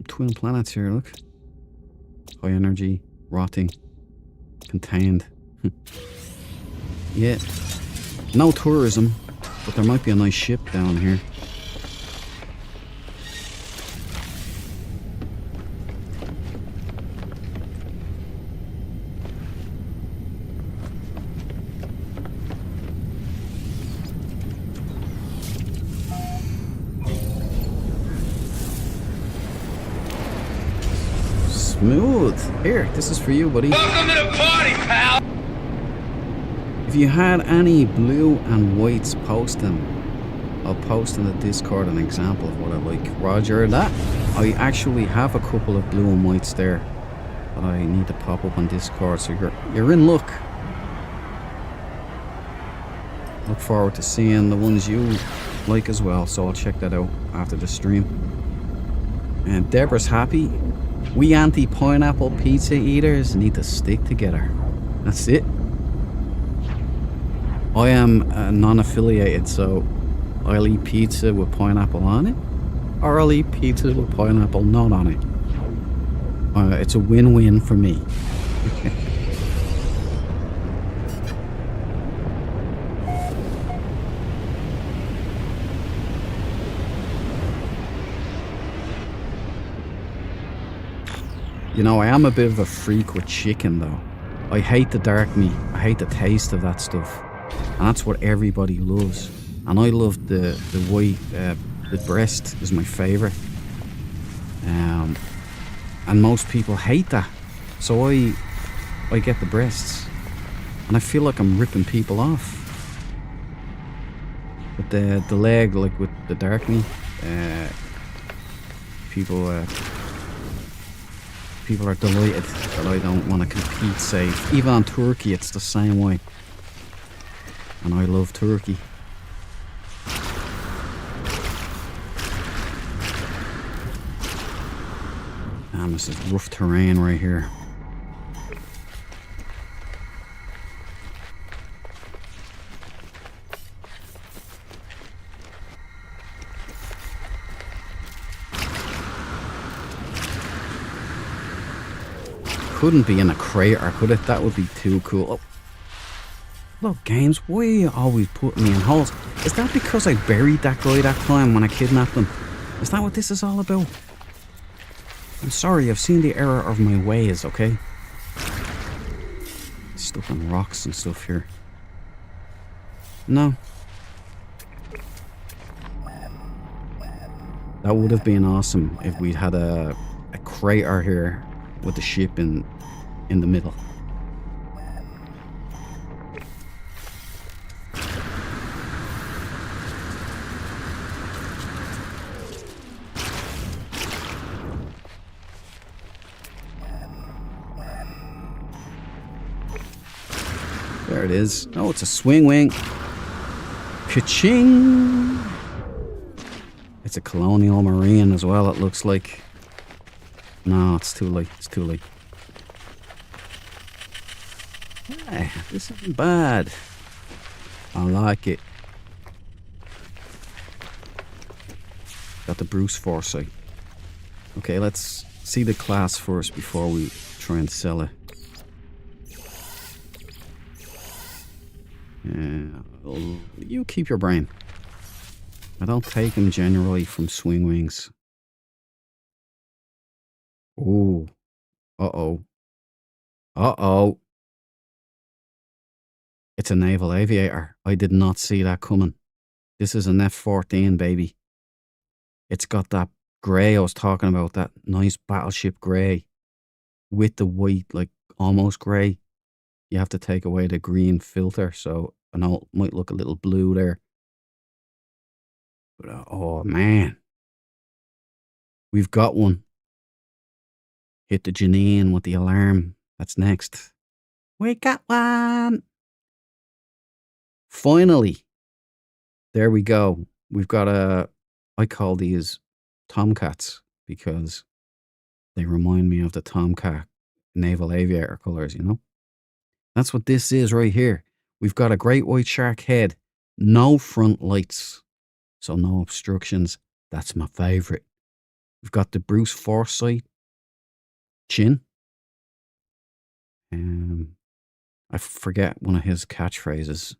Twin planets here, look. High energy, rotting, contained. Yeah. No tourism, but there might be a nice ship down here. Smooth. Here, this is for you, buddy. Welcome to the party, pal. If you had any blue and whites, post them. I'll post in the Discord an example of what I like. Roger that. I actually have a couple of blue and whites there that I need to pop up on Discord, so you're in luck. Look forward to seeing the ones you like as well, so I'll check that out after the stream. And Deborah's happy. We anti-pineapple pizza eaters need to stick together. That's it. I am non-affiliated, so I'll eat pizza with pineapple on it, or I'll eat pizza with pineapple not on it. It's a win-win for me. You know, I am a bit of a freak with chicken, though. I hate the dark meat. I hate the taste of that stuff. And that's what everybody loves. And I love the white, the breast is my favourite. And most people hate that. So I get the breasts. And I feel like I'm ripping people off. But the leg, like with the dark meat, people are delighted that I don't want to compete safe. Even on turkey, it's the same way. And I love turkey. Damn, this is rough terrain right here. Couldn't be in a crater, could it? That would be too cool. Oh. Look, games, why are you always putting me in holes? Is that because I buried that guy that time when I kidnapped him? Is that what this is all about? I'm sorry, I've seen the error of my ways, okay? Stuff on rocks and stuff here. No. That would have been awesome if we'd had a crater here with the ship in the middle. There it is. Oh, it's a swing wing. Ka-ching! It's a Colonial Marine as well, it looks like. No, it's too late. It's too late. Yeah, this isn't bad. I like it. Got the Bruce Foresight. Okay, let's see the class first before we try and sell it. You keep your brain. I don't take them generally from swing wings. Ooh. Uh-oh. Uh-oh. It's a naval aviator. I did not see that coming. This is an F-14, baby. It's got that grey I was talking about, that nice battleship grey with the white, like almost grey. You have to take away the green filter, so I know it might look a little blue there. But oh man, we've got one. Hit the Janine with the alarm. That's next. We got one. Finally. There we go. We've got I call these Tomcats because they remind me of the Tomcat naval aviator colours, you know? That's what this is right here. We've got a great white shark head. No front lights. So no obstructions. That's my favourite. We've got the Bruce Foresight chin. I forget one of his catchphrases.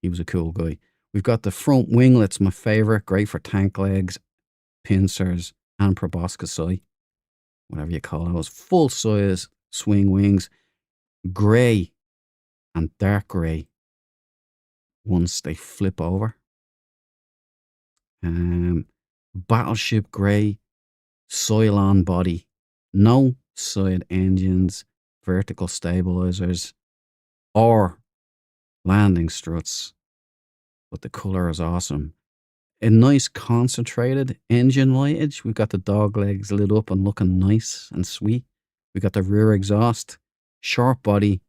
He was a cool guy. We've got the front winglets, my favourite. Great for tank legs, pincers, and proboscis, whatever you call those. Full size swing wings. Grey and dark grey once they flip over. Battleship grey, Cylon body, no side engines, vertical stabilizers, or landing struts. But the colour is awesome. A nice concentrated engine lightage. We've got the dog legs lit up and looking nice and sweet. We've got the rear exhaust, short body,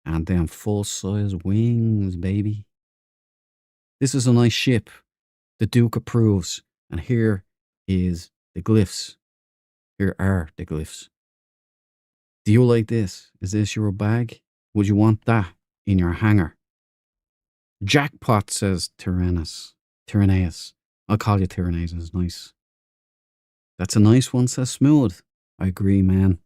and then full size wings, baby. This is a nice ship. The Duke approves. And here is the glyphs. Here are the glyphs. Do you like this? Is this your bag? Would you want that in your hangar? Jackpot, says Tyrannus. Tyranneus. I'll call you Tyranneus, it's nice. That's a nice one, says Smooth. I agree, man.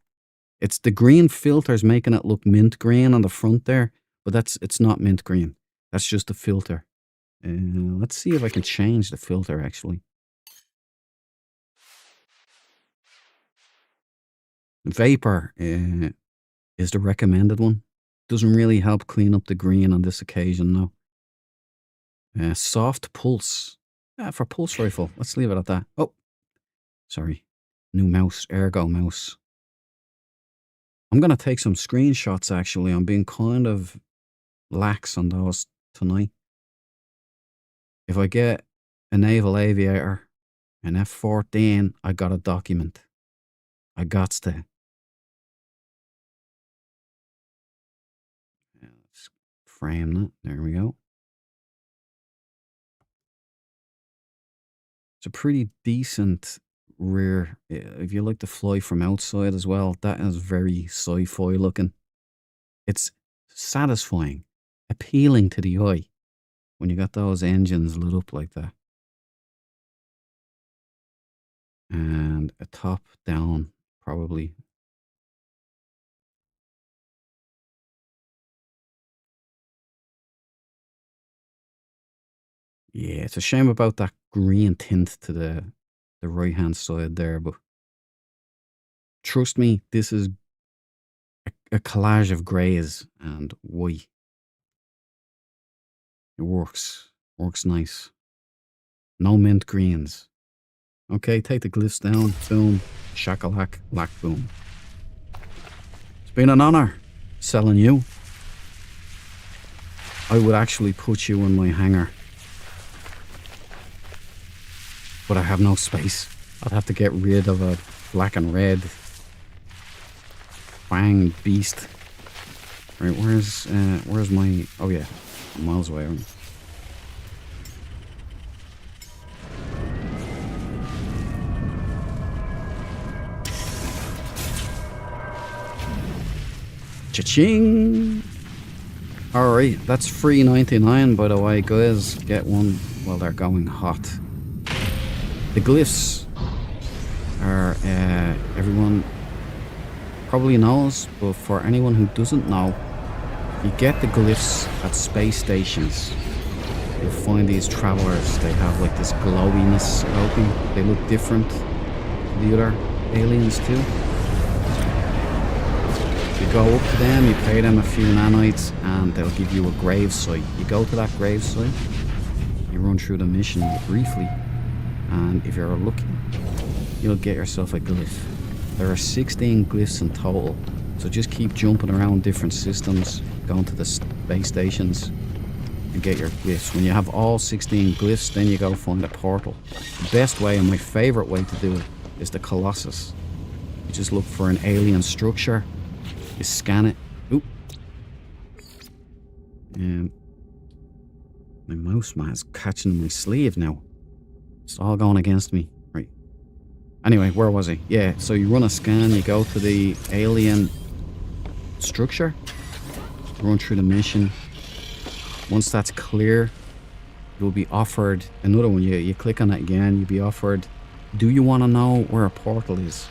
It's the green filters making it look mint green on the front there, but it's not mint green. That's just the filter. Let's see if I can change the filter, actually. Vapor is the recommended one. Doesn't really help clean up the green on this occasion, though. Soft pulse. For pulse rifle. Let's leave it at that. Oh, sorry. New mouse. Ergo mouse. I'm going to take some screenshots, actually. I'm being kind of lax on those tonight. If I get a naval aviator, an F-14, I got a document. I gots to. Let's frame that. There we go. It's a pretty decent rear. If you like to fly from outside as well, that is very sci-fi looking. It's satisfying, appealing to the eye when you got those engines lit up like that. And a top down, probably. Yeah, it's a shame about that green tint to the right hand side there, but trust me, this is a collage of greys and white. It works nice. No mint greens. Okay, take the glyphs down. Boom, shakalak, lack, boom. It's been an honor selling you. I would actually put you in my hangar, but I have no space. I'd have to get rid of a black and red fang beast. Right, where's my... Oh yeah, I'm miles away. Aren't I? Cha-ching! Alright, that's $3.99 by the way, guys. Get one while they're going hot. The glyphs are, everyone probably knows, but for anyone who doesn't know, you get the glyphs at space stations. You'll find these travelers, they have like this glowiness about them. They look different to the other aliens too. You go up to them, you pay them a few nanites, and they'll give you a grave site. You go to that grave site, you run through the mission briefly, and if you're lucky, you'll get yourself a glyph. There are 16 glyphs in total, so just keep jumping around different systems, going to the space stations, and get your glyphs. When you have all 16 glyphs, then you go find a portal. The best way, and my favourite way to do it, is the Colossus. You just look for an alien structure, you scan it. Oop. My mouse is catching my sleeve now. It's all going against me. Right. Anyway, where was I? Yeah, so you run a scan, you go to the alien structure, run through the mission. Once that's clear, you'll be offered another one. You click on it again, you'll be offered, do you want to know where a portal is?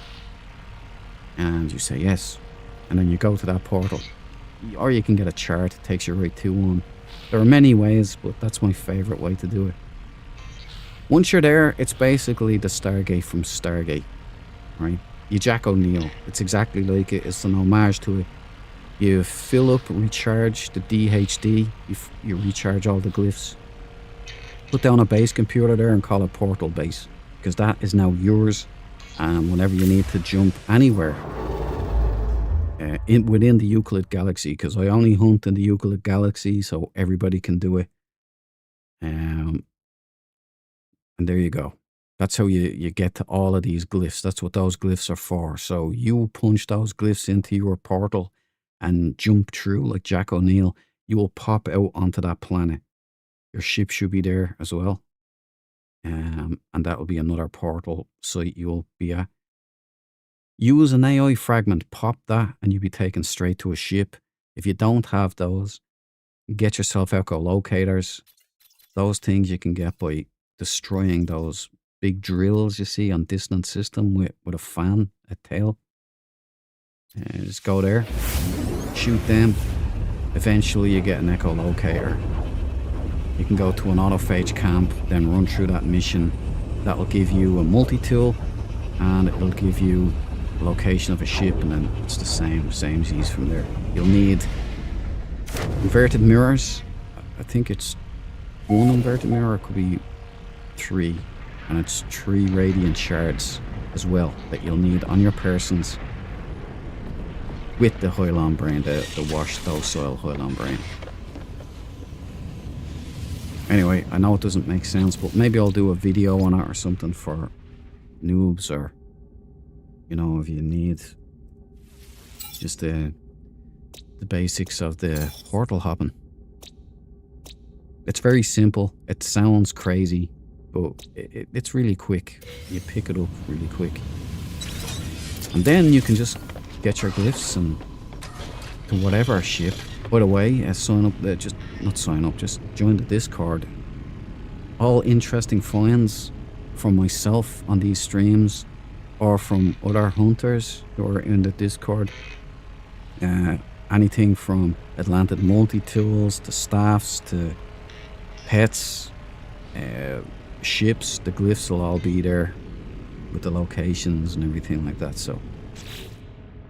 And you say yes. And then you go to that portal. Or you can get a chart, it takes you right to one. There are many ways, but that's my favourite way to do it. Once you're there, it's basically the Stargate from Stargate, right? You Jack O'Neill. It's exactly like it. It's an homage to it. You fill up, recharge the DHD. You recharge all the glyphs. Put down a base computer there and call it Portal Base, because that is now yours. And whenever you need to jump anywhere within the Euclid Galaxy, because I only hunt in the Euclid Galaxy, so everybody can do it. And there you go. That's how you get to all of these glyphs. That's what those glyphs are for. So you punch those glyphs into your portal and jump through like Jack O'Neill. You will pop out onto that planet. Your ship should be there as well. And that will be another portal site you will be at. Use an AI fragment, pop that, and you'll be taken straight to a ship. If you don't have those, get yourself echolocators. Those things you can get by destroying those big drills you see on Distant System with a fan, a tail. And just go there, shoot them. Eventually you get an echolocator. You can go to an autophage camp, then run through that mission. That'll give you a multi-tool, and it'll give you a location of a ship, and then it's the same as from there. You'll need inverted mirrors. I think it's one inverted mirror, it could be 3, and it's 3 radiant shards as well that you'll need on your persons with the Hylon brain, the washed docile Hylon brain. Anyway, I know it doesn't make sense, but maybe I'll do a video on it or something for noobs, or, you know, if you need just the basics of the portal hopping. It's very simple. It sounds crazy, but it's really quick. You pick it up really quick. And then you can just get your glyphs and to whatever ship. By the way, just join the Discord. All interesting finds from myself on these streams, or from other hunters who are in the Discord. Anything from Atlantic multi-tools to staffs to pets, ships, the glyphs will all be there with the locations and everything like that. So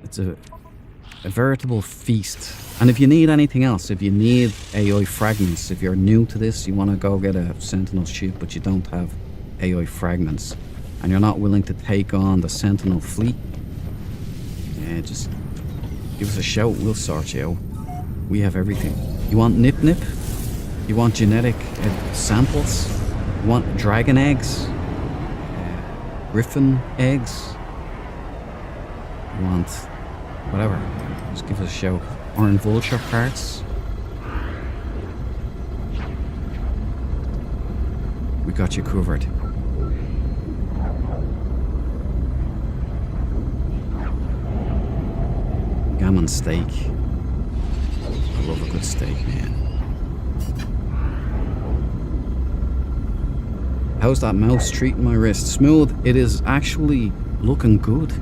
it's a veritable feast. And if you need anything else, if you need AI fragments, if you're new to this, you want to go get a Sentinel ship but you don't have AI fragments, and you're not willing to take on the Sentinel fleet, just give us a shout, we'll sort you out. We have everything. You want nip? You want genetic samples? You want dragon eggs? Griffin eggs? You want whatever, just give us a shout. Iron Vulture parts. We got you covered. Gammon steak. I love a good steak, man. How's that mouse treating my wrist? Smooth. It is actually looking good.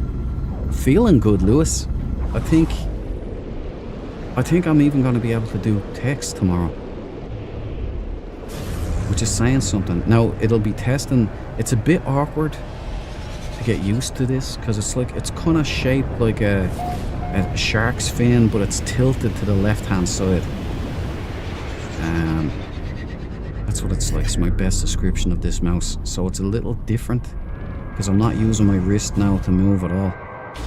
Feeling good, Lewis. I think I'm even going to be able to do text tomorrow. Which is saying something. Now, it'll be testing. It's a bit awkward to get used to this, because it's kind of shaped like a shark's fin, but it's tilted to the left-hand side. That's what it's like. It's my best description of this mouse. So it's a little different, because I'm not using my wrist now to move at all.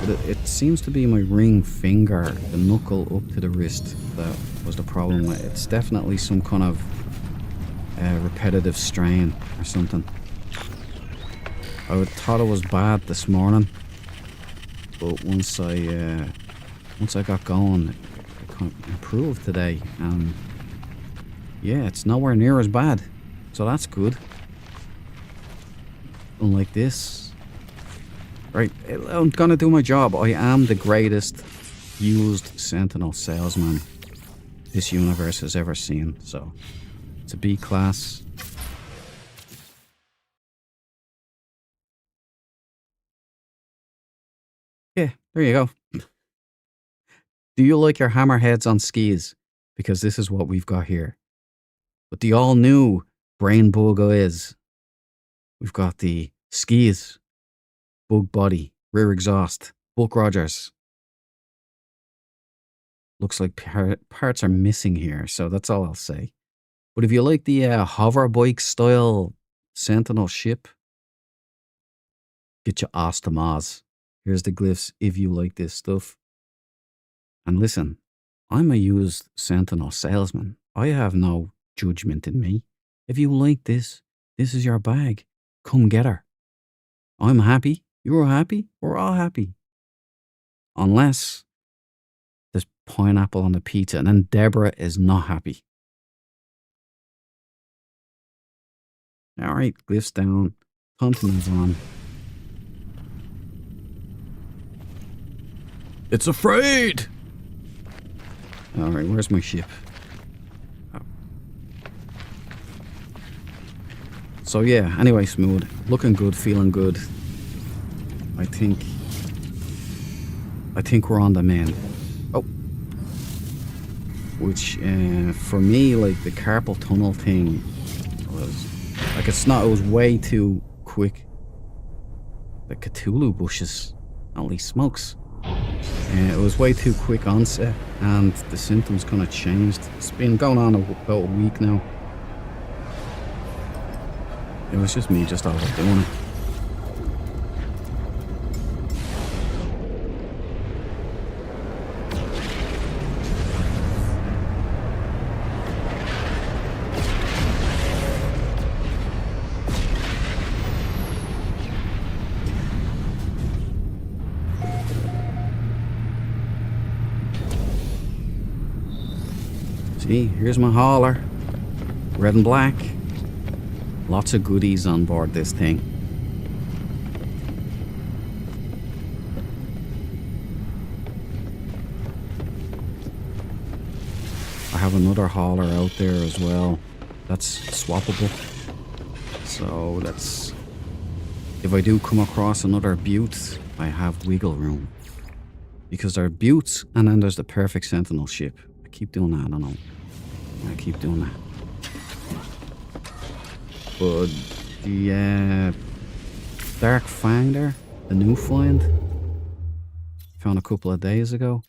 But it seems to be my ring finger, the knuckle up to the wrist, that was the problem. It's definitely some kind of repetitive strain or something. I thought it was bad this morning, but once I got going, it kind of improved today, and yeah, it's nowhere near as bad, so that's good. Unlike this. Right, I'm gonna do my job. I am the greatest used Sentinel salesman this universe has ever seen, so it's a B class. Yeah, there you go. Do you like your hammerheads on skis? Because this is what we've got here. But the all-new brain bug eyes. We've got the skis, bug body, rear exhaust, Buck Rogers. Looks like parts are missing here, so that's all I'll say. But if you like the hover bike style Sentinel ship, get your ass to Maz. Here's the glyphs if you like this stuff. And listen, I'm a used Sentinel salesman. I have no judgment in me. If you like this, this is your bag. Come get her. I'm happy. You're happy. We're all happy. Unless there's pineapple on the pizza, and then Deborah is not happy. Alright, glyphs down. Time to move on. It's afraid! Alright, where's my ship? Oh. So yeah, anyway, Smooth. Looking good, feeling good. I think we're on the mend. Oh. Which, for me, like, the carpal tunnel thing was... Like, it was way too quick. The Cthulhu bushes. Holy smokes. It was way too quick onset, and the symptoms kind of changed. It's been going on about a week now. It was just me just overdoing it. See, here's my hauler. Red and black. Lots of goodies on board this thing. I have another hauler out there as well. That's swappable. So that's... If I do come across another butte, I have wiggle room. Because there are buttes, and then there's the Perfect Sentinel ship. I keep doing that, I don't know. I keep doing that. But the Dark Fang there, the new find, found a couple of days ago,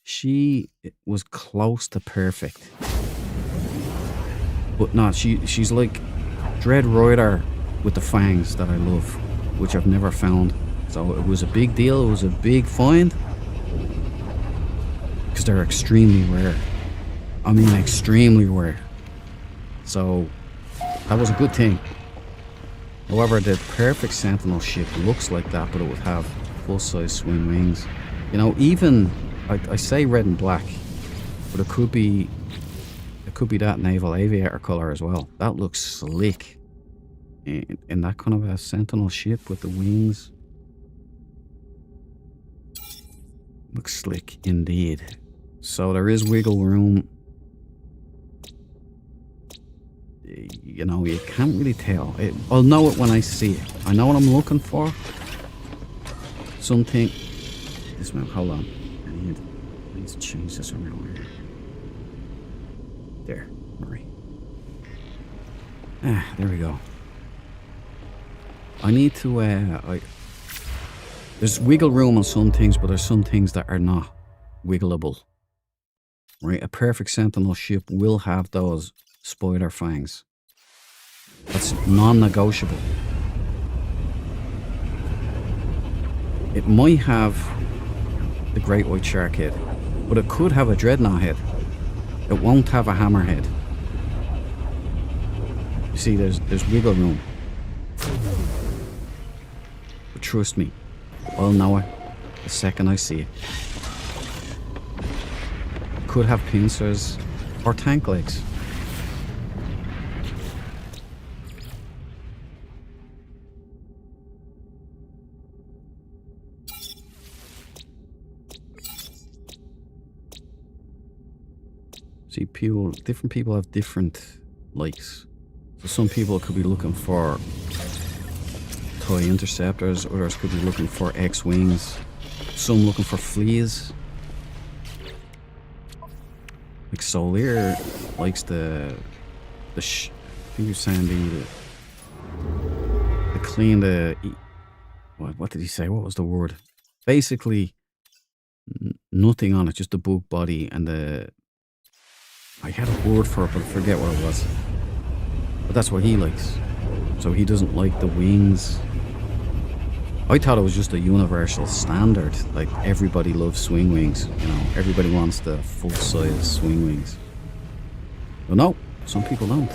she was close to perfect. But no, she's like Dread Rider with the fangs that I love, which I've never found. So it was a big deal, it was a big find. Because they're extremely rare. I mean, extremely rare. So, that was a good thing. However, the Perfect Sentinel ship looks like that, but it would have full-size swim wings. You know, even I say red and black, but it could be that naval aviator color as well. That looks slick in that kind of a Sentinel ship with the wings. Looks slick indeed. So there is wiggle room. You know, you can't really tell. I'll know it when I see it. I know what I'm looking for. Something. This one, hold on. I need to change this around here. There, Murray. Ah, there we go. I need to. There's wiggle room on some things, but there's some things that are not wiggleable. Right, a perfect Sentinel ship will have those spoiler fangs. That's non-negotiable. It might have the Great White Shark head, but it could have a Dreadnought head. It won't have a hammerhead. You see, there's wiggle room. But trust me, I'll know it the second I see it. Could have pincers or tank legs. See, different people have different likes. So some people could be looking for TIE interceptors, others could be looking for X-wings, some looking for fleas. Like Solier likes I think he was saying the clean, what did he say? What was the word? Basically, nothing on it, just the bug body and I had a word for it, but I forget what it was. But that's what he likes. So he doesn't like the wings. I thought it was just a universal standard. Like, everybody loves swing wings. You know, everybody wants the full-size swing wings. But no, some people don't.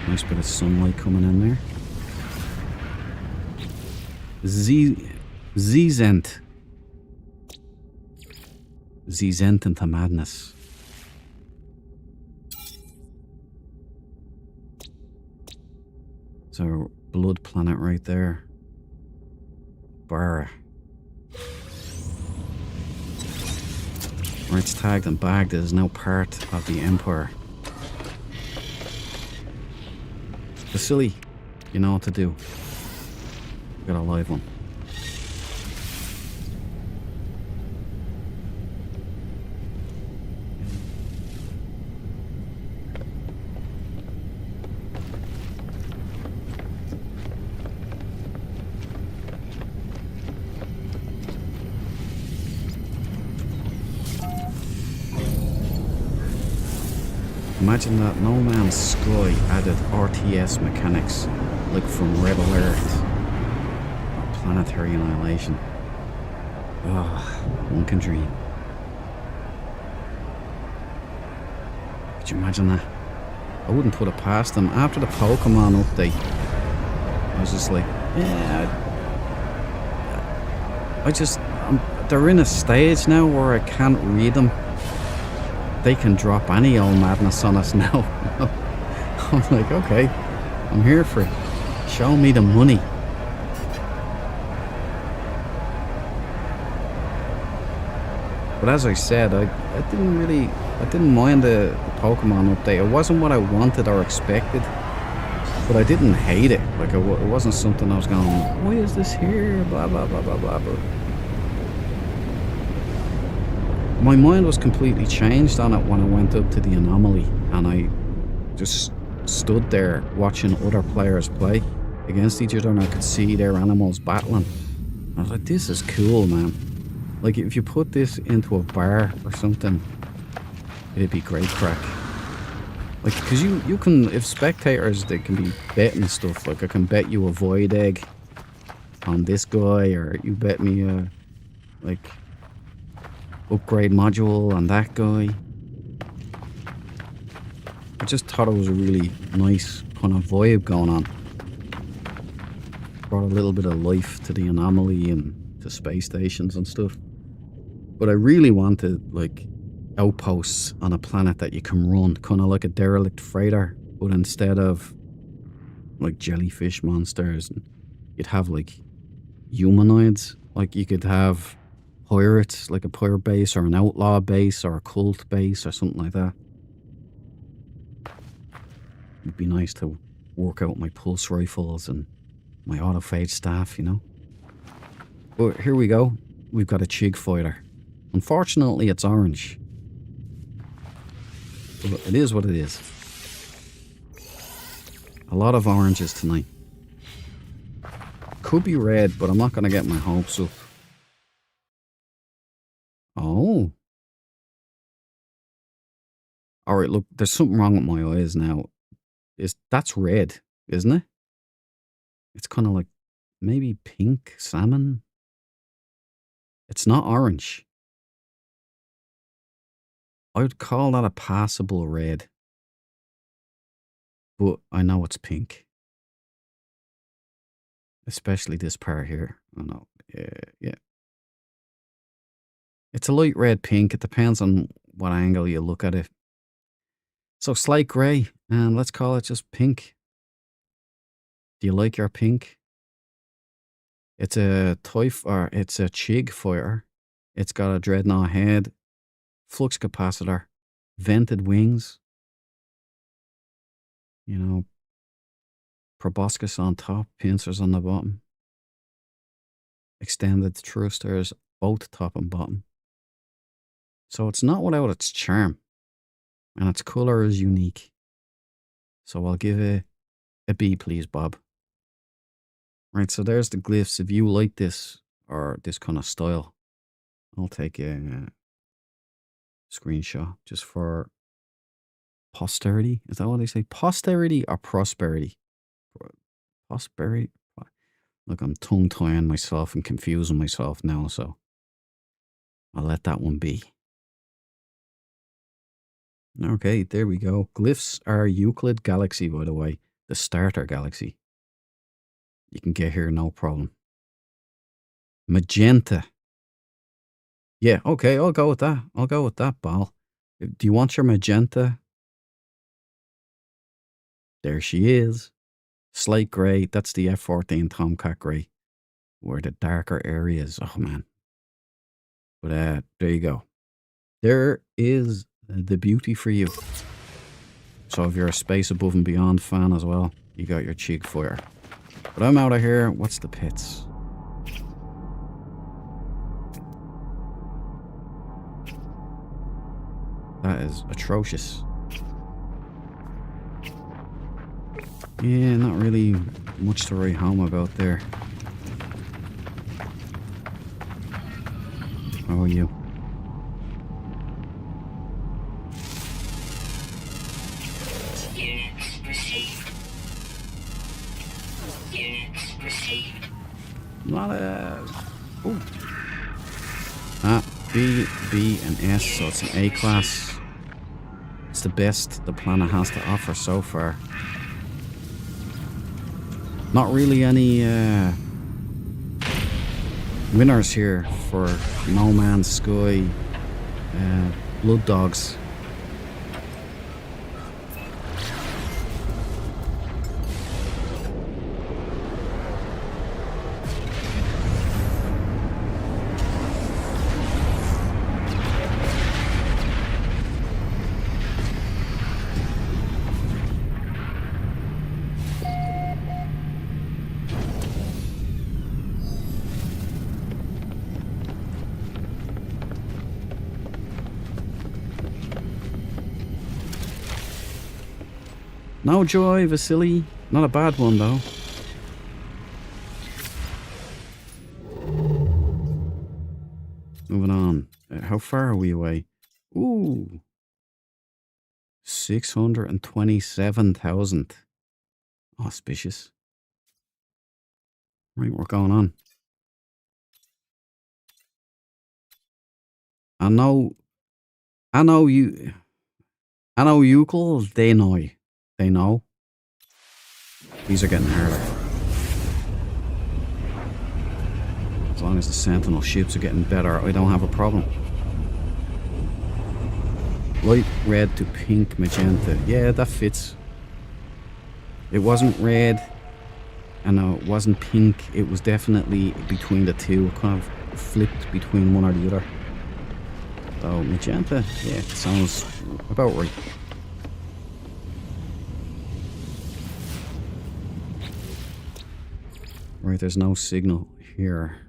Nice bit of sunlight coming in there. Zent. Zent into madness. So, blood planet right there. Barra. Where it's tagged and bagged, it is now part of the Empire. Vasily, you know what to do. Got a live one. Imagine that No Man's Sky added RTS mechanics, like from Red Alert or Planetary Annihilation. Oh, one can dream. Could you imagine that? I wouldn't put it past them. After the Pokemon update, I was just like, yeah, they're in a stage now where I can't read them. They can drop any old madness on us now. I'm like, okay, I'm here for it. Show me the money. But as I said, I didn't mind the Pokemon update. It wasn't what I wanted or expected, but I didn't hate it. Like, it wasn't something I was going, why is this here? Blah, blah, blah, blah, blah, blah. My mind was completely changed on it when I went up to the anomaly, and I just stood there watching other players play against each other, and I could see their animals battling. I was like, this is cool, man. Like, if you put this into a bar or something, it'd be great crack. Like, because you can, if spectators, they can be betting stuff. Like, I can bet you a void egg on this guy, or you bet me a, like, upgrade module on that guy. I just thought it was a really nice kind of vibe going on. brought a little bit of life to the anomaly and to space stations and stuff. But I really wanted, like, outposts on a planet that you can run, kind of like a derelict freighter, but instead of, like, jellyfish monsters, you'd have, like, humanoids. Like, you could have pirates, like a pirate base, or an outlaw base, or a cult base, or something like that. It'd be nice to work out my pulse rifles and my autophage staff, you know. But here we go. We've got a Chig fighter. Unfortunately, it's orange. But it is what it is. A lot of oranges tonight. Could be red, but I'm not going to get my hopes up. Oh. Alright, look, there's something wrong with my eyes now. That's red, isn't it? It's kind of like maybe pink, salmon. It's not orange. I would call that a passable red. But I know it's pink. Especially this part here. Oh no. Yeah. It's a light red pink. It depends on what angle you look at it. So slight grey, and let's call it just pink. Do you like your pink? It's a it's a Chig fighter. It's got a dreadnought head, flux capacitor, vented wings. You know, proboscis on top, pincers on the bottom. Extended thrusters, both top and bottom. So it's not without its charm. And its colour is unique. So I'll give it a B, please, Bob. Right, so there's the glyphs. If you like this, or this kind of style, I'll take a screenshot just for posterity. Is that what they say? Posterity or prosperity? Prosperity? Look, I'm tongue-tying myself and confusing myself now, so I'll let that one be. Okay, there we go. Glyphs are Euclid Galaxy, by the way. The starter galaxy. You can get here no problem. Magenta. Yeah, okay, I'll go with that. I'll go with that, Bal. Do you want your magenta? There she is. Slate grey. That's the F-14 Tomcat grey. Where the darker areas. Oh, man. But there you go. There is the beauty for you. So if you're a Space Above and Beyond fan as well, you got your Chig fighter. But I'm out of here. What's the pits? That is atrocious. Yeah, not really much to write home about there. How are you? Units received. Units received. Not a... Ooh. B, and S, so it's an A class. It's the best the planet has to offer so far. Not really any winners here for No Man's Sky Blood Dogs. No joy, Vasily. Not a bad one, though. Moving on. How far are we away? Ooh. 627,000. Auspicious. Right, we're going on. I know Euclid, they know. They know. These are getting harder. As long as the Sentinel ships are getting better, I don't have a problem. Light red to pink magenta. Yeah, that fits. It wasn't red and it wasn't pink. It was definitely between the two. It kind of flipped between one or the other. So magenta, yeah, it sounds about right. Right, there's no signal here.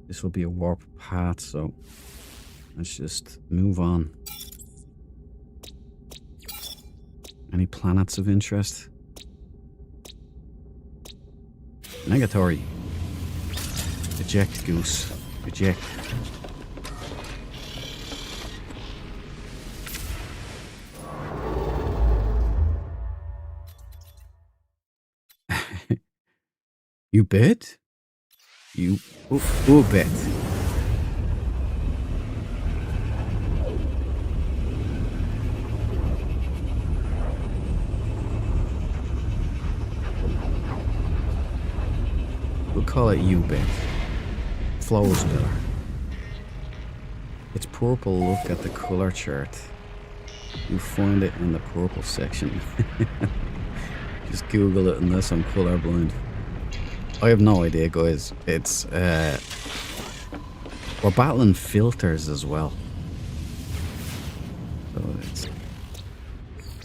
This will be a warp path, so let's just move on. Any planets of interest? Negatory. Eject, Goose. Eject. You bet? You who bet? We'll call it you bet. Flows better. It's purple. Look at the color chart. You find it in the purple section. Just Google it unless I'm colorblind. I have no idea, guys. It's we're battling filters as well. So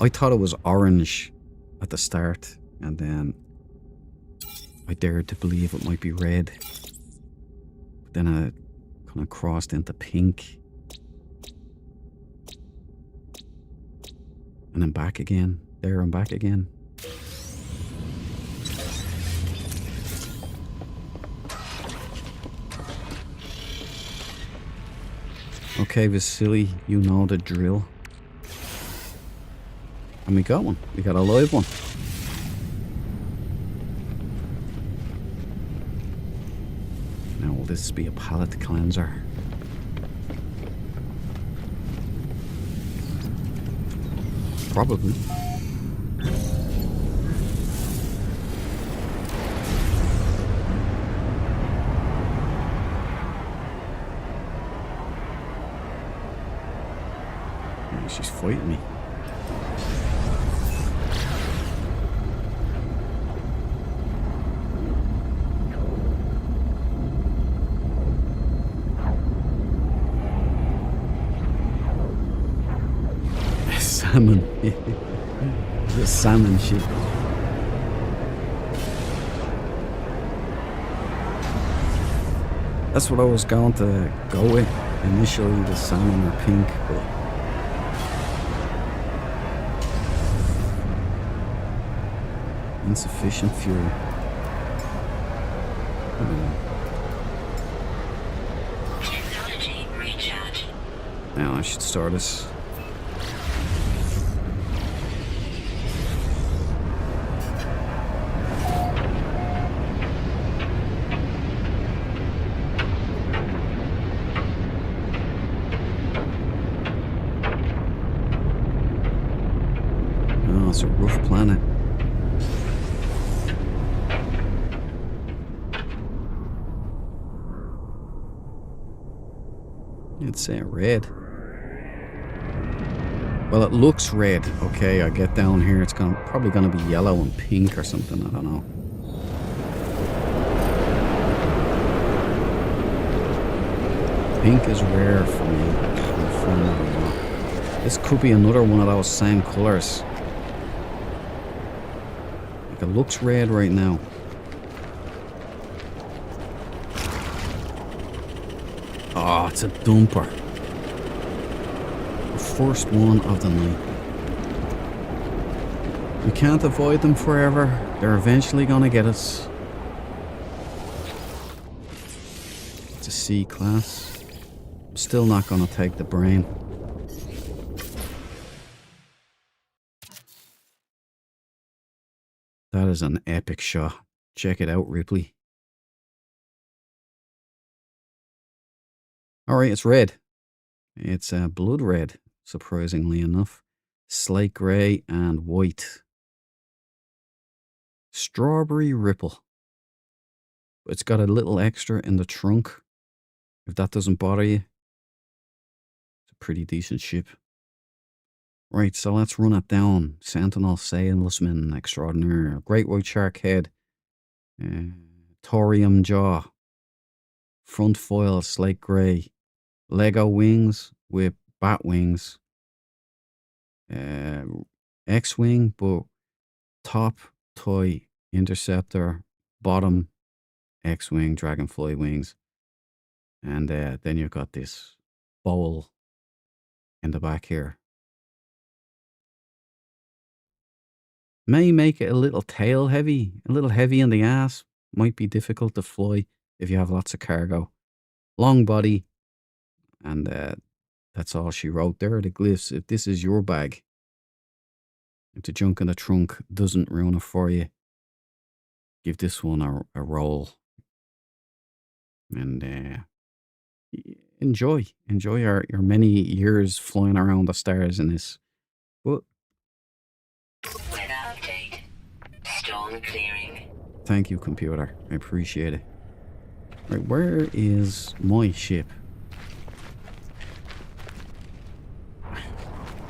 I thought it was orange at the start, and then I dared to believe it might be red. But then I kind of crossed into pink. And then back again. There and back again. Okay, Vasily, you know the drill. And we got one. We got a live one. Now, will this be a palate cleanser? Probably. She's fighting me. Salmon. The salmon ship. That's what I was going to go with. Initially, the salmon or pink, but insufficient fuel. Technology recharge. Now I should start us. Oh, it's a rough planet. It's red. Well, it looks red. Okay, I get down here. It's probably going to be yellow and pink or something. I don't know. Pink is rare for me. I'll find out a lot. This could be another one of those same colors. Like it looks red right now. Oh, it's a dumper. The first one of the night. We can't avoid them forever. They're eventually gonna get us. It's a C class. I'm still not gonna take the brain. That is an epic shot. Check it out, Ripley. Alright, it's red. It's blood red, surprisingly enough. Slate grey and white. Strawberry ripple. It's got a little extra in the trunk. If that doesn't bother you. It's a pretty decent ship. Right, so let's run it down. Sentinel, Salesman Extraordinaire, Great White Shark Head, thorium jaw, front foil slate grey, Lego wings with bat wings, X-wing, but top toy interceptor, bottom X-wing dragonfly wings, and then you've got this bowl in the back here. May make it a little tail heavy, a little heavy in the ass. Might be difficult to fly if you have lots of cargo. Long body, and that's all she wrote there. The glyphs. If this is your bag, if the junk in the trunk doesn't ruin it for you, give this one a roll. And enjoy your many years flying around the stars in this. But Weather update. Storm clearing. thank you, computer. I appreciate it. Right, where is my ship?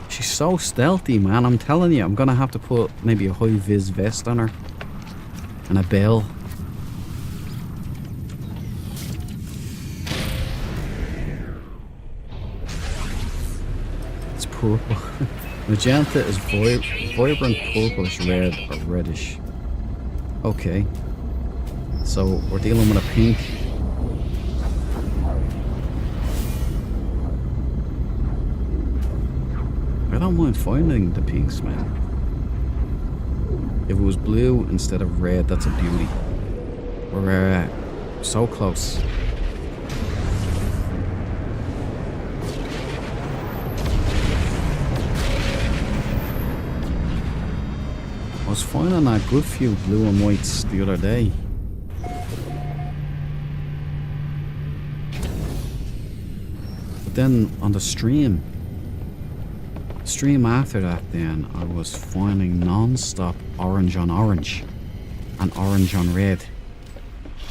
She's so stealthy, man. I'm telling you, I'm gonna have to put maybe a high-vis vest on her. And a bell. It's purple. Magenta is vibrant purplish red or reddish. Okay. So we're dealing with a pink. I don't mind finding the pinks, man. If it was blue instead of red, that's a beauty. We're so close. I was finding a good few blue and whites the other day. But then on the stream after that, then I was finding non-stop orange on orange and orange on red.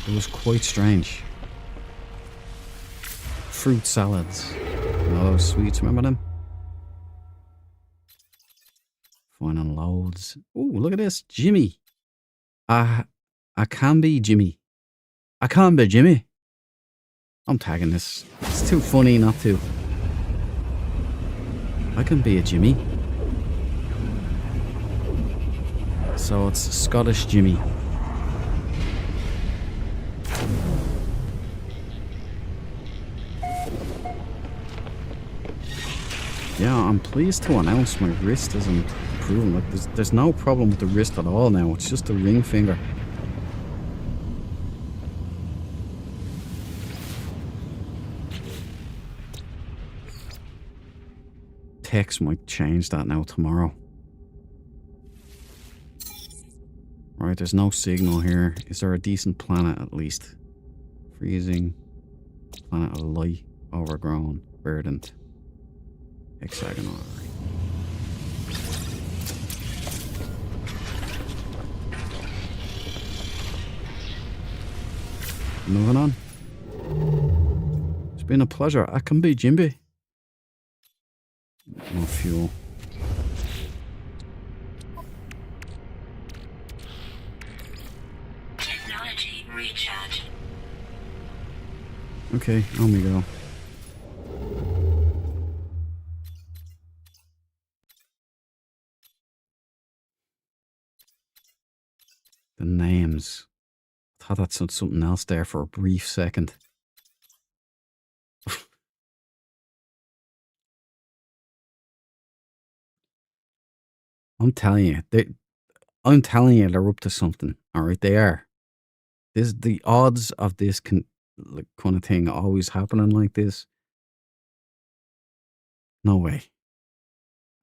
It was quite strange. Fruit salads, and all those sweets, remember them? Finding loads. Oh, look at this, Jimmy. I can be Jimmy. I can be Jimmy. I'm tagging this. It's too funny not to. I can be a Jimmy. So it's Scottish Jimmy. Yeah, I'm pleased to announce my wrist is improving. Like there's no problem with the wrist at all now. It's just the ring finger. Text might change that now tomorrow. Right, there's no signal here. Is there a decent planet at least? Freezing. Planet of light. Overgrown. Verdant. Hexagonal. Moving on. It's been a pleasure. I can be Jimby. No fuel. Technology recharge. Okay, on we go. The names. I thought that said something else there for a brief second. I'm telling you, they're up to something. All right, they are. This the odds of this kind of thing always happening like this. No way.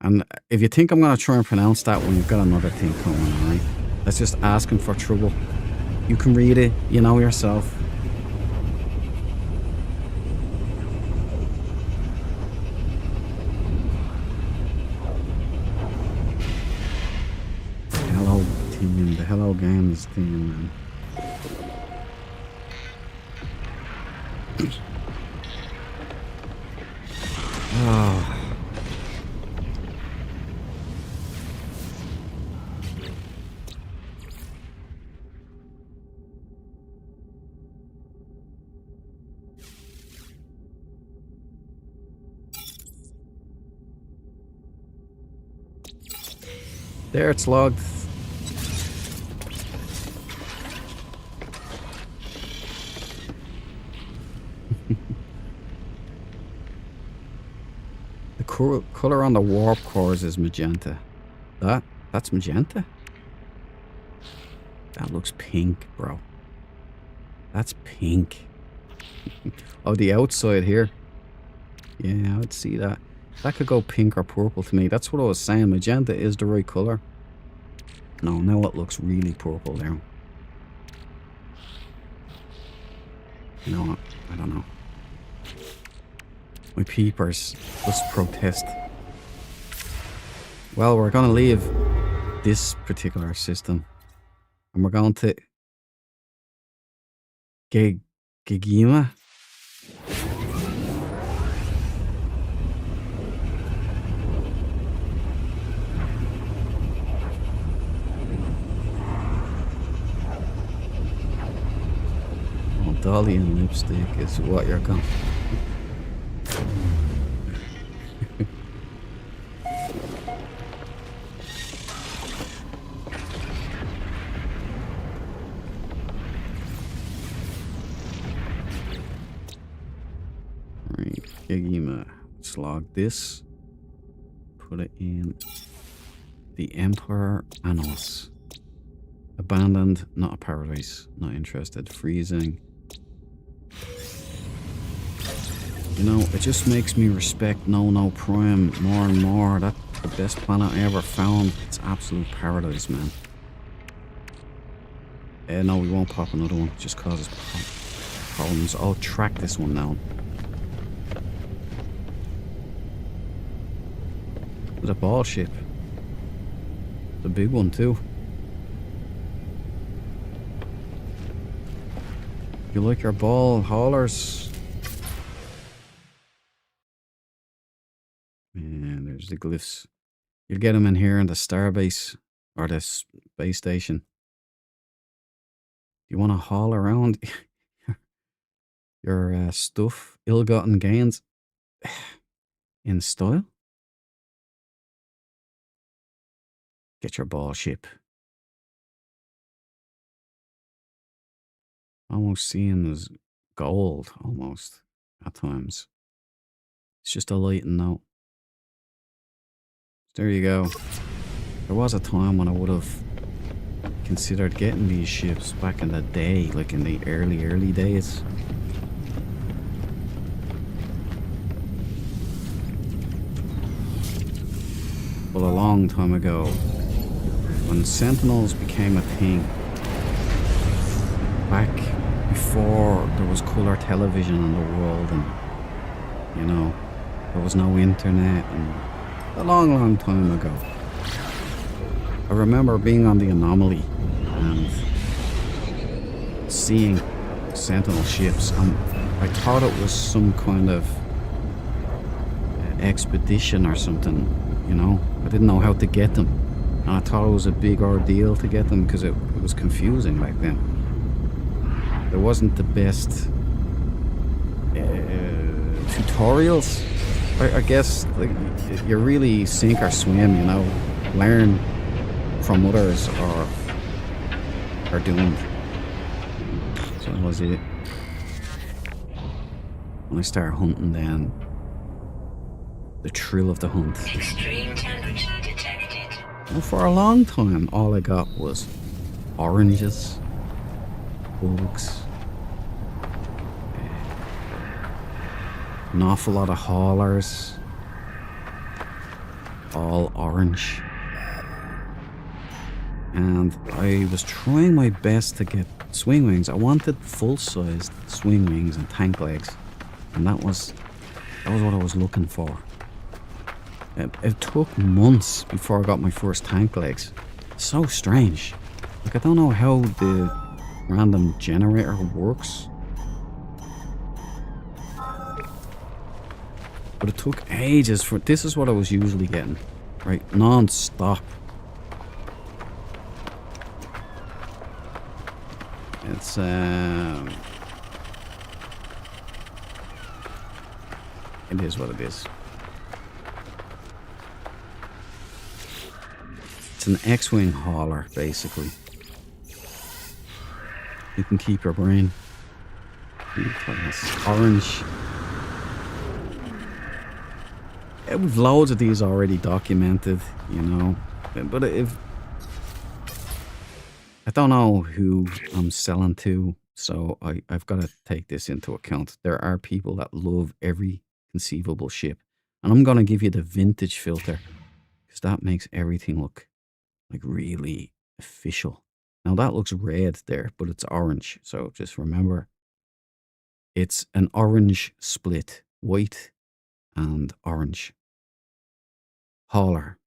And if you think I'm gonna try and pronounce that one, you've got another thing coming. All right, that's just asking for trouble. You can read it, you know yourself. The Hello Games team, man. Oh. There, it's logged. The color on the warp cores is magenta. That's magenta? That looks pink, bro. That's pink. Oh, the outside here. Yeah, I would see that. That could go pink or purple to me. That's what I was saying. Magenta is the right color. No, now it looks really purple there. You know what? I don't know. My peepers. Let's protest. Well, we're going to leave this particular system. And we're going to... Gigima? Dolly and lipstick is what you're going. Right, Gigima. Let's log this. Put it in the Emperor Anos. Abandoned, not a paradise. Not interested. Freezing. You know, it just makes me respect No Prime more and more. That's the best planet I ever found. It's absolute paradise, man. No, we won't pop another one. It just causes problems. I'll track this one down. There's a ball ship. The big one too. You like your ball haulers? And there's the glyphs. You'll get them in here in the starbase or the space station. You want to haul around your stuff, ill-gotten gains in style? Get your ball ship. Almost seeing as gold, almost, at times. It's just a light note. There you go. There was a time when I would have considered getting these ships back in the day, like in the early days. But a long time ago, when Sentinels became a thing, back before there was colour television in the world, and you know, there was no internet, and a long time ago, I remember being on the Anomaly and seeing Sentinel ships, and I thought it was some kind of expedition or something, you know. I didn't know how to get them, and I thought it was a big ordeal to get them because it was confusing back then. There wasn't the best tutorials. I guess like, you really sink or swim, you know. Learn from others or are doomed. So that was it. When I started hunting, then the thrill of the hunt. Extreme temperature detected. Well, for a long time, all I got was oranges, bugs, an awful lot of haulers, all orange. And I was trying my best to get swing wings. I wanted full-sized swing wings and tank legs, and that was what I was looking for. It took months before I got my first tank legs. So strange. Like, I don't know how the random generator works. But it took ages for... This is what I was usually getting. Right? Non-stop. It's, it is what it is. It's an X-Wing hauler, basically. You can keep your brain. Orange. Yeah, we've loads of these already documented, you know. But if... I don't know who I'm selling to, so I've got to take this into account. There are people that love every conceivable ship. And I'm going to give you the vintage filter, because that makes everything look like really official. Now that looks red there, but it's orange. So just remember, it's an orange split, white and orange. Hauler.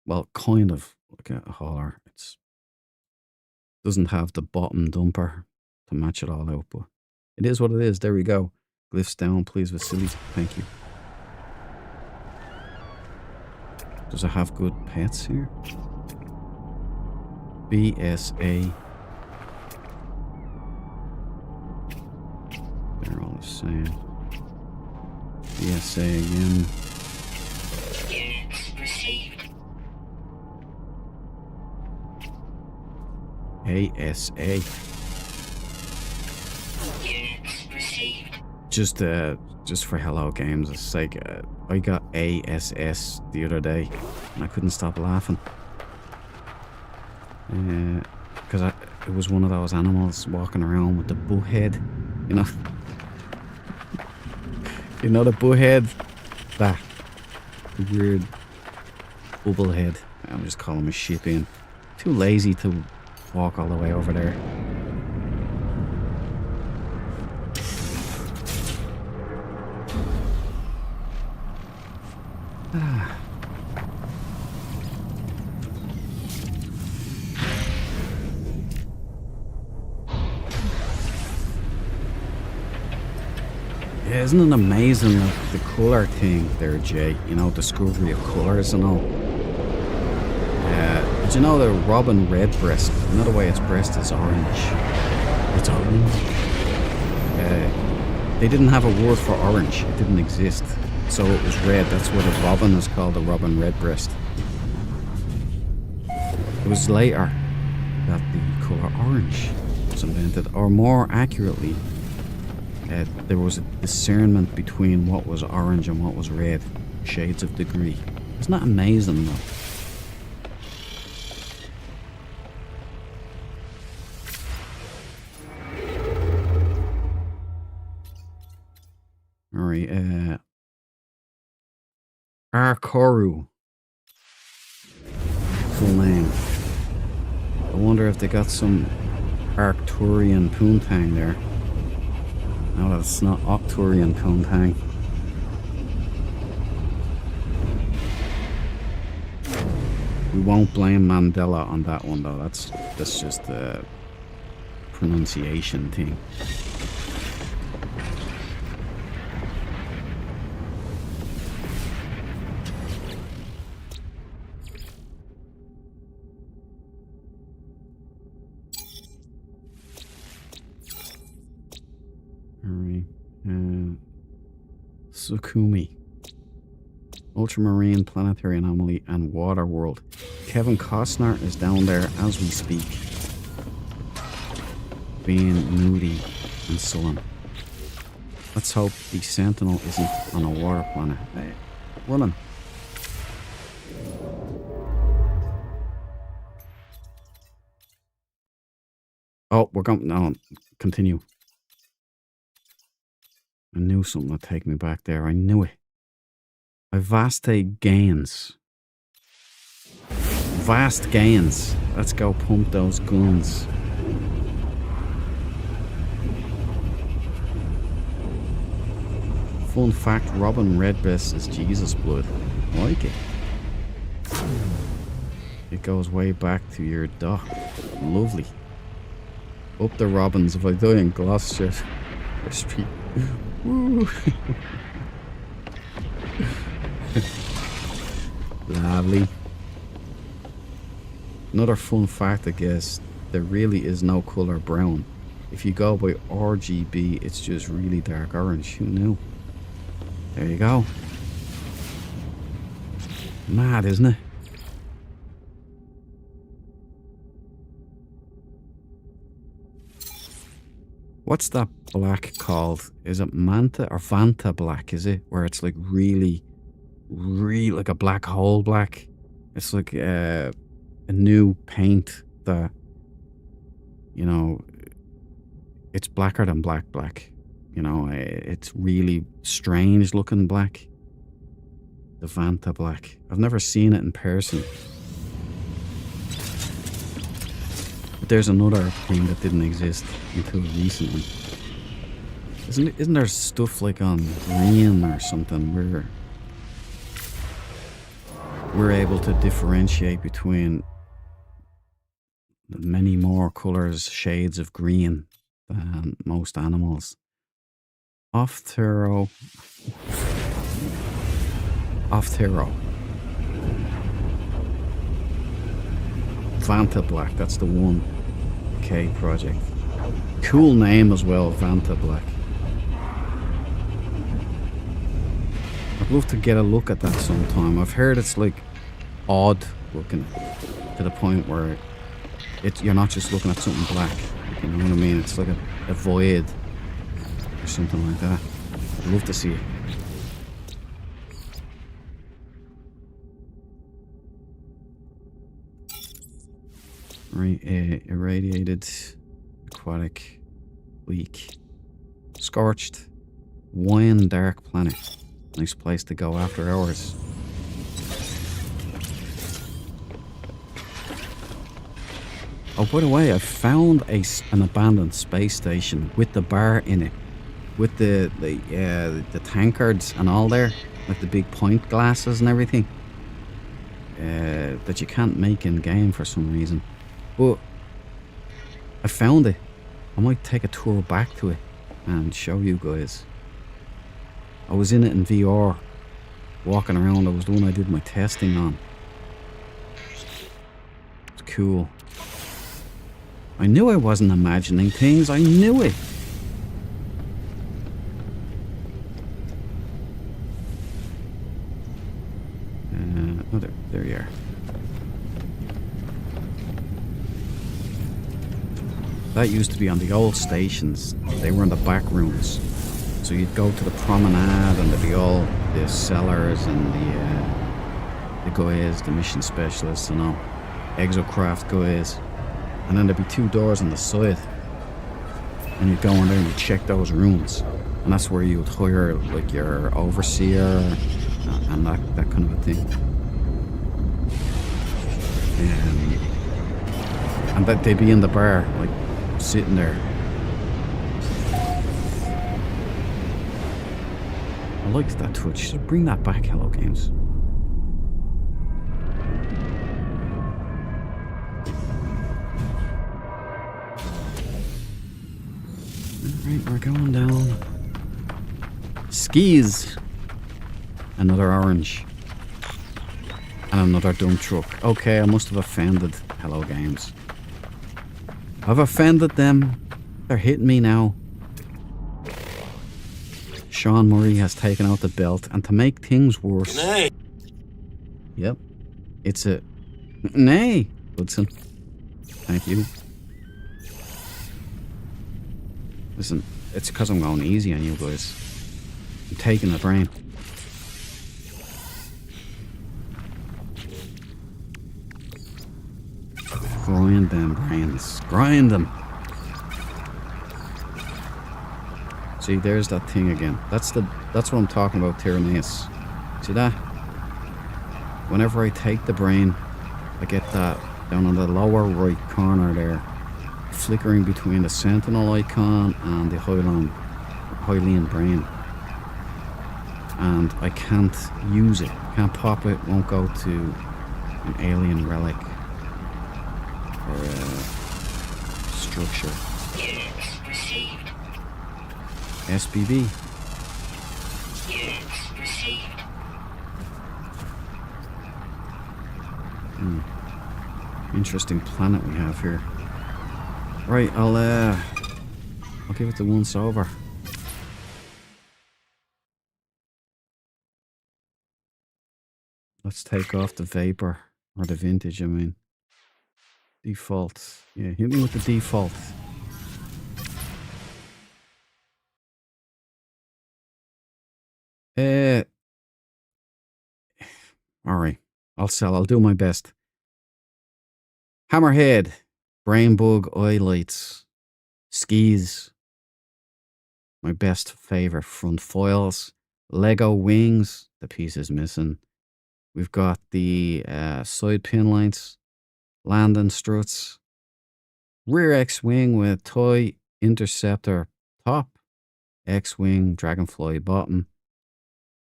Well, kind of like a hauler. It's doesn't have the bottom dumper to match it all out, but it is what it is. There we go. Glyphs down, please, Vasily. Thank you. Does it have good pets here? BSA. They're all the same. BSA again. Units received. ASA. Units received. Just for Hello Games' sake, I got ASS the other day, and I couldn't stop laughing. Because it was one of those animals walking around with the butt head, you know. You know the butt head? That. The weird bubble head. I'm just calling him a ship in. Too lazy to walk all the way over there. Yeah, isn't it amazing the colour thing there, Jay? You know, discovery of colours and all. Did you know the robin redbreast? Another way its breast is orange. It's orange. They didn't have a word for orange. It didn't exist. So it was red. That's what a robin is called, a robin redbreast. It was later that the colour orange was invented, or more accurately, there was a discernment between what was orange and what was red. Shades of degree. Isn't that amazing, though? Alright, Arkoru. Full name. I wonder if they got some Arcturian poontang there. No, that's not Octurian poontang. We won't blame Mandela on that one though. That's just a pronunciation thing. Sukumi. Ultramarine, Planetary Anomaly, and Water World. Kevin Costner is down there as we speak. Being moody and sullen. Let's hope the Sentinel isn't on a water planet. Hey, running. Oh, we're going... No, continue. I knew something would take me back there. I knew it. Vaste gains. Vast gains. Let's go pump those guns. Fun fact, Robin Redbreast is Jesus blood. I like it. It goes way back to your dock. Lovely. Up the Robins. If I die in Gloucester, Crispy. Woo. Lovely. Another fun fact, I guess, there really is no colour brown. If you go by RGB, it's just really dark orange. Who knew? There you go. Mad, isn't it? What's that black called? Is it Manta or Vanta black, is it? Where it's like really like a black hole black. It's like a new paint that, you know, it's blacker than black. You know, it's really strange looking black. The Vanta black. I've never seen it in person. But there's another thing that didn't exist until recently. Isn't there stuff like on green or something where we're able to differentiate between the many more colours, shades of green than most animals? Off-Thero. Vanta Black, that's the 1K project. Cool name as well, Vanta Black. I'd love to get a look at that sometime. I've heard it's like odd looking to the point where you're not just looking at something black. You know what I mean? It's like a void or something like that. I'd love to see it. Right, irradiated, aquatic, bleak, scorched, wine dark planet. Nice place to go after hours. Oh, by the way, I found an abandoned space station with the bar in it, with the tankards and all there, like the big point glasses and everything, that you can't make in game for some reason. But I found it. I might take a tour back to it and show you guys. I was in it in VR, walking around. It was the one I did my testing on. It's cool. I knew I wasn't imagining things. I knew it. Oh, there you are. That used to be on the old stations. They were in the back rooms. So you'd go to the promenade and there'd be all the sellers and the guys, the mission specialists and all. Exocraft guys. And then there'd be 2 doors on the side. And you'd go in there and you'd check those rooms. And that's where you would hire like your overseer and that kind of a thing. And that they'd be in the bar, like sitting there. I liked that touch. So bring that back, Hello Games. Alright, we're going down. Skis. Another orange. And another dump truck. Okay, I must have offended Hello Games. I've offended them. They're hitting me now. Sean Murray has taken out the belt, and to make things worse... Nay. Yep. It's a... Nay, Hudson. Thank you. Listen, it's because I'm going easy on you guys. I'm taking the brain. Grind them brains. Grind them. See, there's that thing again. That's what I'm talking about, Tyranneus. See that? Whenever I take the brain, I get that down on the lower right corner there, flickering between the Sentinel icon and the Hylian brain. And I can't use it. Can't pop it. Won't go to an alien relic or a structure. Units received. SBB. Units received. Interesting planet we have here. Right, I'll give it the once over. Let's take off the vapor, or the vintage, I mean. Default. Yeah, hit me with the default. Alright. I'll do my best. Hammerhead. Brainbug eye lights. Skis. My best favourite front foils. Lego wings. The piece is missing. We've got the side pin lights. Landing struts. Rear X-wing with toy interceptor top. X-wing dragonfly bottom.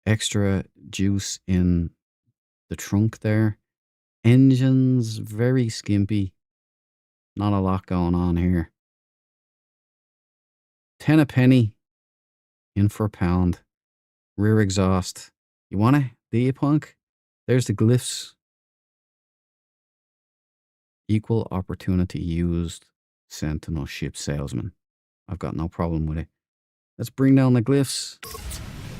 Extra juice in the trunk there. Engines very skimpy. Not a lot going on here. 10 a penny. In for a pound. Rear exhaust. You want it? Do you, punk? There's the glyphs. Equal opportunity used Sentinel ship salesman. I've got no problem with it. Let's bring down the glyphs.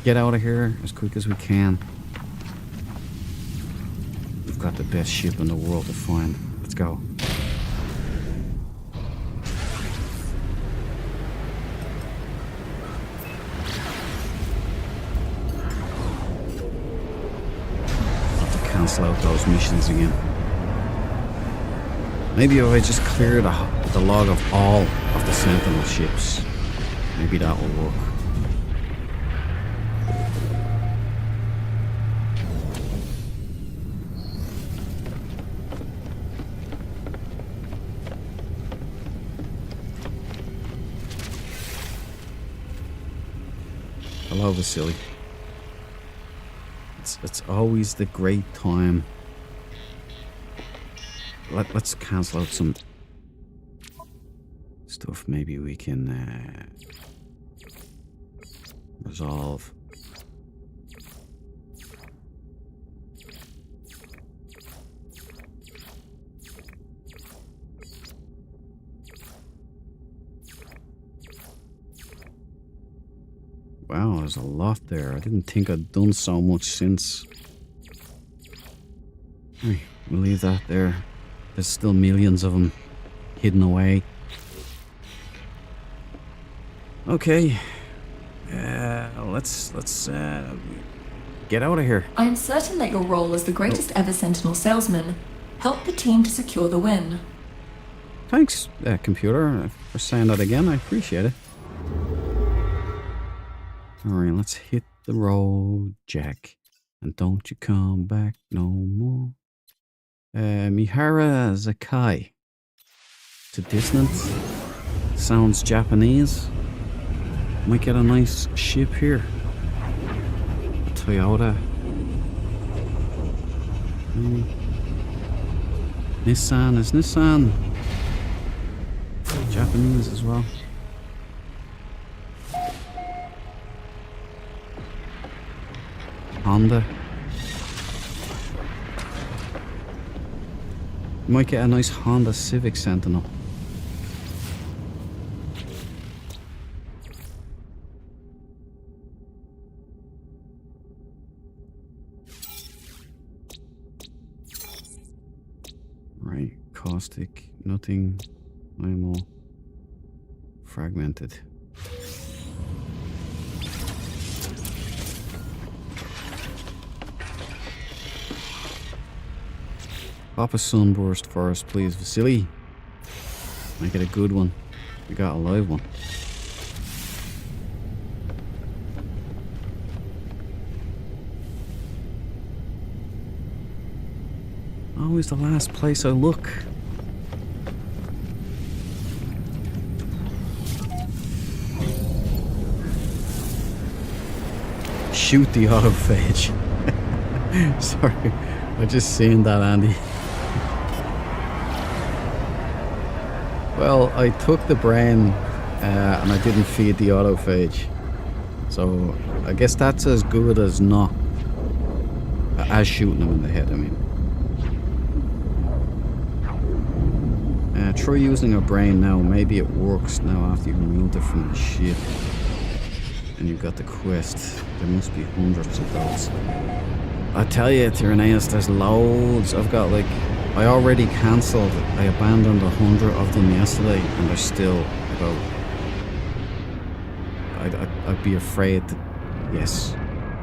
Get out of here as quick as we can. We've got the best ship in the world to find. Let's go. Have to cancel out those missions again. Maybe if I just clear the log of all of the Sentinel ships, maybe that will work. Hello, Vasily. It's always the great time. Let's cancel out some stuff. Maybe we can resolve. Wow, there's a lot there. I didn't think I'd done so much since. We'll leave that there. There's still millions of them hidden away. Okay. Let's get out of here. I am certain that your role as the greatest ever Sentinel salesman helped the team to secure the win. Thanks, computer, for saying that again. I appreciate it. Alright, let's hit the road, Jack. And don't you come back no more. Mihara Zakai. It's a dissonant. Sounds Japanese. Might get a nice ship here. A Toyota. Nissan. Is Nissan Japanese as well? Honda. You might get a nice Honda Civic Sentinel. Right, caustic, nothing, ammo, fragmented. Pop a sunburst for us, please, Vasily. Make it a good one. We got a live one. Always the last place I look. Shoot the autophage. Sorry, I just seen that, Andy. Well, I took the brain and I didn't feed the autophage. So I guess that's as good as not as shooting them in the head. I mean, try using a brain now. Maybe it works now after you removed it from the ship and you got the quest. There must be hundreds of those. I tell you, Tyranneus, there's loads. I've got like, I already cancelled. I abandoned 100 of them yesterday, and there's still about. I'd be afraid to. Yes,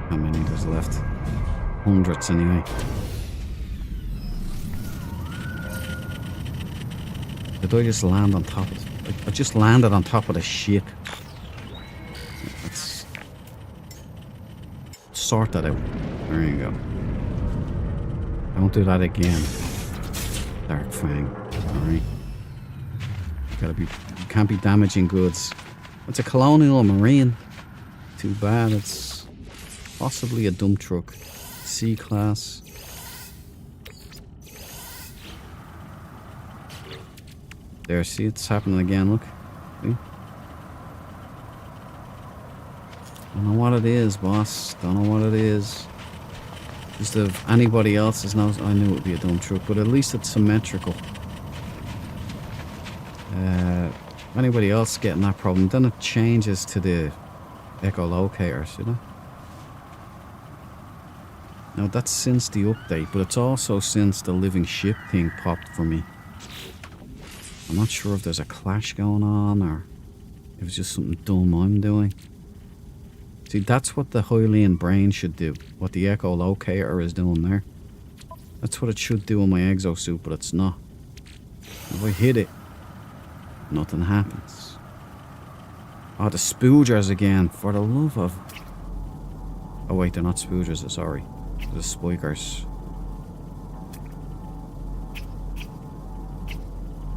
how many there's left? Hundreds anyway. Did I just land on top of it? I just landed on top of the ship. Let's sort that out. There you go. Don't do that again. Dark Fang. Alright. You can't be damaging goods. It's a colonial marine. Too bad. It's possibly a dump truck. C-class. There, see, it's happening again, look. See? Don't know what it is, boss. Don't know what it is. Just if anybody else's knows, I knew it would be a dump truck, but at least it's symmetrical. If anybody else getting that problem, then it changes to the echolocator, you know? Now that's since the update, but it's also since the living ship thing popped for me. I'm not sure if there's a clash going on or if it's just something dumb I'm doing. See, that's what the Hylian brain should do. What the echolocator is doing there. That's what it should do in my exosuit, but it's not. If I hit it, nothing happens. Oh, the spoogers again, for the love of... Oh wait, they're not spoogers, sorry. They're the spikers.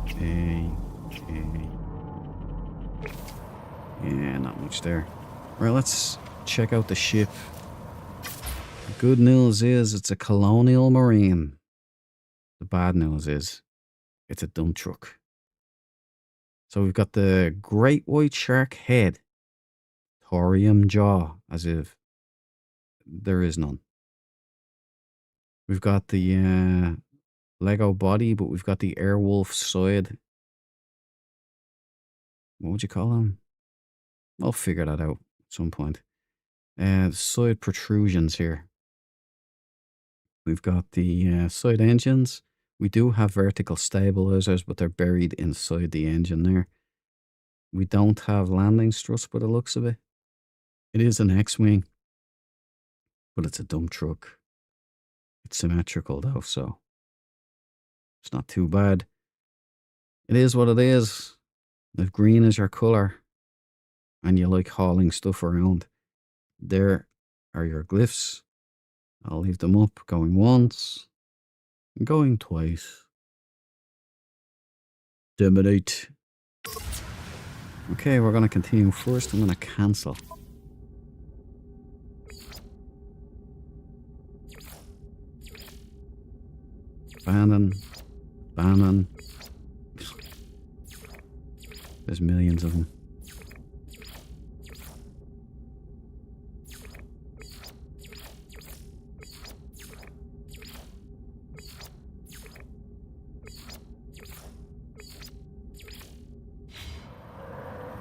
Okay. Yeah, not much there. Right, let's check out the ship. The good news is it's a colonial marine. The bad news is it's a dump truck. So we've got the great white shark head, thorium jaw, as if there is none. We've got the Lego body, but we've got the airwolf side. What would you call them? I'll figure that out at some point. Side protrusions here. We've got the side engines. We do have vertical stabilizers, but they're buried inside the engine there. We don't have landing struts by the looks of it. It is an X-wing, but it's a dump truck. It's symmetrical though, so it's not too bad. It is what it is. If green is your colour and you like hauling stuff around, there are your glyphs. I'll leave them up, going once, going twice. Dominate. Okay, we're going to continue. First, I'm going to cancel. Abandon. Abandon. There's millions of them.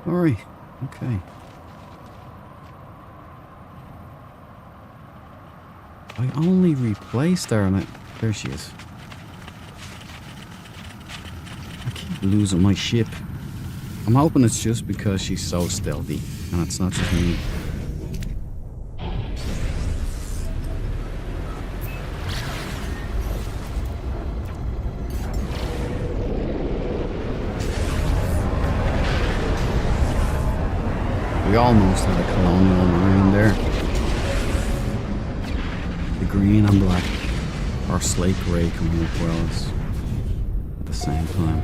Alright, okay. I only replaced her and there she is. I keep losing my ship. I'm hoping it's just because she's so stealthy and it's not just me. We almost had a colonial marine there. The green and black, or slate grey coming up well at the same time.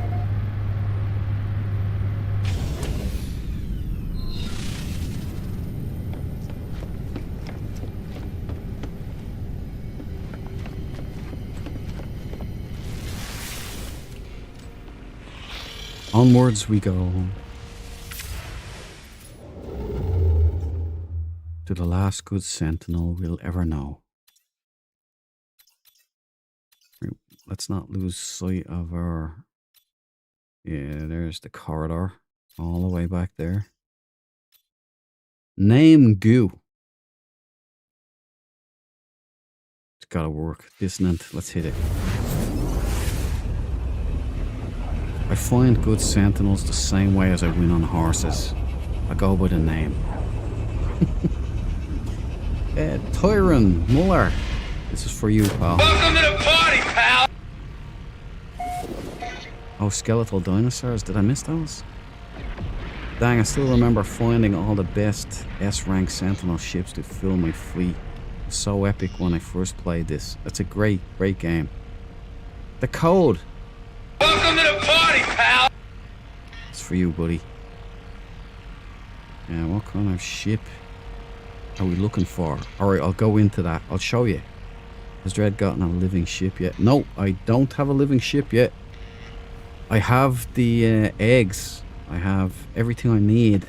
Onwards we go. To the last good sentinel we'll ever know. Let's not lose sight of our... Yeah, there's the corridor. All the way back there. Name goo. It's gotta work. Dissonant. Let's hit it. I find good sentinels the same way as I win on horses. I go by the name. Tyron Muller. This is for you, pal. Welcome to the party, pal! Oh, skeletal dinosaurs. Did I miss those? Dang, I still remember finding all the best S-rank sentinel ships to fill my fleet. It was so epic when I first played this. It's a great, great game. The code. Welcome to the party, pal! It's for you, buddy. Yeah, what kind of ship are we looking for? Alright, I'll go into that. I'll show you. Has Dredd gotten a living ship yet? No, I don't have a living ship yet. I have the eggs. I have everything I need,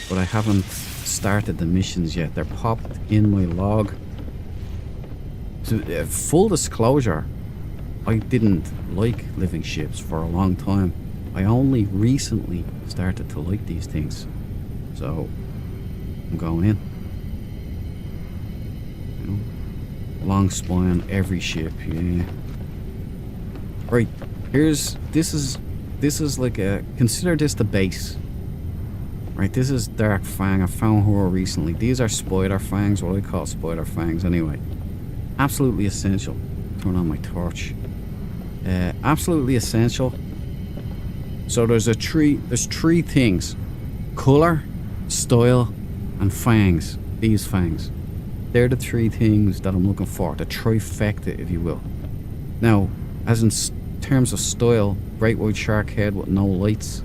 but I haven't started the missions yet. They're popped in my log. So, full disclosure, I didn't like living ships for a long time. I only recently started to like these things. So, I'm going in. You know, long spine, every ship, yeah. Right, this is like a, consider this the base. Right, this is Dark Fang. I found her recently. These are spider fangs, what I call spider fangs anyway. Absolutely essential. Turn on my torch. Absolutely essential. So there's three things. Color, style, and fangs. These fangs. They're the three things that I'm looking for. The trifecta, if you will. Now, as in terms of style, great white shark head with no lights.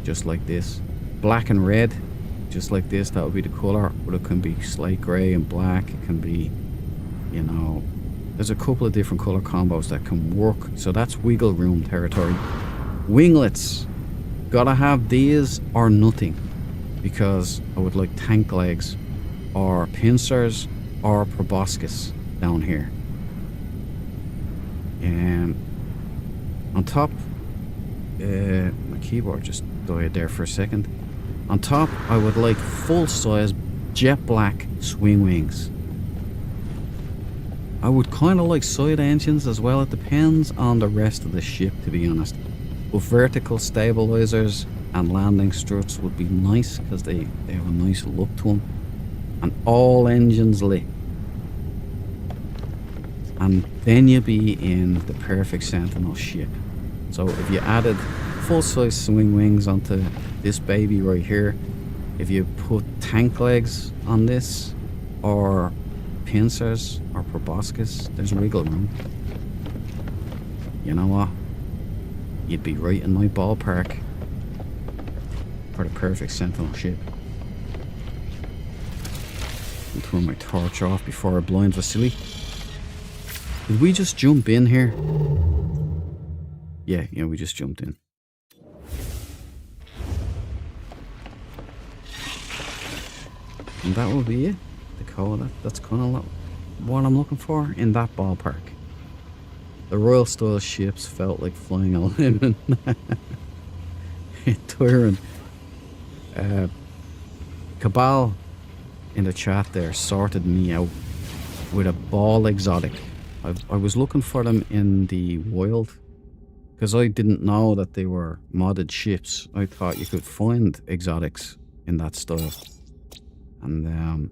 Just like this. Black and red. Just like this. That would be the color. But it can be slate grey and black. It can be, you know... There's a couple of different color combos that can work. So that's wiggle room territory. Winglets. Gotta have these or nothing. Because I would like tank legs or pincers or proboscis down here. And on top, my keyboard just died there for a second. On top, I would like full-size jet black swing wings. I would kind of like side engines as well. It depends on the rest of the ship, to be honest. But vertical stabilizers and landing struts would be nice because they have a nice look to them. And all engines lit. And then you'd be in the perfect Sentinel ship. So if you added full-size swing wings onto this baby right here, if you put tank legs on this, or pincers or proboscis, there's wiggle room. You know what? You'd be right in my ballpark for the perfect Sentinel ship. I'll turn my torch off before I blind Vasily. Did we just jump in here? Yeah, we just jumped in. And that will be it. The code, that's kind of what I'm looking for in that ballpark. The Royal Style ships felt like flying a lemon. Tyrant. Cabal in the chat there sorted me out with a ball exotic. I was looking for them in the wild because I didn't know that they were modded ships. I thought you could find exotics in that style. And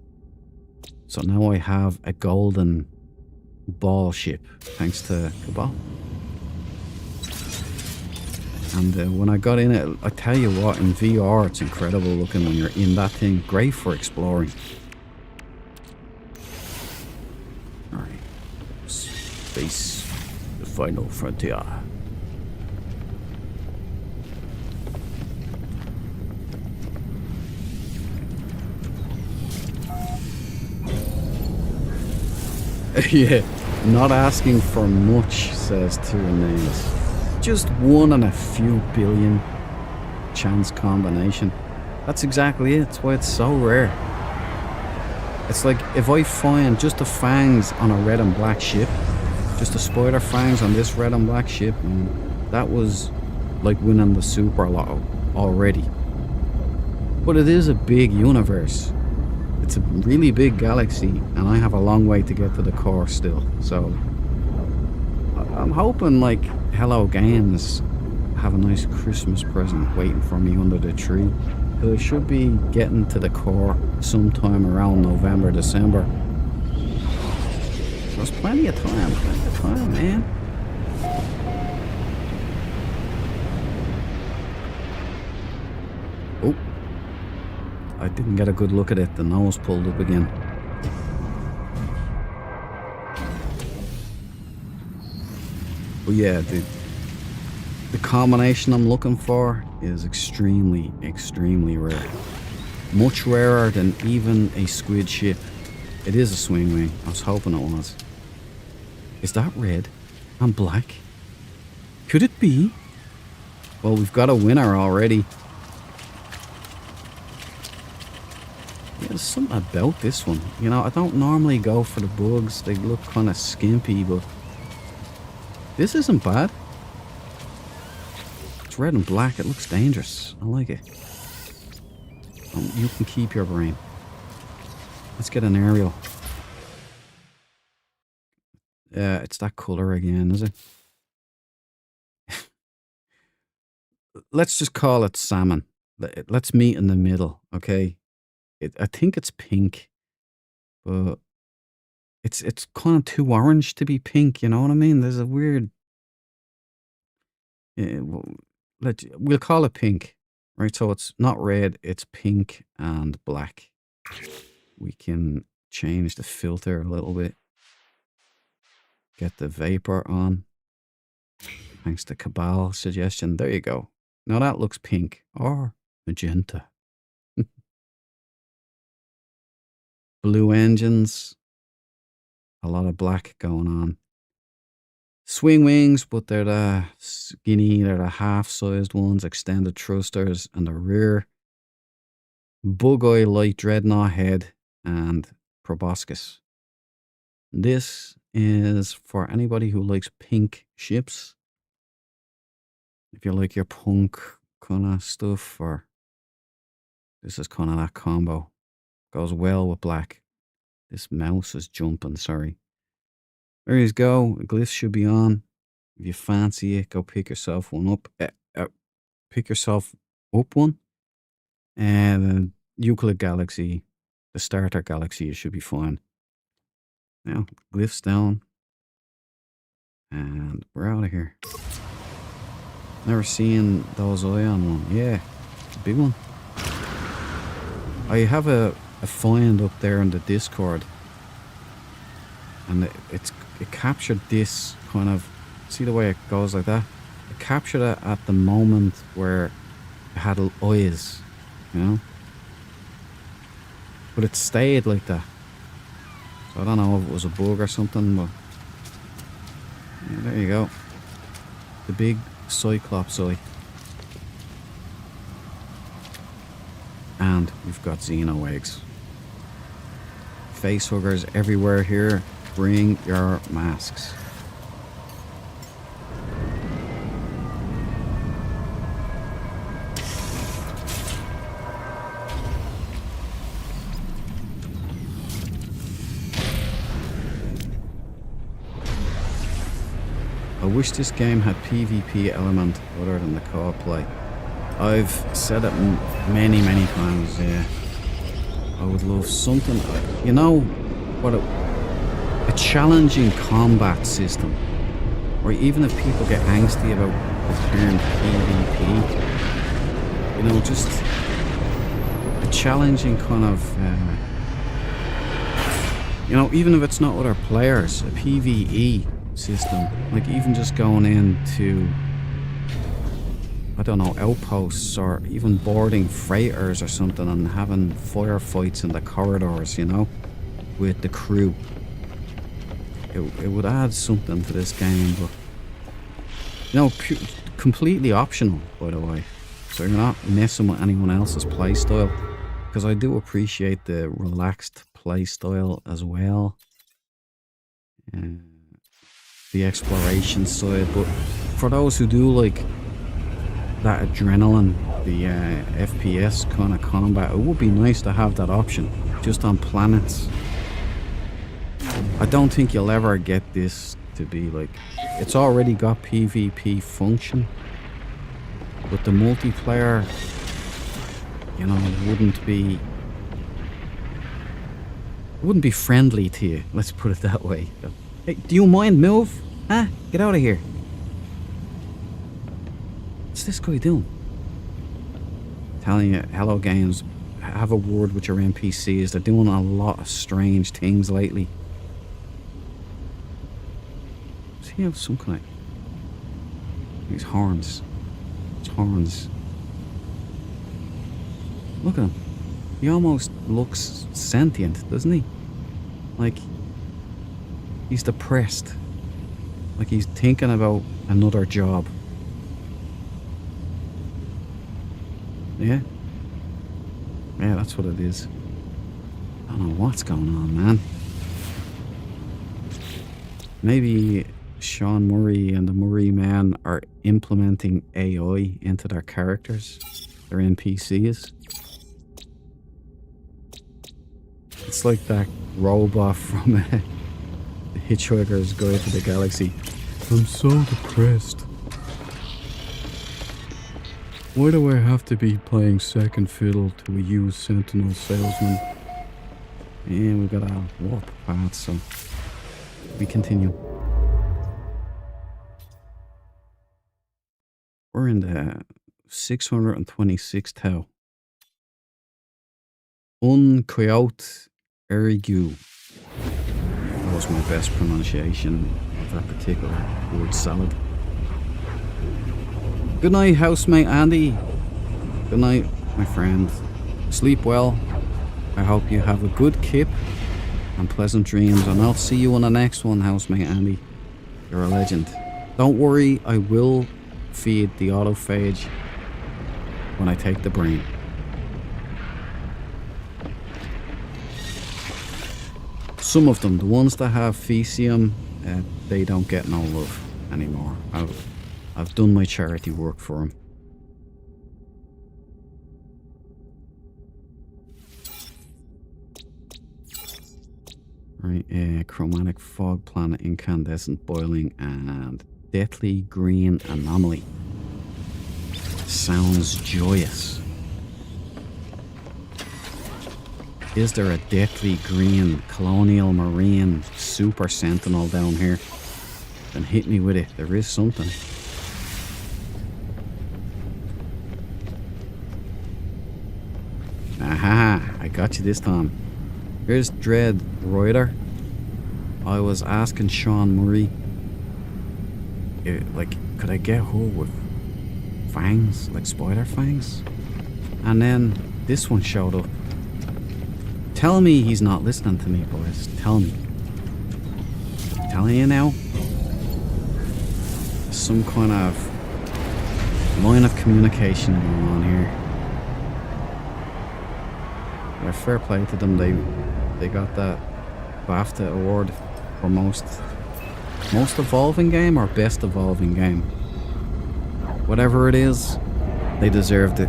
so now I have a golden ball ship thanks to Cabal. And when I got in it, I tell you what, in VR it's incredible looking when you're in that thing. Great for exploring. Alright. Space, the final frontier. Yeah, not asking for much, says Tyrannaeus. Just 1 in a few billion chance combination. That's exactly it. That's why it's so rare. It's like if I find just the fangs on a red and black ship, just the spider fangs on this red and black ship, man, that was like winning the Super Lotto already. But it is a big universe. It's a really big galaxy, and I have a long way to get to the core still. So I'm hoping like Hello Games have a nice Christmas present waiting for me under the tree. I should be getting to the core sometime around November, December. There's plenty of time, man. Oh, I didn't get a good look at it. The nose pulled up again. But yeah, the combination I'm looking for is extremely, extremely rare. Much rarer than even a squid ship. It is a swing wing. I was hoping it was. Is that red and black? Could it be? Well, we've got a winner already. Yeah, there's something about this one. You know, I don't normally go for the bugs. They look kind of skimpy, but this isn't bad. It's red and black. It looks dangerous. I like it. You can keep your brain. Let's get an aerial. Yeah, it's that color again, is it? Let's just call it salmon. Let's meet in the middle, okay? I think it's pink, but it's kind of too orange to be pink. You know what I mean? There's a weird. We'll call it pink, right? So it's not red, it's pink and black. We can change the filter a little bit. Get the vapor on. Thanks to Cabal suggestion. There you go. Now that looks pink or magenta. Blue engines. A lot of black going on. Swing wings, but they're the skinny, they're the half-sized ones, extended thrusters, and the rear. Bug-eye light dreadnought head and proboscis. This is for anybody who likes pink ships. If you like your punk kind of stuff, or this is kind of that combo. Goes well with black. This mouse is jumping, sorry. There you go. Glyphs should be on. If you fancy it, go pick yourself one up. Pick yourself up one. And Euclid Galaxy, the starter galaxy, it should be fine. Now, glyphs down. And we're out of here. Never seen those Ion one. Yeah, it's a big one. I have a find up there in the Discord. And it captured this kind of, see the way it goes like that? It captured it at the moment where it had eyes, you know? But it stayed like that. So I don't know if it was a bug or something, but yeah, there you go. The big Cyclops eye. And we've got Xeno eggs. Face huggers everywhere here. Bring your masks. I wish this game had PvP element other than the co-op play. I've said it many times, yeah. I would love something, you know, what a challenging combat system. Or even if people get angsty about the term PvP, you know, just a challenging kind of, you know, even if it's not other players, a PvE system, like even just going into, I don't know, outposts or even boarding freighters or something and having firefights in the corridors, you know, with the crew. It would add something to this game, but, you know, completely optional, by the way. So you're not messing with anyone else's play style, because I do appreciate the relaxed play style as well. The exploration side, but for those who do like that adrenaline, the FPS kind of combat, it would be nice to have that option just on planets. I don't think you'll ever get this to be like, it's already got PvP function, but the multiplayer, you know, wouldn't be friendly to you, let's put it that way. Hey, do you mind move? Huh? Get out of here. What's this guy doing? Telling you, Hello Games, have a word with your NPCs. They're doing a lot of strange things lately. Does he have some kind of... These horns. It's horns. Look at him. He almost looks sentient, doesn't he? Like, he's depressed. Like he's thinking about another job. Yeah? Yeah, that's what it is. I don't know what's going on, man. Maybe Sean Murray and the Murray man are implementing AI into their characters, their NPCs. It's like that robot from The Hitchhiker's Guide to the Galaxy. I'm so depressed. Why do I have to be playing second fiddle to a used Sentinel salesman? Yeah, we've got a warp path, so we continue. We're in the 626th Tau. Un Coyote Erigu. That was my best pronunciation of that particular word salad. Good night, housemate Andy. Good night, my friend. Sleep well. I hope you have a good kip and pleasant dreams, and I'll see you on the next one, housemate Andy. You're a legend. Don't worry, I will feed the autophage when I take the brain. Some of them, the ones that have Fecium, they don't get no love anymore. I've done my charity work for them. Right, chromatic fog planet, incandescent boiling, and deathly green anomaly. Sounds joyous. Is there a deathly green colonial marine super sentinel down here? Then hit me with it. There is something. Aha! I got you this time. Here's Dread Rider. I was asking Sean Murray, could I get her with fangs, like spider fangs? And then this one showed up. Tell me he's not listening to me, boys. Tell me. I'm telling you now. Some kind of line of communication going on here. But fair play to them. They got that BAFTA award for most evolving game or best evolving game. Whatever it is, they deserved it.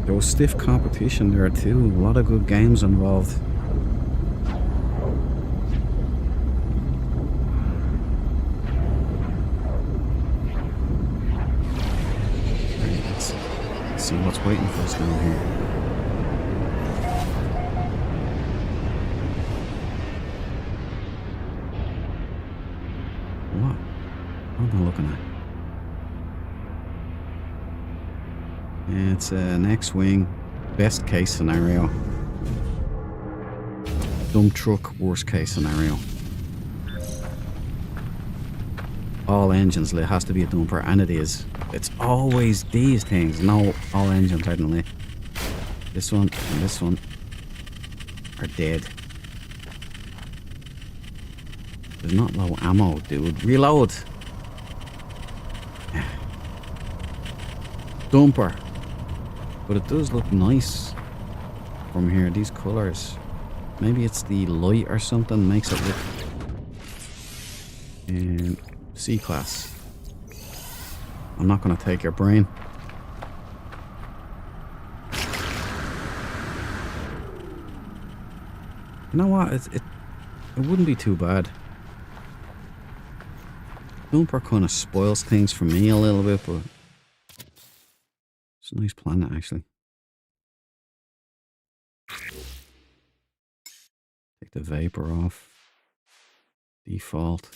There was stiff competition there too. A lot of good games involved. Right, let's see what's waiting for us down here. What? What am I looking at? It's an X-Wing, best case scenario. Dump truck, worst case scenario. All engines lit, has to be a dumper, and it is. It's always these things. No, all engines aren't lit. This one and this one are dead. There's not low ammo, dude. Reload! Dumper. But it does look nice from here, these colours. Maybe it's the light or something makes it look in C-class. I'm not going to take your brain. You know what? It wouldn't be too bad. Jumper kind of spoils things for me a little bit, but it's a nice planet actually. Take the vapor off. Default.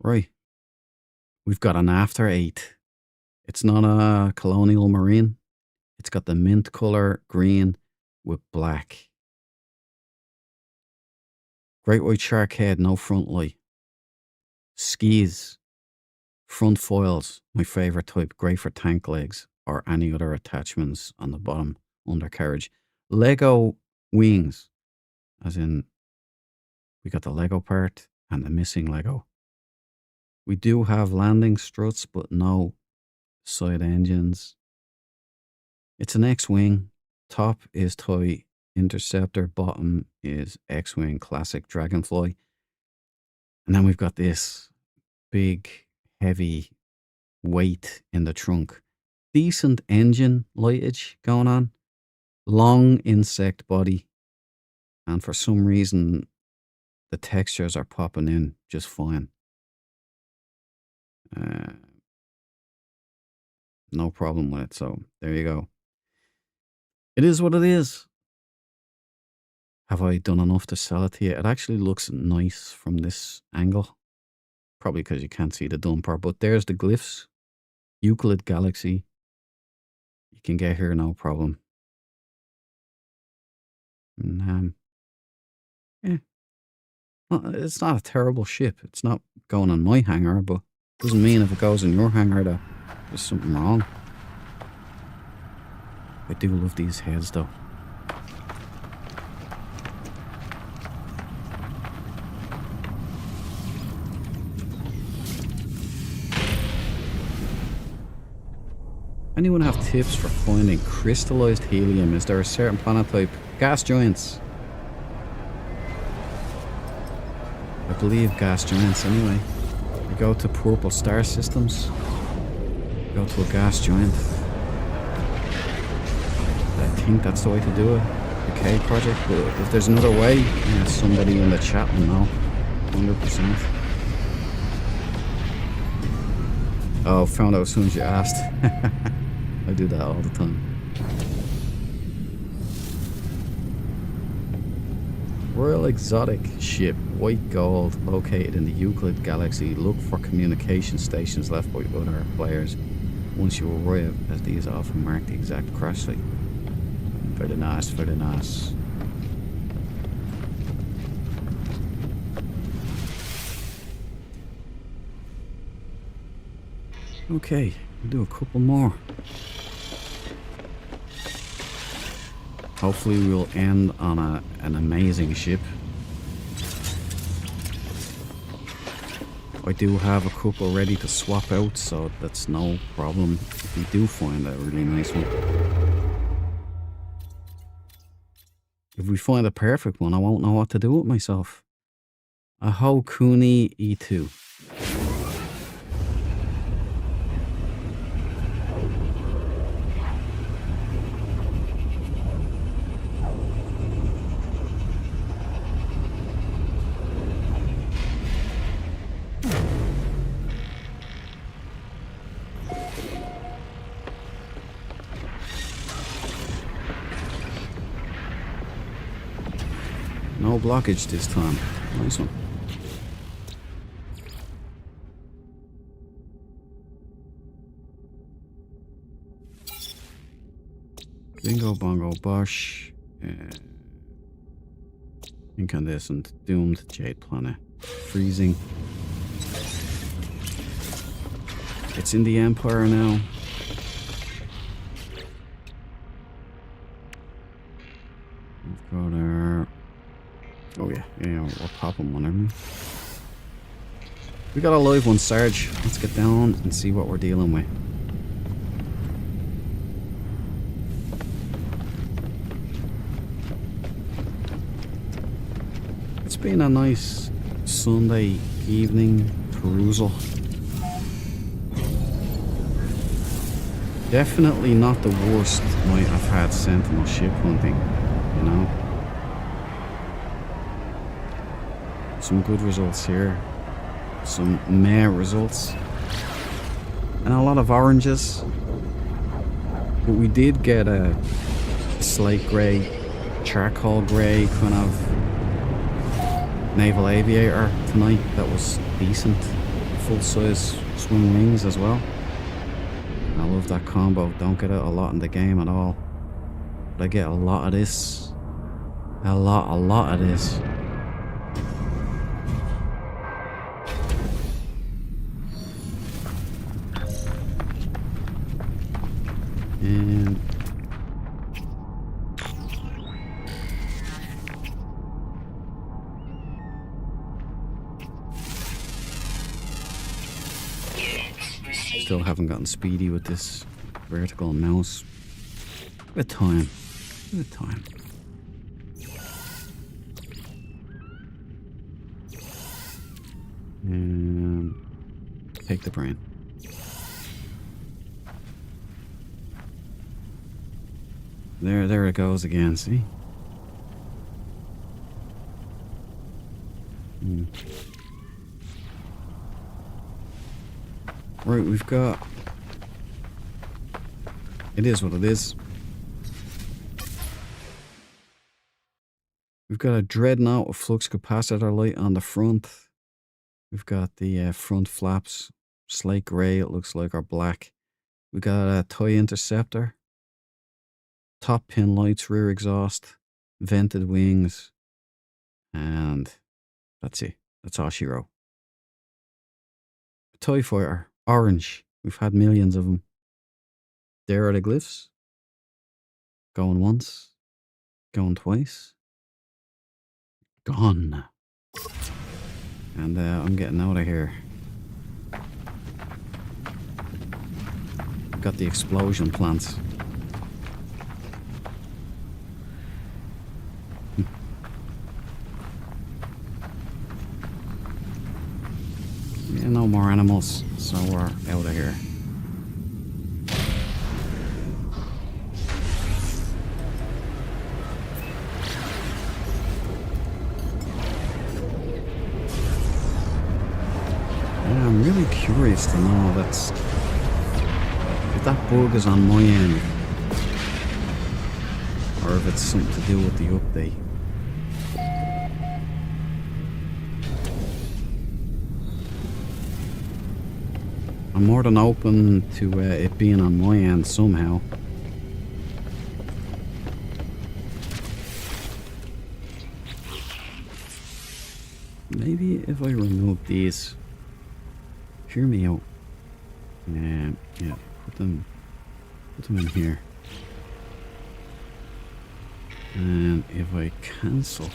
Right. We've got an After 8. It's not a colonial marine. It's got the mint color green with black. Great white shark head, no front light. Skis. Front foils, my favourite type. Great for tank legs or any other attachments on the bottom undercarriage. Lego wings. As in, we got the Lego part and the missing Lego. We do have landing struts, but no side engines. It's an X-Wing. Top is toy interceptor. Bottom is X-Wing classic Dragonfly. And then we've got this big, heavy weight in the trunk. Decent engine lightage going on. Long insect body. And for some reason, the textures are popping in just fine. No problem with it. So there you go. It is what it is. Have I done enough to sell it to you? It actually looks nice from this angle. Probably because you can't see the dumper. But there's the glyphs. Euclid Galaxy. You can get here no problem. And, yeah. Well, it's not a terrible ship. It's not going on my hangar, but doesn't mean if it goes in your hangar that there's something wrong. I do love these heads though. Anyone have tips for finding crystallized helium? Is there a certain planet type? Gas giants. I believe gas giants anyway. You go to purple star systems. Go to a gas giant. I think that's the way to do it. The K project. But if there's another way, yeah, somebody in the chat will know. 100%. Oh, found out as soon as you asked. I do that all the time. Royal Exotic ship, white gold, located in the Euclid Galaxy. Look for communication stations left by other players once you arrive, as these often mark the exact crash site. Very nice, very nice. Okay, we'll do a couple more. Hopefully we'll end on an amazing ship. I do have a couple ready to swap out, so that's no problem if we do find a really nice one. If we find a perfect one, I won't know what to do with myself. A Hokuni E2. No blockage this time. Nice one. Bingo, bongo, bosh. Incandescent, doomed, jade planet. Freezing. It's in the Empire now. We've got our... Oh yeah, we're popping one, aren't we? We got a live one, Sarge. Let's get down and see what we're dealing with. been a nice Sunday evening perusal. Definitely not the worst night I've had Sentinel ship hunting, you know. Some good results here. Some meh results. And a lot of oranges. But we did get a slate grey, charcoal grey kind of naval aviator tonight that was decent. Full size swing wings as well. I love that combo. Don't get it a lot in the game at all. But I get a lot of this. A lot of this. And still haven't gotten speedy with this vertical mouse. Bit of time. Bit of time. And take the brain. There it goes again, see? Right, we've got... It is what it is. We've got a dreadnought with flux capacitor light on the front. We've got the front flaps, slate grey, it looks like, or black. We got a TIE interceptor. Top pin lights, rear exhaust, vented wings, and that's it. That's all she wrote. TIE fighter, orange. We've had millions of them. There are the glyphs. Going once, going twice. Gone. And I'm getting out of here. Got the explosion plants. Yeah, no more animals, so we're out of here. Yeah, I'm really curious to know if that bug is on my end, or if it's something to do with the update. I'm more than open to it being on my end somehow. Maybe if I remove these, hear me out. Yeah, put them in here. And if I cancel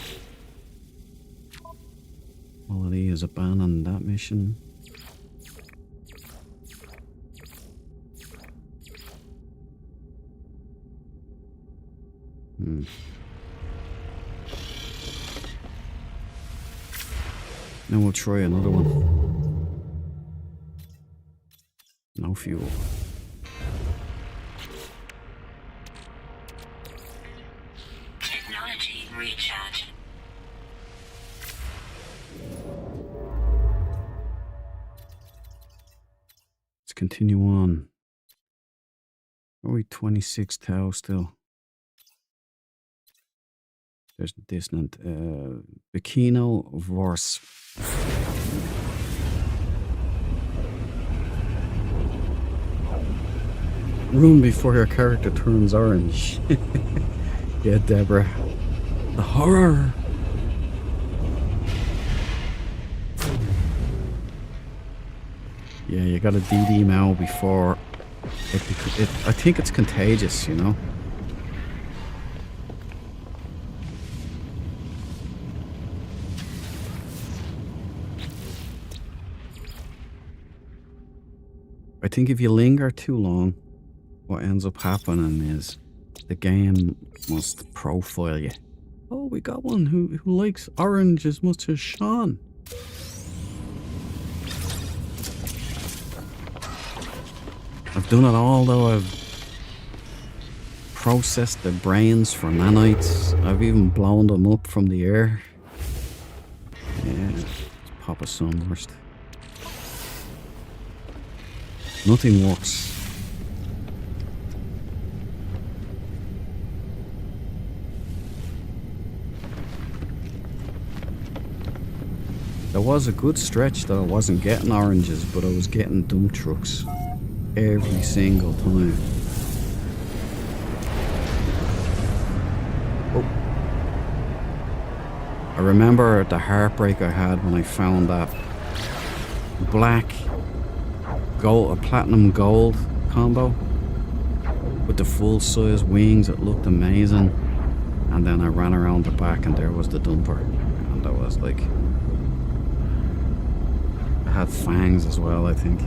quality is abandoned that mission. Now we'll try another one. No fuel. Technology recharge. Let's continue on. Are we 26 tau still? There's the dissonant. Bikino Vors. Run before your character turns orange. Yeah, Deborah. The horror. Yeah, you gotta DD Mao before I think it's contagious, you know. I think if you linger too long, what ends up happening is the game must profile you. Oh, we got one who likes orange as much as Sean. I've done it all though. I've processed the brains for nanites. I've even blown them up from the air. Yeah, let's pop a sunburst. Nothing works. There was a good stretch that I wasn't getting oranges, but I was getting dump trucks every single time. Oh. I remember the heartbreak I had when I found that black gold, a platinum gold combo with the full size wings. It looked amazing. And then I ran around the back and there was the dumper. And I was like, it had fangs as well, I think.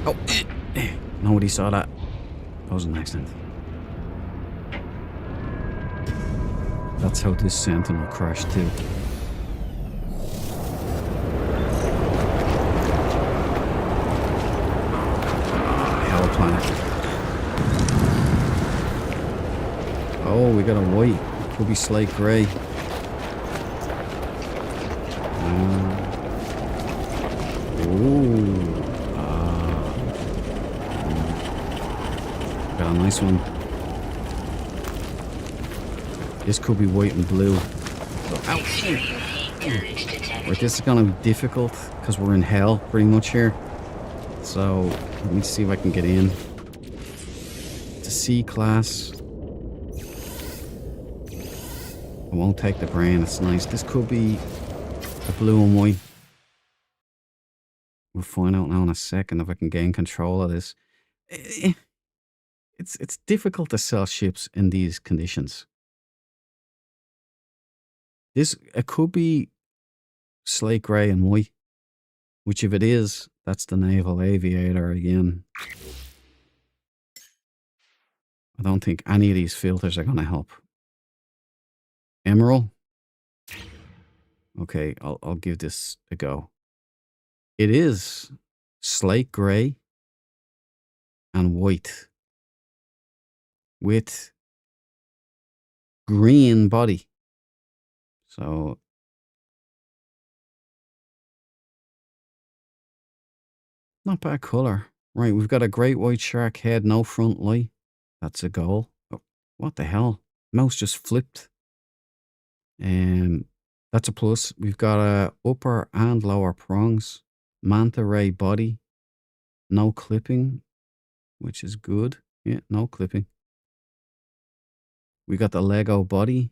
Oh, nobody saw that. That was an accident. That's how this Sentinel crashed too. Hell planet. Oh, we got a white. Could be slate grey. Ooh. Got a nice one. This could be white and blue. So, right, this is gonna be difficult because we're in hell pretty much here. So let me see if I can get in. It's a C class. I won't take the brain. It's nice. This could be a blue and white. We'll find out now in a second if I can gain control of this. It's difficult to sell ships in these conditions. It could be slate grey and white, which if it is, that's the naval aviator again. I don't think any of these filters are going to help. Emerald. Okay, I'll give this a go. It is slate grey and white with green body. So not bad colour. Right, we've got a great white shark head, no front light. That's a goal. Oh, what the hell? Mouse just flipped. That's a plus. We've got a upper and lower prongs. Manta ray body. No clipping, which is good. Yeah, no clipping. We got the Lego body.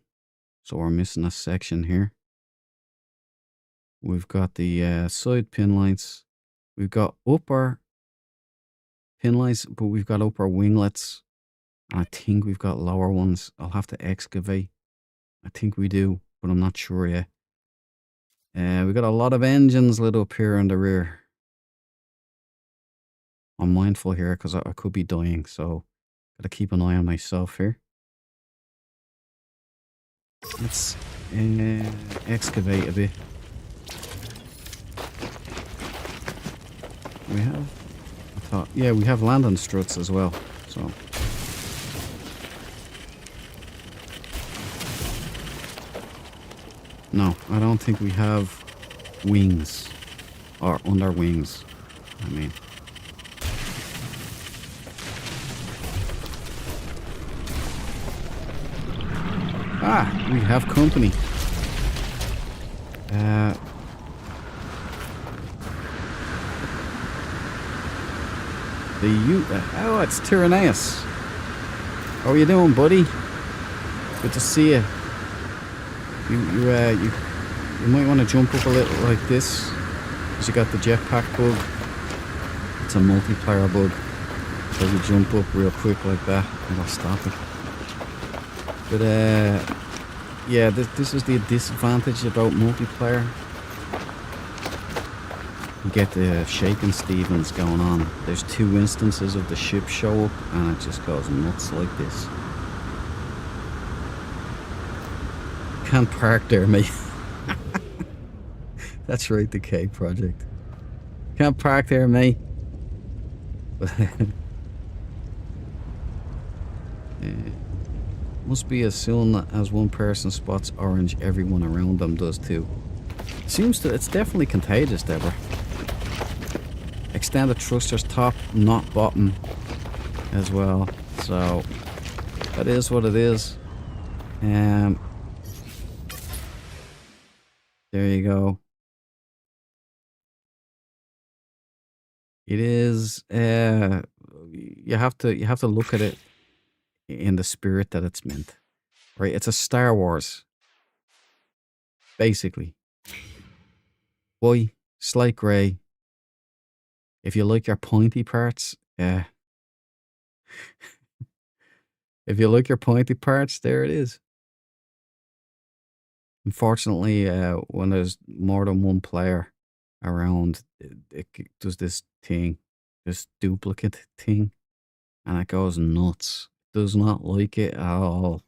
So we're missing a section here. We've got the side pin lights. We've got upper pin lights, but we've got upper winglets. And I think we've got lower ones. I'll have to excavate. I think we do, but I'm not sure yet. We've got a lot of engines lit up here in the rear. I'm mindful here because I could be dying, so gotta keep an eye on myself here. Let's excavate a bit. We have, I thought, yeah, we have landing struts as well. So no, I don't think we have wings or under wings. I mean. Ah, we have company. Oh, it's Tyranneus. How are you doing, buddy? Good to see you. You might want to jump up a little like this, because you got the jetpack bug. It's a multiplayer bug. So you jump up real quick like that, and I'll stop it. But Yeah, this is the disadvantage about multiplayer. You get the shaking Stevens going on. There's 2 instances of the ship show up and it just goes nuts like this. Can't park there, mate. That's right, the K project. Can't park there, mate. Must be as soon as one person spots orange, everyone around them does too. It's definitely contagious, Deborah. Extended thrusters top, not bottom as well. So that is what it is. There you go. It is you have to look at it in the spirit that it's meant. Right? It's a Star Wars. Basically. Boy, slight grey. If you like your pointy parts, if you like your pointy parts, there it is. Unfortunately, when there's more than one player around, it does this thing, this duplicate thing, and it goes nuts. Does not like it at all.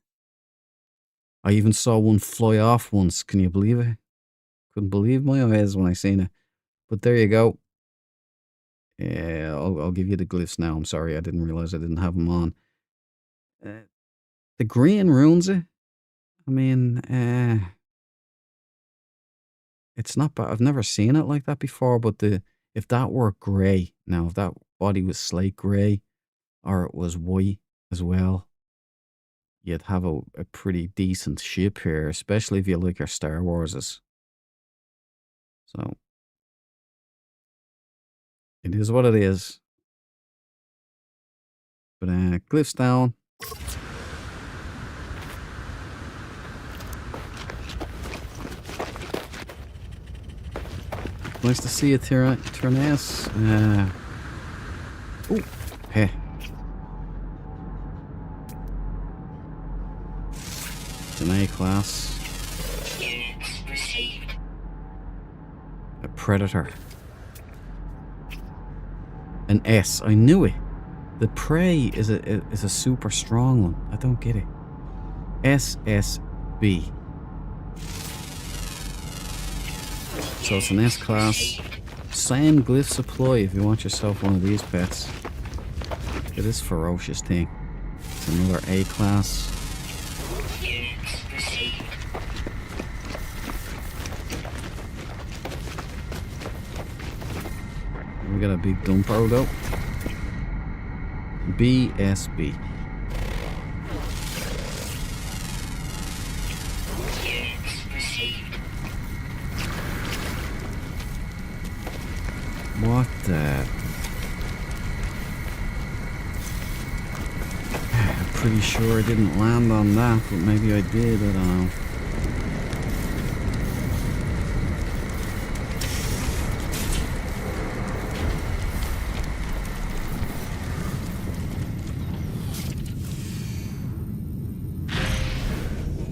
I even saw one fly off once. Can you believe it? Couldn't believe my eyes when I seen it. But there you go. Yeah, I'll give you the glyphs now. I'm sorry, I didn't realize I didn't have them on. The green ruins it. I mean, it's not bad. I've never seen it like that before, but if that were grey, now if that body was slate grey, or it was white as well, you'd have a pretty decent ship here, especially if you like your Star Warses. So, it is what it is. But glyphs down. Nice to see you, Tyrannus. Oh, hey. It's an A class. Units received. A Predator. An S. I knew it. The Prey is a super strong one. I don't get it. SSB. So it's an S class. Same glyph supply if you want yourself one of these pets. Look at this ferocious thing. It's another A class. Units received. We got a big dumper though. BSB. Units received. What the? I'm pretty sure I didn't land on that, but maybe I did, I don't know.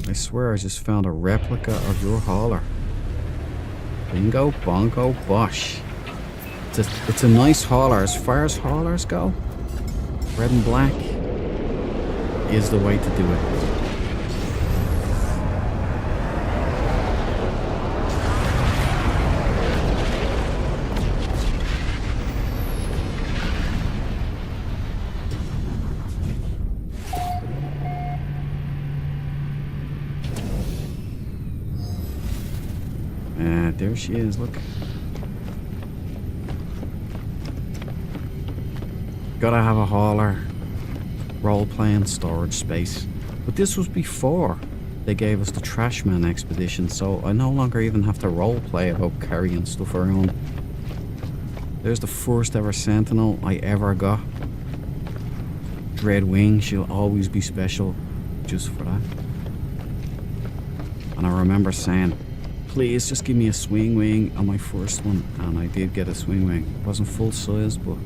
I swear I just found a replica of your hauler. Bingo, bongo, bosh. It's a nice hauler. As far as haulers go, red and black is the way to do it. There she is, look. Gotta have a hauler. Role-playing storage space. But this was before they gave us the Trashman expedition, so I no longer even have to role-play about carrying stuff around. There's the first ever Sentinel I ever got. Dread Wing, she'll always be special just for that. And I remember saying, please just give me a swing wing on my first one, and I did get a swing wing. It wasn't full size, but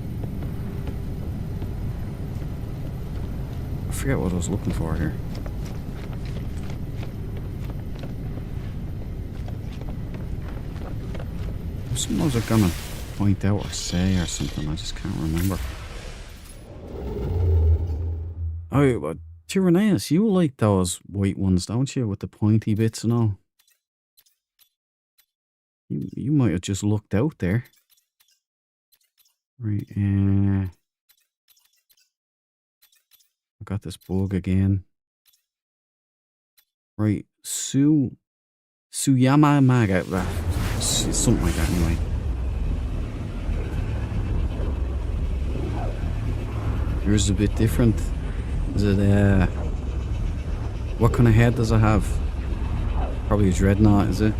I forget what I was looking for here. something I was gonna point out or say or something. I just can't remember. Oh, but Tyranneus, you like those white ones, don't you? With the pointy bits and all. You might have just looked out there. Right, I got this bug again. Right, Suyama Maga. Something like that anyway. Yours is a bit different. Is it, what kind of head does it have? Probably a dreadnought, is it?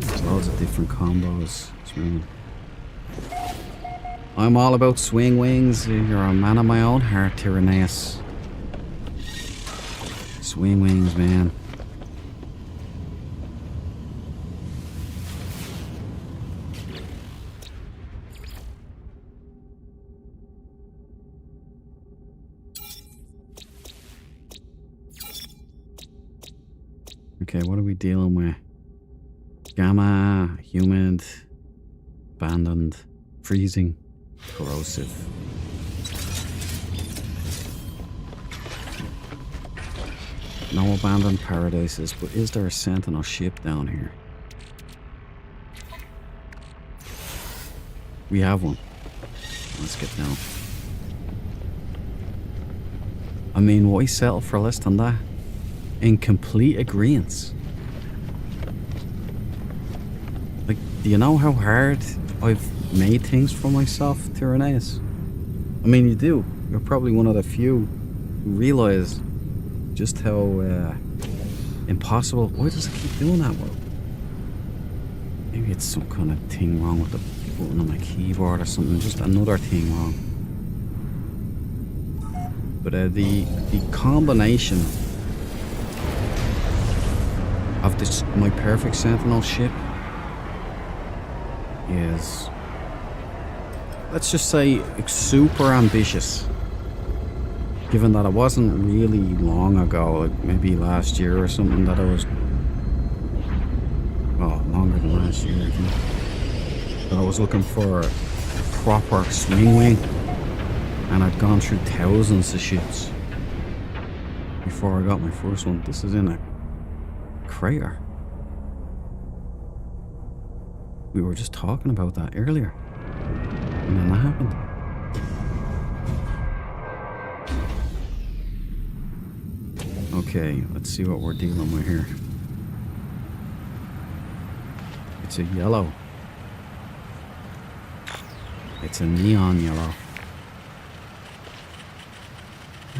There's loads of different combos. I'm all about swing wings. You're a man of my own heart, Tyranneus. Swing wings, man. Okay, what are we dealing with? Gamma, humid, abandoned, freezing, corrosive. No abandoned paradises, but is there a Sentinel ship down here? We have one. Let's get down. I mean, why settle for less than that? In complete agreement. Like, do you know how hard I've made things for myself, Tyranneus? I mean, you do. You're probably one of the few who realise just how impossible. Why does it keep doing that? Well, maybe it's some kind of thing wrong with the button on my keyboard or something. Just another thing wrong. But the combination of this, my perfect Sentinel ship, is, let's just say, super ambitious. Given that it wasn't really long ago, like maybe last year or something, that I was, well, longer than last year, I think, that I was looking for a proper swing wing, and I'd gone through thousands of ships before I got my first one. This is in a crater. We were just talking about that earlier, and then that happened. Okay, let's see what we're dealing with here. It's a yellow. It's a neon yellow.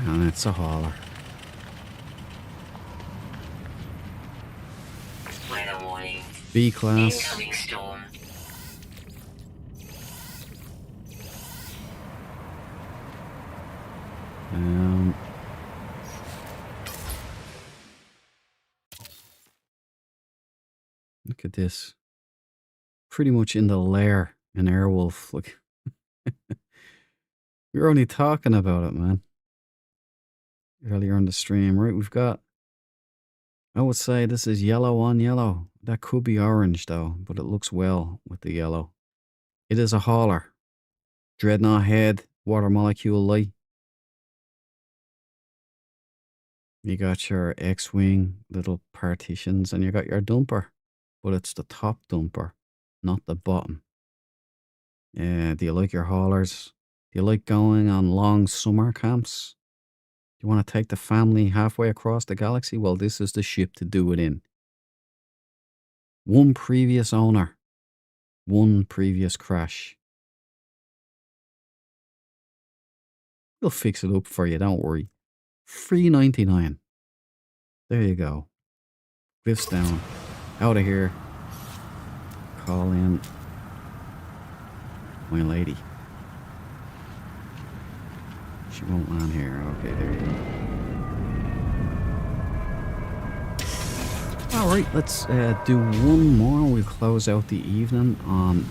And it's a hauler. Weather warning. B class. Incoming storm. Look at this. Pretty much in the lair in Airwolf. Look. We were only talking about it, man. Earlier on the stream. Right, we've got, I would say this is yellow on yellow. That could be orange though, but it looks well with the yellow. It is a hauler. Dreadnought head, water molecule light. You got your X-wing little partitions, and you got your dumper. But it's the top dumper, not the bottom. Yeah, do you like your haulers? Do you like going on long summer camps? Do you want to take the family halfway across the galaxy? Well, this is the ship to do it in. One previous owner. One previous crash. We'll fix it up for you, don't worry. $3.99. There you go. Cliff's down. Out of here. Call in my lady. She won't land here. Okay, there you go. Alright, let's do one more. We'll close out the evening on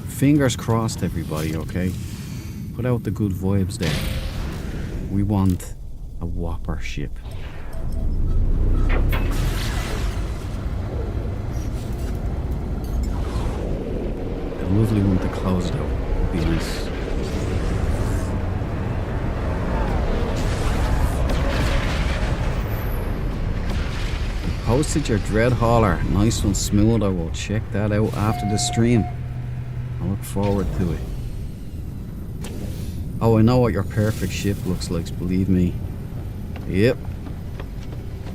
fingers crossed, everybody, okay? Put out the good vibes there. We want a whopper ship. A lovely one to close it out. Would be nice. Posted your dread hauler. Nice one, smooth. I will check that out after the stream. I look forward to it. Oh, I know what your perfect ship looks like, believe me. Yep.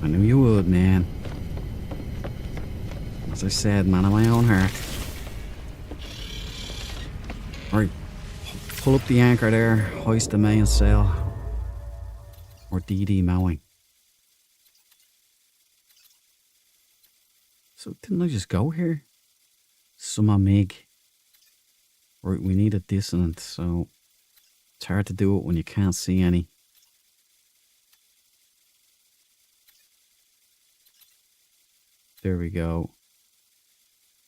I knew you would, man. As I said, man of my own heart. Right. Pull up the anchor there. Hoist the mainsail. Or DD mowing. So didn't I just go here? Summa mig. Right, we need a dissonant, so it's hard to do it when you can't see any. There we go.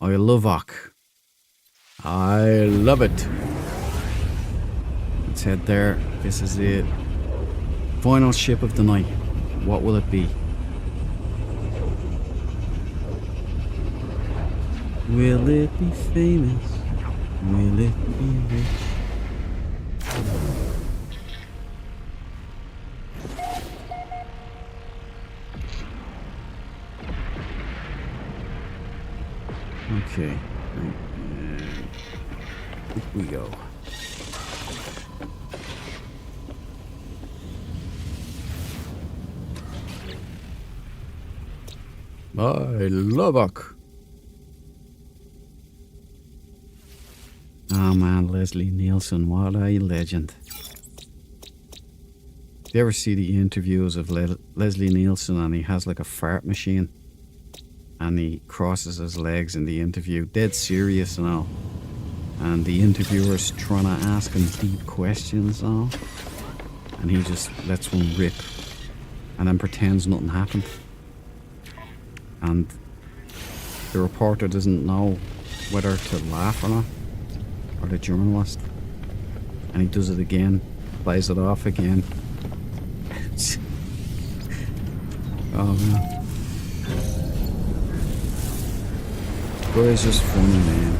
I love Ock. I love it. Let's head there. This is it. Final ship of the night. What will it be? Will it be famous? Will it be rich? Okay. Here we go. I love Ock. Oh man, Leslie Nielsen, what a legend. Do you ever see the interviews of Leslie Nielsen and he has like a fart machine? And he crosses his legs in the interview, dead serious and all. And the interviewer's trying to ask him deep questions and all. And he just lets one rip. And then pretends nothing happened. And the reporter doesn't know whether to laugh or not. Or the journalist. And he does it again. Plays it off again. Oh man. Guy's just funny, man.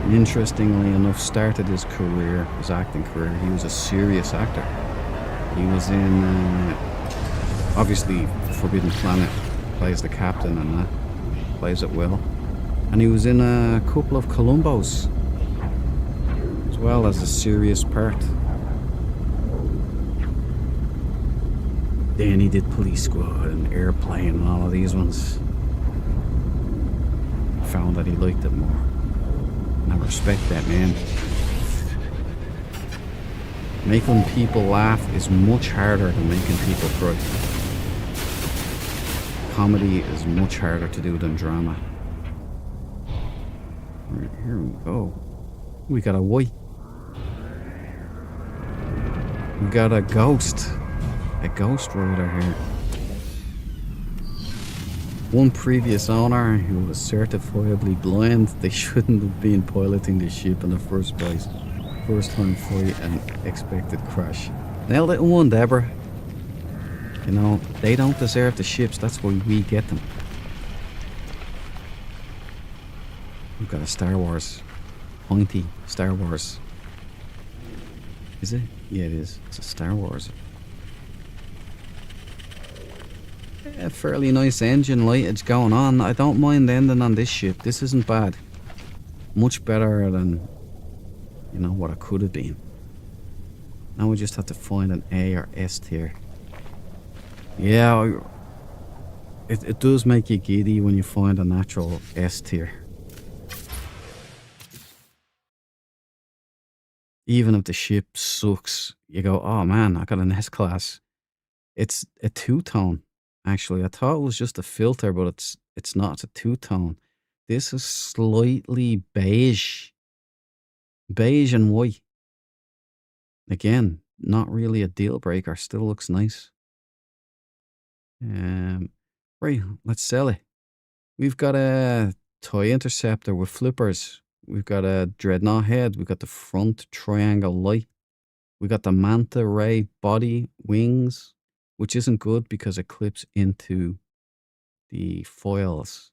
And interestingly enough, started his career, his acting career. He was a serious actor. He was in, obviously, Forbidden Planet. Plays the captain and that. Plays it well. And he was in a couple of Columbos. As well as a serious part. Then he did Police Squad and Airplane and all of these ones. Found that he liked it more. And I respect that, man. Making people laugh is much harder than making people cry. Comedy is much harder to do than drama. Right, here we go. We got a white. We got a ghost. A ghost rider here. One previous owner who was certifiably blind, they shouldn't have been piloting the ship in the first place. First time fight and expected crash. Nailed it in one, Deborah. You know, they don't deserve the ships, that's why we get them. We've got a Star Wars. Pointy Star Wars. Is it? Yeah, it is. It's a Star Wars. A fairly nice engine lightage going on. I don't mind ending on this ship. This isn't bad. Much better than, you know, what it could have been. Now we just have to find an A or S tier. Yeah, it does make you giddy when you find a natural S tier. Even if the ship sucks, you go, oh man, I got an S class. It's a two-tone. Actually, I thought it was just a filter, but it's not. It's a two-tone. This is slightly beige. Beige and white. Again, not really a deal breaker. Still looks nice. Right, let's sell it. We've got a toy interceptor with flippers. We've got a dreadnought head. We've got the front triangle light. We got the manta ray body wings, which isn't good because it clips into the foils.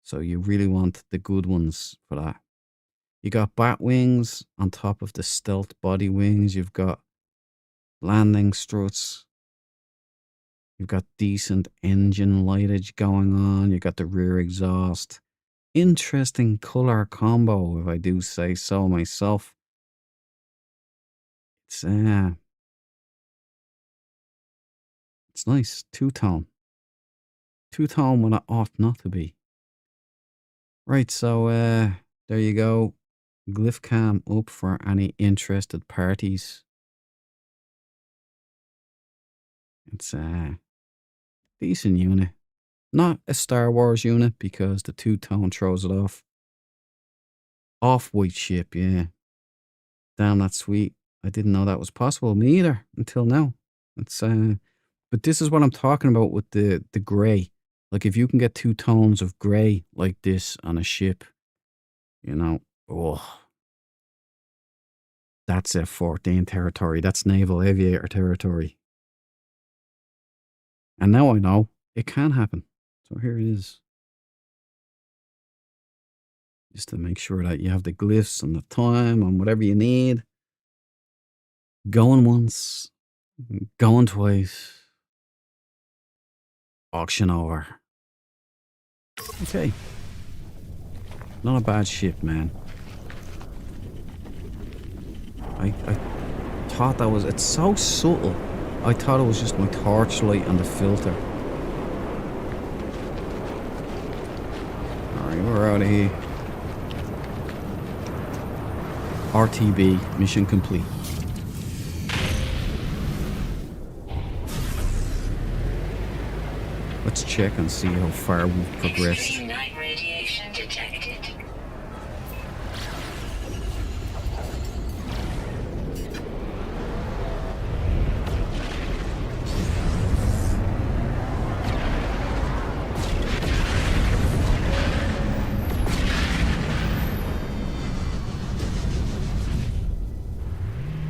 So you really want the good ones for that. You got bat wings on top of the stealth body wings. You've got landing struts. You've got decent engine lightage going on. You've got the rear exhaust. Interesting color combo, if I do say so myself. It's nice. Two-tone. Two-tone when it ought not to be. Right, so there you go. Glyph cam up for any interested parties. It's a decent unit. Not a Star Wars unit because the two-tone throws it off. Off-white ship, yeah. Damn, that's sweet. I didn't know that was possible. Me either, until now. It's but this is what I'm talking about with the grey. Like, if you can get two tones of grey like this on a ship, you know, oh, that's F-14 territory. That's naval aviator territory. And now I know it can happen. So here it is. Just to make sure that you have the glyphs and the time and whatever you need. Going once, going twice. Auction over. Okay. Not a bad ship, man. I thought that was... It's so subtle. I thought it was just my torchlight and the filter. Alright, we're out of here. RTB, mission complete. Let's check and see how far we've progressed. Extreme night radiation detected.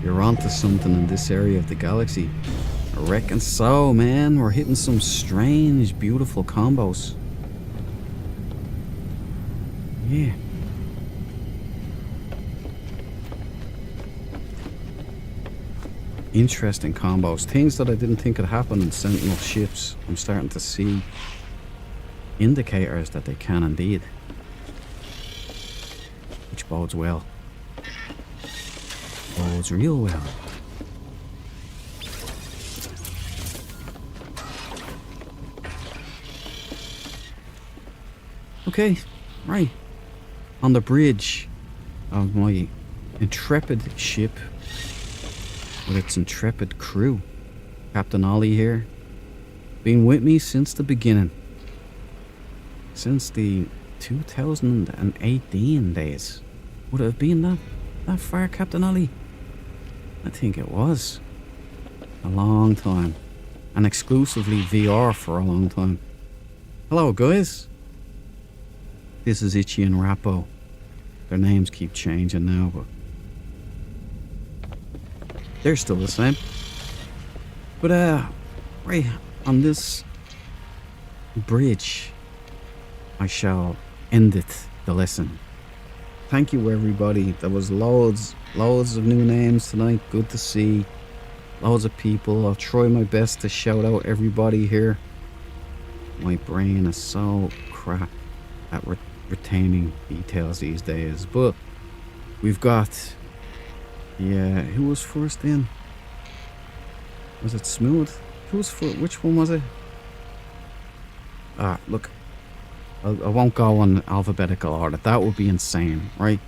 You're onto something in this area of the galaxy. I reckon so, man. We're hitting some strange, beautiful combos. Yeah. Interesting combos. Things that I didn't think could happen in Sentinel ships. I'm starting to see indicators that they can indeed. Which bodes well. Bodes real well. Okay, right. On the bridge of my intrepid ship with its intrepid crew. Captain Ollie here. Been with me since the beginning. Since the 2018 days. Would it have been that far, Captain Ollie? I think it was. A long time. And exclusively VR for a long time. Hello, guys. This is Itchy and Rappo. Their names keep changing now, but they're still the same. But right on this bridge, I shall end the lesson. Thank you, everybody. There was loads of new names tonight. Good to see. Loads of people. I'll try my best to shout out everybody here. My brain is so crap at retaining details these days, but we've got, yeah, who was first in? Was it Smooth? Who was first? Which one was it? Look, I won't go in alphabetical order. That would be insane, right?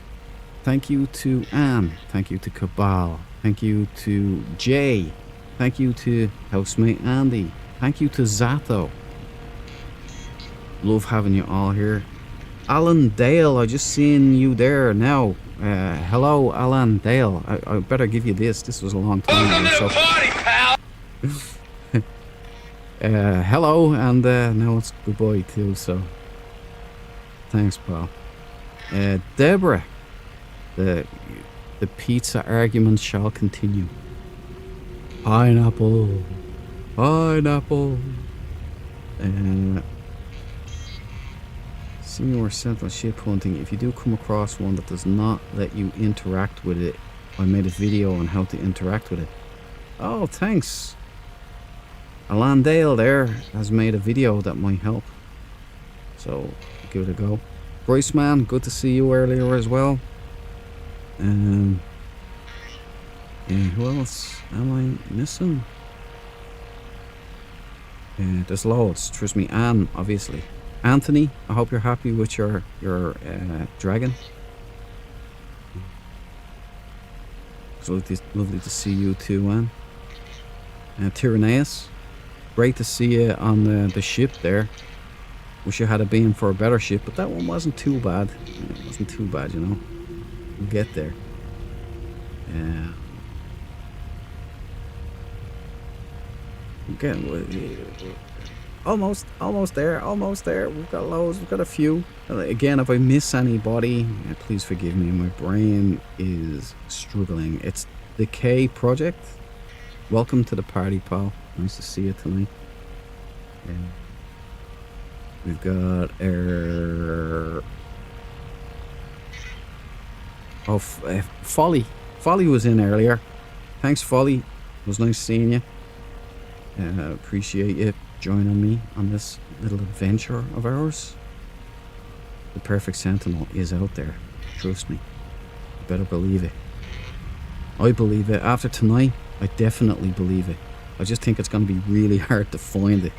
Thank you to Anne. Thank you to Cabal. Thank you to Jay. Thank you to housemate Andy. Thank you to Zato. Love having you all here. Alan Dale, I just seen you there now. Hello, Alan Dale. I better give you this. This was a long time ago. Welcome to the party, pal. Hello, and now it's goodbye too. So, thanks, pal. Deborah, the pizza argument shall continue. Pineapple. Senior Sentinel ship hunting. If you do come across one that does not let you interact with it, I made a video on how to interact with it. Oh, thanks. Alan Dale there has made a video that might help. So, give it a go. Bryce man, good to see you earlier as well. Yeah, who else am I missing? Yeah, there's loads. Trust me, Anne, obviously. Anthony, I hope you're happy with your dragon. It's lovely to see you too, Anne. Tyranneus, great to see you on the ship there. Wish you had been for a better ship, but that one wasn't too bad. It wasn't too bad, you know. We'll get there. Yeah. Again, almost there. We've got loads. We've got a few. Again, if I miss anybody, please forgive me. My brain is struggling. It's the K project. Welcome to the party, pal. Nice to see you tonight. We've got Folly. Folly was in earlier. Thanks, Folly. It was nice seeing you. Appreciate you joining me on this little adventure of ours. The Perfect Sentinel is out there. Trust me. You better believe it. I believe it. After tonight, I definitely believe it. I just think it's going to be really hard to find it.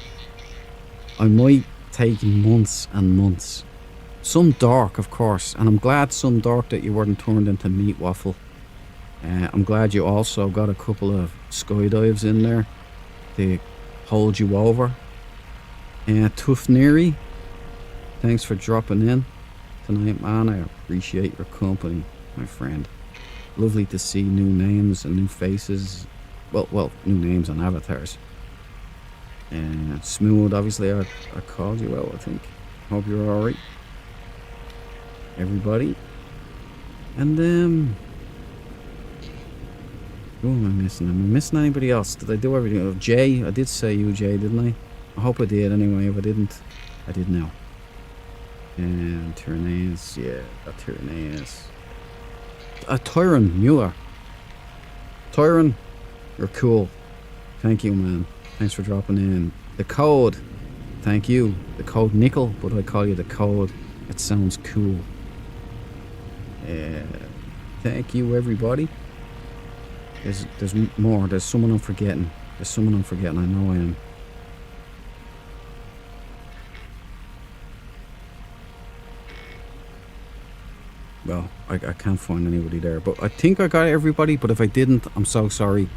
I might take months and months. Some dark, of course, and I'm glad some dark that you weren't turned into meat waffle. I'm glad you also got a couple of skydives in there to hold you over. Tufneri, thanks for dropping in tonight, man. I appreciate your company, my friend. Lovely to see new names and new faces. Well, new names and avatars. Smooth, obviously, I called you out, I think. Hope you're alright. Everybody. And, who am I missing? Am I missing anybody else? Did I do everything? Oh, Jay, I did say you, Jay, didn't I? I hope I did anyway. If I didn't, I did now. And Tyranneus, yeah, Tyranneus. Tyron Muir. Tyron, you're cool. Thank you, man. Thanks for dropping in. The code, thank you. The code Nickel, but I call you the code. It sounds cool. Thank you, everybody. There's more. There's someone I'm forgetting. I know I am. Well, I can't find anybody there, but I think I got everybody. But if I didn't, I'm so sorry.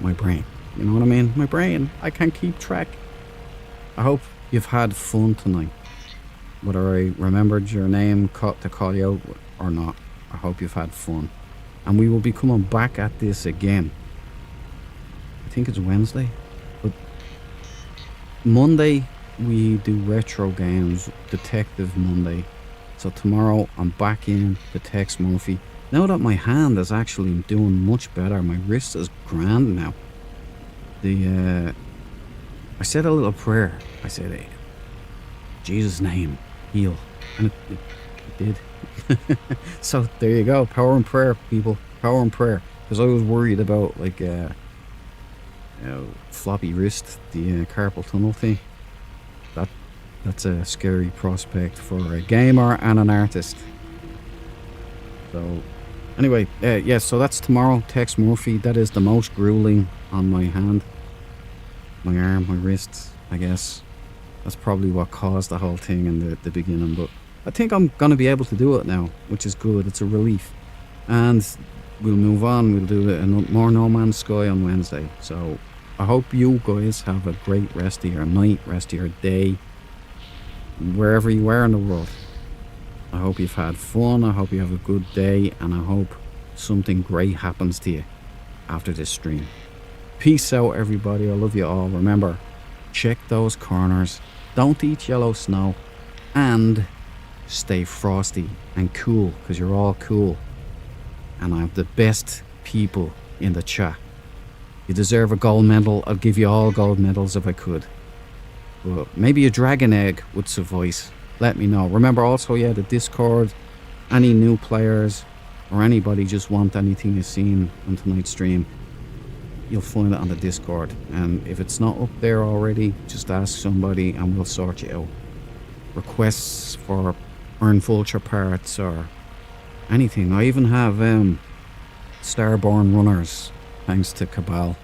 My brain. You know what I mean? My brain. I can't keep track. I hope you've had fun tonight. Whether I remembered your name to call you out or not, I hope you've had fun. And we will be coming back at this again. I think it's Wednesday. But Monday, we do retro games. Detective Monday. So tomorrow, I'm back in the Tex Murphy. Now that my hand is actually doing much better, my wrist is grand now. I said a little prayer. I said, hey, Jesus' name, heal. And it did. So there you go. Power in prayer, people. Power in prayer. Because I was worried about floppy wrist, the carpal tunnel thing. That's a scary prospect for a gamer and an artist. So anyway, yeah, so that's tomorrow. Tex Murphy. That is the most grueling on my hand, my arm, my wrists, I guess. That's probably what caused the whole thing in the beginning, but I think I'm going to be able to do it now, which is good. It's a relief. And we'll move on. We'll do more No Man's Sky on Wednesday. So I hope you guys have a great rest of your night, rest of your day, wherever you are in the world. I hope you've had fun. I hope you have a good day. And I hope something great happens to you after this stream. Peace out, everybody. I love you all. Remember, check those corners. Don't eat yellow snow. And stay frosty and cool, because you're all cool. And I have the best people in the chat. You deserve a gold medal. I'll give you all gold medals if I could. But maybe a dragon egg would suffice. Let me know. Remember also, yeah, the Discord. Any new players or anybody just want anything you've seen on tonight's stream, you'll find it on the Discord. And if it's not up there already, just ask somebody and we'll sort you out. Requests for Iron Vulture parts or anything. I even have Starborn runners, thanks to Cabal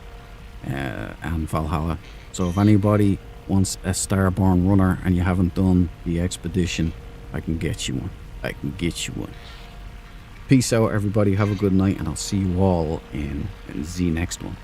and Valhalla. So if anybody wants a Starborn runner and you haven't done the expedition, I can get you one. I can get you one. Peace out, everybody. Have a good night, and I'll see you all in the next one.